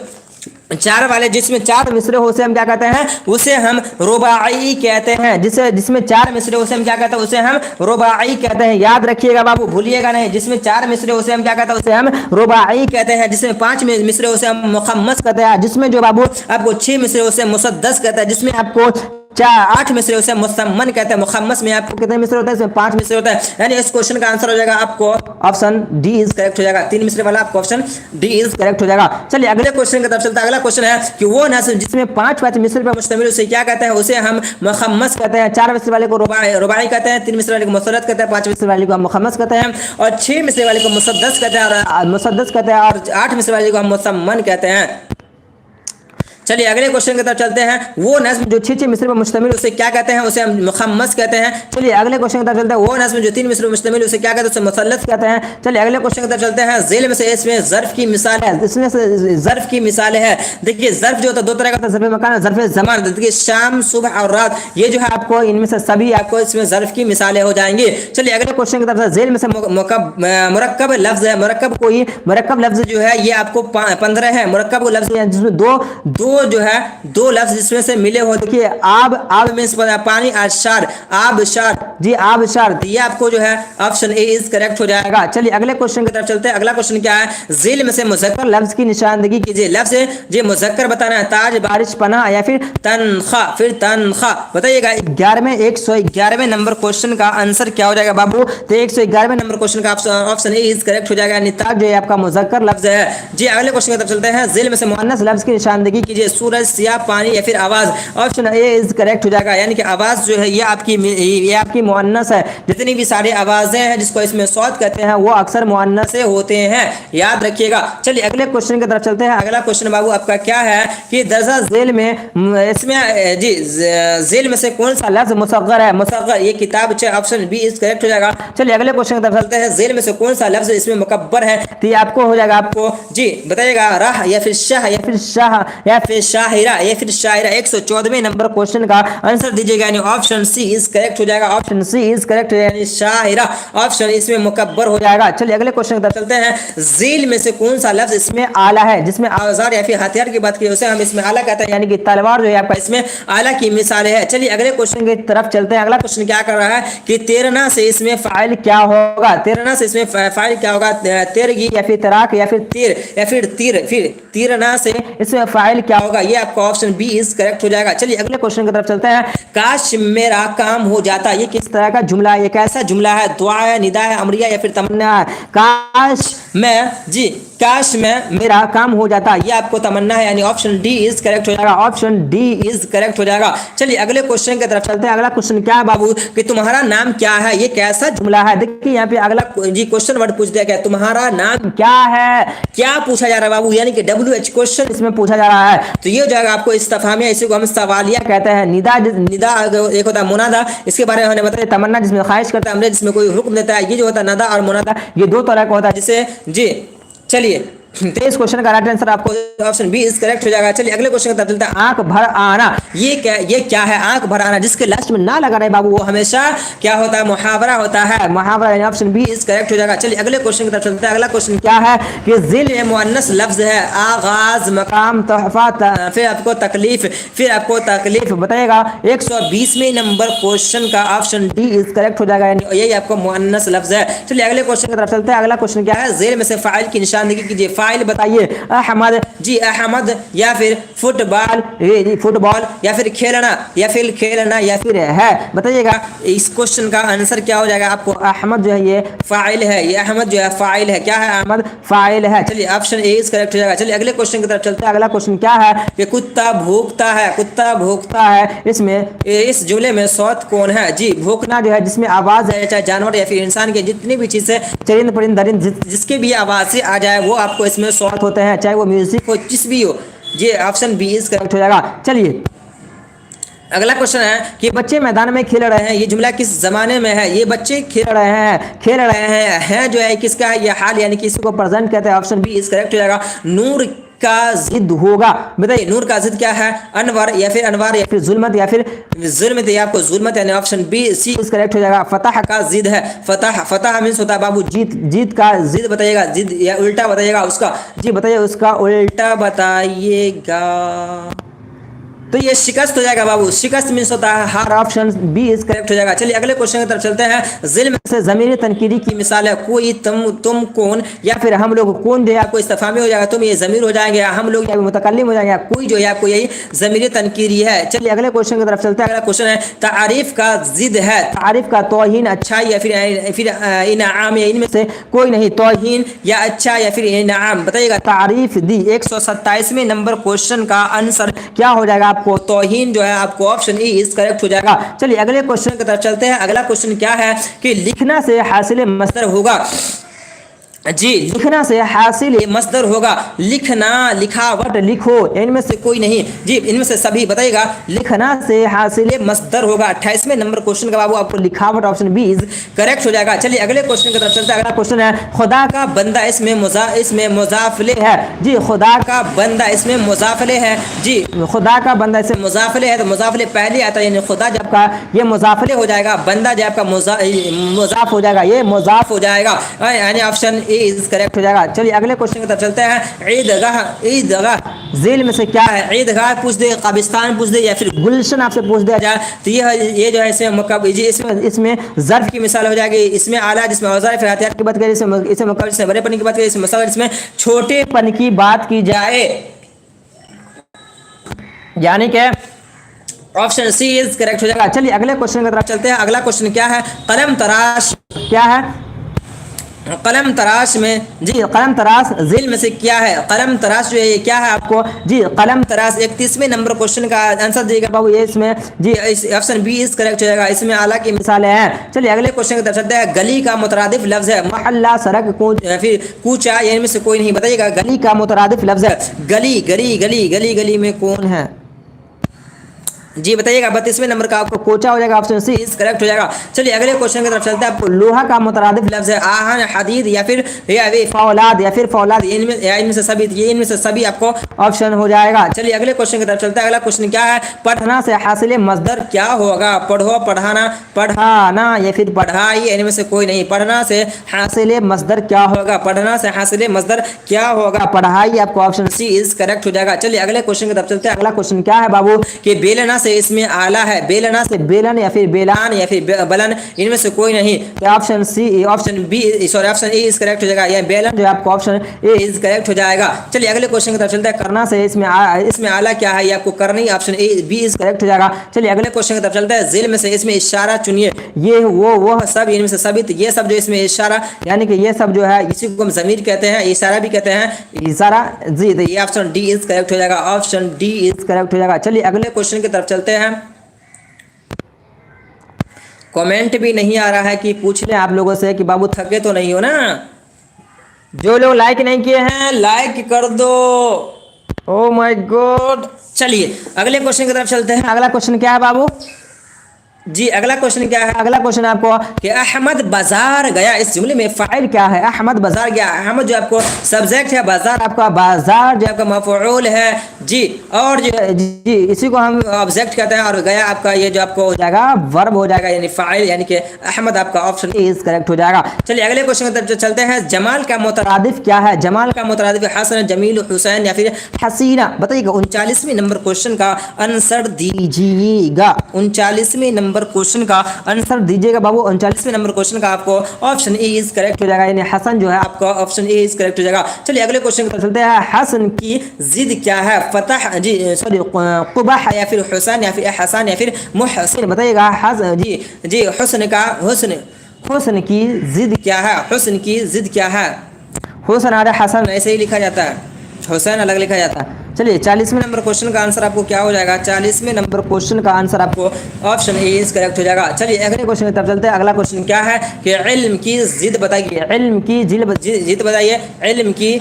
4 वाले जिसमें 4 मिसरे हो उसे हम क्या कहते हैं, उसे हम रुबाई कहते हैं। जिसमें 4 मिसरे उसे हम क्या कहते हैं, उसे हम रुबाई कहते हैं। याद रखिएगा बाबू, भूलिएगा नहीं। जिसमें 4 मिसरे उसे हम क्या कहते हैं, उसे हम रुबाई कहते हैं। जिसमें 5 मिसरे उसे हम मुखम्मस कहते हैं। जिसमें जो बाबू आपको 6 मिसरे उसे मुसद्दस कहते हैं। जिसमें आपको 8 मिसरे उसे मुसम्मन कहते हैं। मुखम्मस में आपको कितने मिसरे होते हैं, इसमें 5 मिसरे होता है। यानी इस क्वेश्चन का आंसर हो जाएगा आपको ऑप्शन डी इज करेक्ट हो जाएगा। 3 मिसरे वाला आपको ऑप्शन डी इज करेक्ट हो जाएगा। चलिए अगले क्वेश्चन की तरफ चलता है। अगला क्वेश्चन है कि वो नस्ल जिसमें 5 मिसरे पर मुश्तमिल उसे क्या कहते हैं, उसे हम मुखम्मस कहते हैं। 4 मिसरे वाले को रुबाई कहते हैं। 3 मिसरे वाले को मुसरत कहते हैं। 5 मिसरे वाले को हम मुखम्मस कहते हैं। और 6 मिसरे वाले को मुसद्दस कहते हैं और 8 मिसरे वाले को हम मुसम्मन कहते हैं। चलिए अगले क्वेश्चन की तरफ चलते हैं। वो नस्म जो 6 मिसरे पर मुश्तमिल उसे क्या कहते हैं, उसे हम मुखम्मस कहते हैं। चलिए अगले क्वेश्चन की तरफ चलते हैं। वो नस्म जो 3 मिसरे पर मुश्तमिल उसे क्या कहते हैं, उसे मुसल्लस कहते हैं। चलिए अगले क्वेश्चन की तरफ चलते हैं। जेल में से इसमें ज़र्फ की मिसाल है, इसमें से ज़र्फ की मिसाल है। देखिए ज़र्फ जो होता है 2 तरह का होता है, ज़र्फ मकान, ज़र्फ ज़मान। देखिए शाम, सुबह और रात, ये जो है आपको इनमें से सभी आपको इसमें ज़र्फ की मिसालें हो जाएंगी। चलिए अगले क्वेश्चन की तरफ से। जेल में से मुरक्कब लफ्ज़ है, मुरक्कब लफ्ज़ जो है ये आपको 15 है। मुरक्कब लफ्ज़ जिसमें दो जो है 2 लफ्ज जिसमें से मिले हो। देखिए आब मींस पानी, आशार, आबशार, जी आबशार, ये आपको जो है ऑप्शन ए इज करेक्ट हो जाएगा। चलिए अगले क्वेश्चन की तरफ चलते हैं। अगला क्वेश्चन क्या है, जेल में से मुज़क्कर लफ्ज की निशानदगी कीजिए। लफ्ज जी मुज़क्कर बताना है, ताज, बारिश, पनाह या फिर तनख्वाह। बताइएगा 111वें नंबर क्वेश्चन का आंसर क्या हो जाएगा बाबू, तो 111वें नंबर क्वेश्चन का ऑप्शन ए इज करेक्ट हो जाएगा। यानी ताज जो है आपका मुज़क्कर लफ्ज है। जी अगले क्वेश्चन की तरफ चलते हैं। जेल में से मुअन्नस लफ्ज की निशानदगी कीजिए। सूरज, सियाह, पानी या फिर आवाज। ऑप्शन ए इज करेक्ट हो जाएगा। यानी कि आवाज जो है ये आपकी मुअन्नस है। जितनी भी सारी आवाजें हैं जिसको इसमें सौत कहते हैं वो अक्सर मुअन्नस से होते हैं, याद रखिएगा। चलिए अगले क्वेश्चन की तरफ चलते हैं। अगला क्वेश्चन बाबू आपका क्या है कि दर्जा जेल में इसमें जी जेल में से कौन सा लफ्ज मुसग्गर है। मुसग्गर ये किताब है, ऑप्शन बी इज करेक्ट हो जाएगा। चलिए अगले क्वेश्चन की तरफ चलते हैं। जेल में से कौन सा लफ्ज इसमें मुकब्बर है, तो ये आपको हो जाएगा, आपको जी बताइएगा राह या फिर शाह या फिर शाहिरा या फिर शायरा। 114वें नंबर क्वेश्चन का आंसर दीजिएगा। यानी ऑप्शन सी इज करेक्ट हो जाएगा। ऑप्शन सी इज करेक्ट है, यानी शाहिरा ऑप्शन इसमें मुकब्बर हो जाएगा। चलिए अगले क्वेश्चन की तरफ चलते हैं। जेल में से कौन सा लफ्ज इसमें आला है, जिसमें औजार या फिर हथियार की बात की उसे हम इसमें आला कहते हैं। यानी कि तलवार जो है आपका इसमें आला की मिसाल है। चलिए अगले क्वेश्चन की तरफ चलते हैं। अगला क्वेश्चन क्या कर रहा है कि तेरना से इसमें फाइल क्या होगा। तेरना से इसमें फाइल क्या होगा, तेरगी या फिर तराक या फिर तीर या फिर तीरना से इसमें फाइल क्या होगा, ये आपका ऑप्शन बी इज करेक्ट हो जाएगा। चलिए अगले क्वेश्चन की तरफ चलते हैं। काश मेरा काम हो जाता, ये किस तरह का जुमला है, ये कैसा जुमला है, दुआ है, निदा है, अमरिया या फिर तमन्ना है। काश में मेरा काम हो जाता, ये आपको तमन्ना है। यानी ऑप्शन डी इज करेक्ट हो जाएगा। ऑप्शन डी इज करेक्ट हो जाएगा। चलिए अगले क्वेश्चन की तरफ चलते हैं। अगला क्वेश्चन क्या है बाबू कि तुम्हारा नाम क्या है, ये कैसा जुमला है। देखिए यहाँ पे अगला जी क्वेश्चन वर्ड पूछ दिया गया, तुम्हारा नाम क्या है, क्या पूछा जा रहा है बाबू, यानी कि WH क्वेश्चन इसमें पूछा जा रहा है। तो ये हो जाएगा आपको इस्तिफहामिया, इसी को हम सवालिया कहते हैं। निदा एक होता है मुनादा, इसके बारे में हमने बताया। तमन्ना जिसमें ख्वाहिश करता है, अमर जिसमें कोई हुक्म देता है। ये जो होता है नदा और मुनादा, ये 2 तरह का होता है। जिसे जी चलिए तो इस क्वेश्चन का राइट आंसर आपको ऑप्शन बी इज करेक्ट हो जाएगा। चलिए अगले क्वेश्चन की तरफ चलते हैं। आंख भर आना, ये क्या है आंख भर आना, जिसके लास्ट में ना लगा रहे बाबू वो हमेशा क्या होता है, मुहावरा होता है। मुहावरा यानी ऑप्शन बी इज करेक्ट हो जाएगा। चलिए अगले क्वेश्चन की तरफ चलते हैं। अगला क्वेश्चन क्या है कि जिल में मुअन्नस लफ्ज है, आगाज, मकाम, तोहफा, फिर आपको तकलीफ बताइएगा। 120वें नंबर क्वेश्चन का ऑप्शन डी इज करेक्ट हो जाएगा, यानी यही आपको मुअन्नस लफ्ज है। चलिए अगले क्वेश्चन की तरफ चलते हैं। अगला क्वेश्चन क्या है, जेल में से फाइल की निशानदगी कीजिए। फाइल बताइए। अहमद, जी अहमद, या फिर फुटबॉल, फुटबॉल, या फिर खेलना, या फिर खेलना, या फिर है। बताइएगा इस क्वेश्चन का आंसर क्या हो जाएगा आपको। अहमद जो है ये फाइल है, ये अहमद जो है फाइल है। क्या है? अहमद फाइल है। चलिए ऑप्शन ए इज करेक्ट हो जाएगा। चलिए अगले क्वेश्चन की तरफ चलते हैं। अगला क्वेश्चन क्या है कि कुत्ता भूखता है, कुत्ता भूखता है, इसमें इस जुमले में सौत कौन है? जी भूखना जो है जिसमें आवाज है, चाहे जानवर या फिर इंसान के जितनी भी चीजें चरिंद परिंद दरिंद जिसके भी आवाज से आ जाए वो आपको इसमें सौत होते हैं, चाहे वो म्यूजिक हो जिस भी हो। ये ऑप्शन बी इज करेक्ट हो जाएगा। चलिए अगला क्वेश्चन है कि बच्चे मैदान में खेल रहे हैं, ये जुमला किस जमाने में है? ये बच्चे खेल रहे हैं, खेल रहे हैं जो है किसका है? ये हाल यानी कि इसको प्रेजेंट कहते हैं। ऑप्शन बी इज करेक्ट हो जाएगा। नूर का जिद होगा। बताइए नूर का जिद क्या है? अनवर, या फिर अनवार, या फिर जुल्मत, या फिर जुल्मत, या आपको जुल्मत यानी option B C is correct हो जाएगा। फतह का जिद है, फतह, फतह मीन्स होता है बाबू जीत, जीत का जिद बताइएगा, जिद या उल्टा बताइएगा उसका। जी बताइए उसका उल्टा बताइएगा तो ये शिकस्त हो जाएगा बाबू। शिकस्त मीन्स होता है हार। ऑप्शन बी इज करेक्ट हो जाएगा। चलिए अगले क्वेश्चन की तरफ चलते हैं। जिल्म से ज़मीर तनकीरी की मिसाल है। कोई, तुम कौन, या फिर हम लोग। कौन जो है आपको इस्तिफामी हो जाएगा, तुम ये ज़मीर हो जाएंगे, या हम लोग या मुतकल्लिम हो जाएंगे। कोई जो है आपको यही ज़मीर तनकीरी है। चलिए अगले क्वेश्चन की तरफ चलते हैं। अगला क्वेश्चन है तारीफ का जिद है। तारीफ का तौहीन, अच्छाई, या फिर इनाम, या इनमें से कोई नहीं। तौहीन या अच्छा या फिर इनाम। बताइएगा तारीफ दी 127वें नंबर क्वेश्चन का आंसर क्या हो जाएगा आपको? तौहीन जो है आपको ऑप्शन ई इज करेक्ट हो जाएगा। चलिए अगले क्वेश्चन की तरफ चलते हैं। अगला क्वेश्चन क्या है कि लिखना से हासिल मसदर होगा। जी लिखना से हासिल मसदर होगा। लिखना, लिखावट, लिखो, इनमें से कोई नहीं। जी इनमें से सभी। बताइएगा लिखना से हासिल मसदर होगा। 28वें नंबर क्वेश्चन का बाबू आपको लिखावट ऑप्शन बी इज करेक्ट हो जाएगा। चलिए अगले क्वेश्चन की तरफ चलते हैं। अगला क्वेश्चन है खुदा का बंदा, इसमें मुजाफले है। जी खुदा का बंदा इसमें मुजाफले है। जी खुदा का बंदा इसमें मुजाफले है तो मुजाफले पहले आता है, यानी खुदा जब का ये मुजाफले हो जाएगा, बंदा जब का मुजाफ हो जाएगा, ये मुजाफ हो जाएगा, यानी ऑप्शन इज करेक्ट हो जाएगा। चलिए अगले क्वेश्चन की तरफ चलते हैं। ईदगाह, ईदगाह झील में से क्या है? ईदगाह पूछ दे, कब्रिस्तान पूछ दे, या फिर गुलशन आपसे पूछ दिया जाए तो ये जो है इसमें ज़र्फ की मिसाल हो जाएगी। इसमें आला जिसमें औजार फिर हथियार की बात करें, इसमें मुकब्बिल जिसमें बड़ेपन की बात करें, इसमें मसाला जिसमें छोटेपन की बात की जाए, यानी कि ऑप्शन सी इज करेक्ट हो जाएगा। चलिए अगले क्वेश्चन की तरफ चलते हैं। अगला क्वेश्चन क्या है? कलम तराश क्या है? कलम तराश में, जी कलम तराश जिल में से क्या है? कलम तराश जो है ये क्या है आपको? जी कलम तराश 31वें नंबर क्वेश्चन का आंसर दिएगा बाबू ये इसमें। जी ऑप्शन बी इज करेक्ट हो जाएगा। इसमें आला की मिसालें हैं। चलिए अगले क्वेश्चन की तरफ चलते हैं। गली का मुतरादिफ लफ्ज है मोहल्ला, सड़क, फिर कूचा, इनमें से कोई नहीं। बताइएगा गली का मुतरादिफ लफ्ज है। गली, गली, गली, गली, गली में कौन है? जी बताइएगा 32वें नंबर का आपको कोचा हो जाएगा। ऑप्शन सी इज करेक्ट हो जाएगा। चलिए अगले क्वेश्चन की तरफ चलते हैं। आपको लोहा का मुतरादिफ लफ्ज है आहन, हदीद, या फिर फौलाद, या फिर फौलाद, इनमें से सभी, ये इनमें से सभी आपको ऑप्शन हो जाएगा। चलिए अगले क्वेश्चन की तरफ चलते हैं। अगला क्वेश्चन क्या है? पढ़ना से हासिल मसदर क्या होगा? पढ़ो, पढ़ाना, पढ़ाना, या फिर पढ़ाई, इनमें से कोई नहीं। पढ़ना से हासिल मसदर क्या होगा? पढ़ना से हासिल मसदर क्या होगा? पढ़ाई। आपको ऑप्शन सी इज करेक्ट हो जाएगा। चलिए अगले क्वेश्चन की तरफ चलते हैं। अगला क्वेश्चन क्या है बाबू कि बेलना से इसमें आला है। बेलना से बेलन, या फिर बेलान, या फिर बलन, इनमें से कोई नहीं। तो option C, option B, sorry option A is correct हो जाएगा। या बेलन जो है आपको ऑप्शन ए इज करेक्ट हो जाएगा। चलिए अगले क्वेश्चन की तरफ चलते हैं। करना से इसमें आला क्या है? ये आपको करनी, option A B is correct हो जाएगा। चलिए अगले क्वेश्चन की तरफ चलते हैं। जिल में से इसमें इशारा चुनिए। ये वो सब, इनमें से सभी, ये सब जो इसमें इशारा, यानी कि ये सब जो है इसी को हम ज़मीर कहते हैं, इशारा भी कहते हैं, इशारा। जी तो ये ऑप्शन डी इज करेक्ट हो जाएगा। ऑप्शन डी इज करेक्ट हो जाएगा। चलिए अगले क्वेश्चन की तरफ चलते हैं। कमेंट भी नहीं आ रहा है कि पूछ लें आप लोगों से कि बाबू थके तो नहीं हो ना? जो लोग लाइक नहीं किए हैं लाइक कर दो। Oh my God. चलिए अगले क्वेश्चन की तरफ चलते हैं। अगला क्वेश्चन क्या है बाबू? जी अगला क्वेश्चन क्या है? अगला क्वेश्चन आपको कि अहमद बाजार गया, इस जुमले में फाइल क्या है? अहमद बाजार गया। अहमद जो आपको सब्जेक्ट है, बाजार आपका, बाजार जो आपका मफऊल है। जी और जी इसी को हम ऑब्जेक्ट कहते हैं, और गया आपका ये जो आपको हो जाएगा वर्ब हो जाएगा, यानी फाइल, यानी कि अहमद आपका ऑप्शन इज करेक्ट हो जाएगा। चलिए अगले क्वेश्चन की तरफ चलते हैं। जमाल का मुतरादिफ क्या है? जमाल का मुतरादिफ हसन, जमील, हुसैन, या फिर हसीना। बताइएगा 39वें नंबर क्वेश्चन का आंसर दीजिएगा। 39वें नंबर नंबर क्वेश्चन का आंसर दीजिएगा बाबू। 39वें नंबर क्वेश्चन का आपको ऑप्शन ए इज करेक्ट हो जाएगा, यानी हसन जो है आपका ऑप्शन ए इज करेक्ट हो जाएगा। चलिए अगले क्वेश्चन की तरफ चलते हैं। हसन की जिद क्या है? फतह जी सॉरी कुबह या फिर हुसैन या फिर हसन या फिर मुहसिन, बताइएगा। जी हुस्न की जिद क्या है? हुस्न की जिद क्या है? हुसैन और हसन ऐसे ही लिखा जाता है, हुसैन अलग लिखा जाता है। चलिए 40वें नंबर क्वेश्चन का आंसर आपको क्या हो जाएगा? 40वें नंबर क्वेश्चन का आंसर आपको ऑप्शन ए इज करेक्ट हो जाएगा। चलिए अगले क्वेश्चन की तरफ चलते हैं। अगला क्वेश्चन क्या है कि इल्म की जिद बताइए, इल्म की जिद बताइए, इल्म की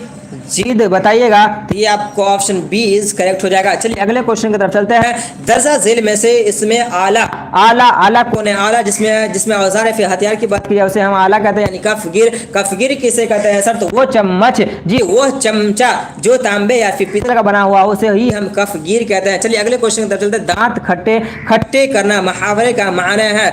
जिद बताइएगा। तो ये आपको ऑप्शन बी इज करेक्ट हो जाएगा। चलिए अगले क्वेश्चन की तरफ चलते हैं। दर्जा झेल में से इसमें आला आला आला कौन है? आला जिसमें औजार फिर हथियार की बात की जाए उसे हम आला कहते हैं, यानी कफगिर। कफगिर किसे कहते हैं सर? तो वो चम्मच, जी वो चमचा जो तांबे या फिर पीतल का बना हुआ उसे ही हम कफगिर कहते हैं। चलिए अगले क्वेश्चन की तरफ चलते हैं। दांत खट्टे खट्टे करना मुहावरे का माना है।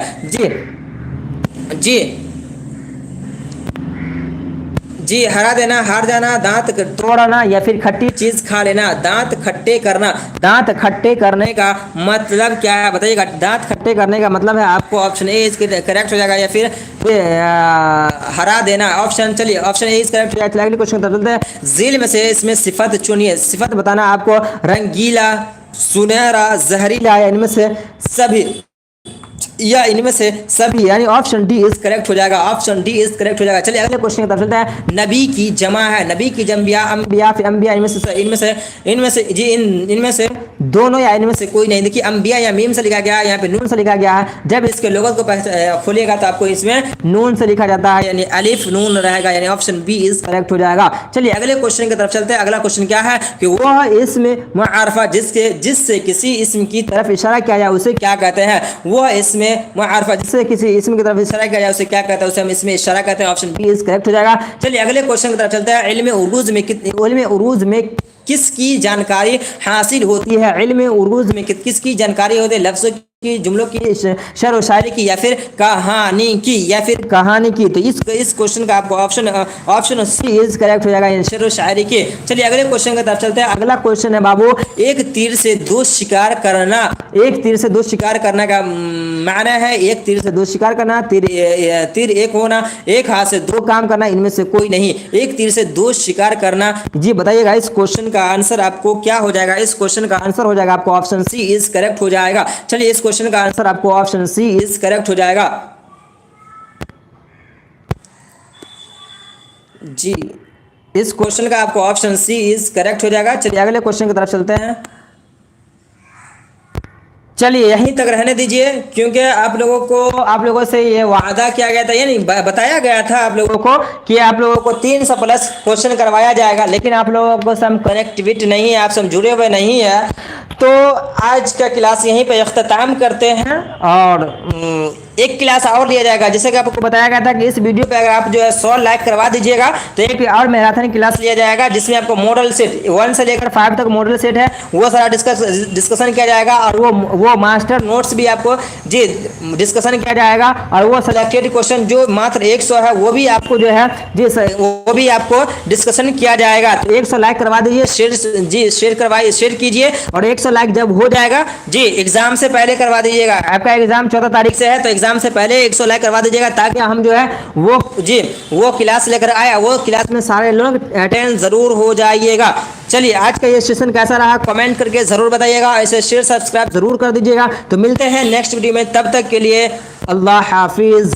जी हरा देना, हार जाना, दांत तोड़ना या फिर खट्टी चीज खा लेना। दांत खट्टे करना, दांत खट्टे करने का मतलब क्या है बताइएगा? दांत खट्टे करने का मतलब है आपको ऑप्शन ए इज करेक्ट हो जाएगा, या फिर हरा देना ऑप्शन। चलिए ऑप्शन ए इज करेक्ट हो जाएगा। अगले क्वेश्चन चलते हैं। झील में से इसमें सिफत चुनिए। सिफत बताना आपको रंगीला, सुनहरा, जहरीला या इनमें से सभी, या इनमें से सभी, यानी ऑप्शन डी इज करेक्ट हो जाएगा। ऑप्शन डी इज करेक्ट हो जाएगा। चलिए अगले क्वेश्चन की तरफ चलते हैं। नबी की जमा है, नबी की जम्बिया, अंबिया फिर अंबिया, इनमें से दोनों या इनमें से कोई नहीं। देखिए अंबिया या मीम से लिखा गया है, यहाँ पे नून से लिखा गया है। जब इसके लोगों को खोलिएगा तो आपको इसमें नून से लिखा जाता है, यानी अलिफ नून रहेगा, यानी ऑप्शन बी इज करेक्ट हो जाएगा। चलिए अगले क्वेश्चन की तरफ चलते हैं। अगला क्वेश्चन क्या है कि वह इसमें मुआरफा जिससे किसी इसम की तरफ इशारा किया जाए उसे क्या कहते हैं? वह इसमें मुआरफा जिससे किसी इसम की तरफ इशारा किया जाए उसे क्या कहते हैं? उसे हम इसमें इशारा कहते हैं। ऑप्शन बी इज करेक्ट हो जाएगा। चलिए अगले क्वेश्चन की तरफ चलते हैं। इल्म उरूज में किसकी जानकारी हासिल होती है? इल्म उरूज में किसकी जानकारी होती है? लफ्ज़ों की, जुमलों की, शेर व शायरी की, या फिर कहानी की। तो इस क्वेश्चन का आपको ऑप्शन सी इज करेक्ट हो जाएगा, शेर व शायरी की। चलिए अगले क्वेश्चन की तरफ चलते हैं। अगला क्वेश्चन है बाबू, एक तीर से दो शिकार करना। एक तीर से दो शिकार करना का माना है, एक तीर से दो शिकार करना, तीर एक होना, एक हाथ से दो काम करना, इनमें से कोई नहीं। एक तीर से दो शिकार करना, जी बताइएगा इस क्वेश्चन का आंसर आपको क्या हो जाएगा? इस क्वेश्चन का आंसर हो जाएगा आपको ऑप्शन सी इज करेक्ट हो जाएगा। चलिए इस क्वेश्चन का आंसर आपको ऑप्शन सी इज करेक्ट हो जाएगा। जी इस क्वेश्चन का आपको ऑप्शन सी इज करेक्ट हो जाएगा। चलिए अगले क्वेश्चन की तरफ चलते हैं। चलिए यहीं तक रहने दीजिए, क्योंकि आप लोगों से ये वादा किया गया था, यानी बताया गया था आप लोगों को कि आप लोगों को 300 प्लस क्वेश्चन करवाया जाएगा, लेकिन आप लोगों को सम कनेक्टिविटी नहीं है, आप सब जुड़े हुए नहीं है। तो आज का क्लास यहीं पे अख्ताम करते हैं, और एक क्लास और लिया जाएगा। जैसे कि आपको बताया गया था कि इस वीडियो पे अगर आप जो है 100 लाइक करवा दीजिएगा तो एक और मैराथन क्लास लिया जाएगा, जिसमें आपको मॉडल सेट 1 से लेकर 5 तक मॉडल सेट है, वो सारा डिस्कशन किया जाएगा, और वो मास्टर नोट्स भी आपको जी डिस्कशन किया जाएगा, और वो सिलेक्टेड क्वेश्चन जो मात्र 100 है वो भी आपको जो है जी वो भी आपको डिस्कशन किया जाएगा। तो 100 लाइक करवा दीजिए, शेयर कीजिए, और 100 लाइक जब हो जाएगा जी एग्जाम से पहले करवा दीजिएगा। आपका एग्जाम 14 तारीख से है, तो एग्जाम से पहले 100 लाइक करवा दीजिएगा, ताकि हम जो है वो क्लास लेकर आए, वो क्लास में सारे लोग अटेंड जरूर हो जाइएगा। चलिए आज का ये सेशन कैसा रहा कमेंट करके जरूर बताइएगा, ऐसे शेयर सब्सक्राइब जरूर कर दीजिएगा। तो मिलते हैं नेक्स्ट वीडियो में, तब तक के लिए अल्लाह हाफिज।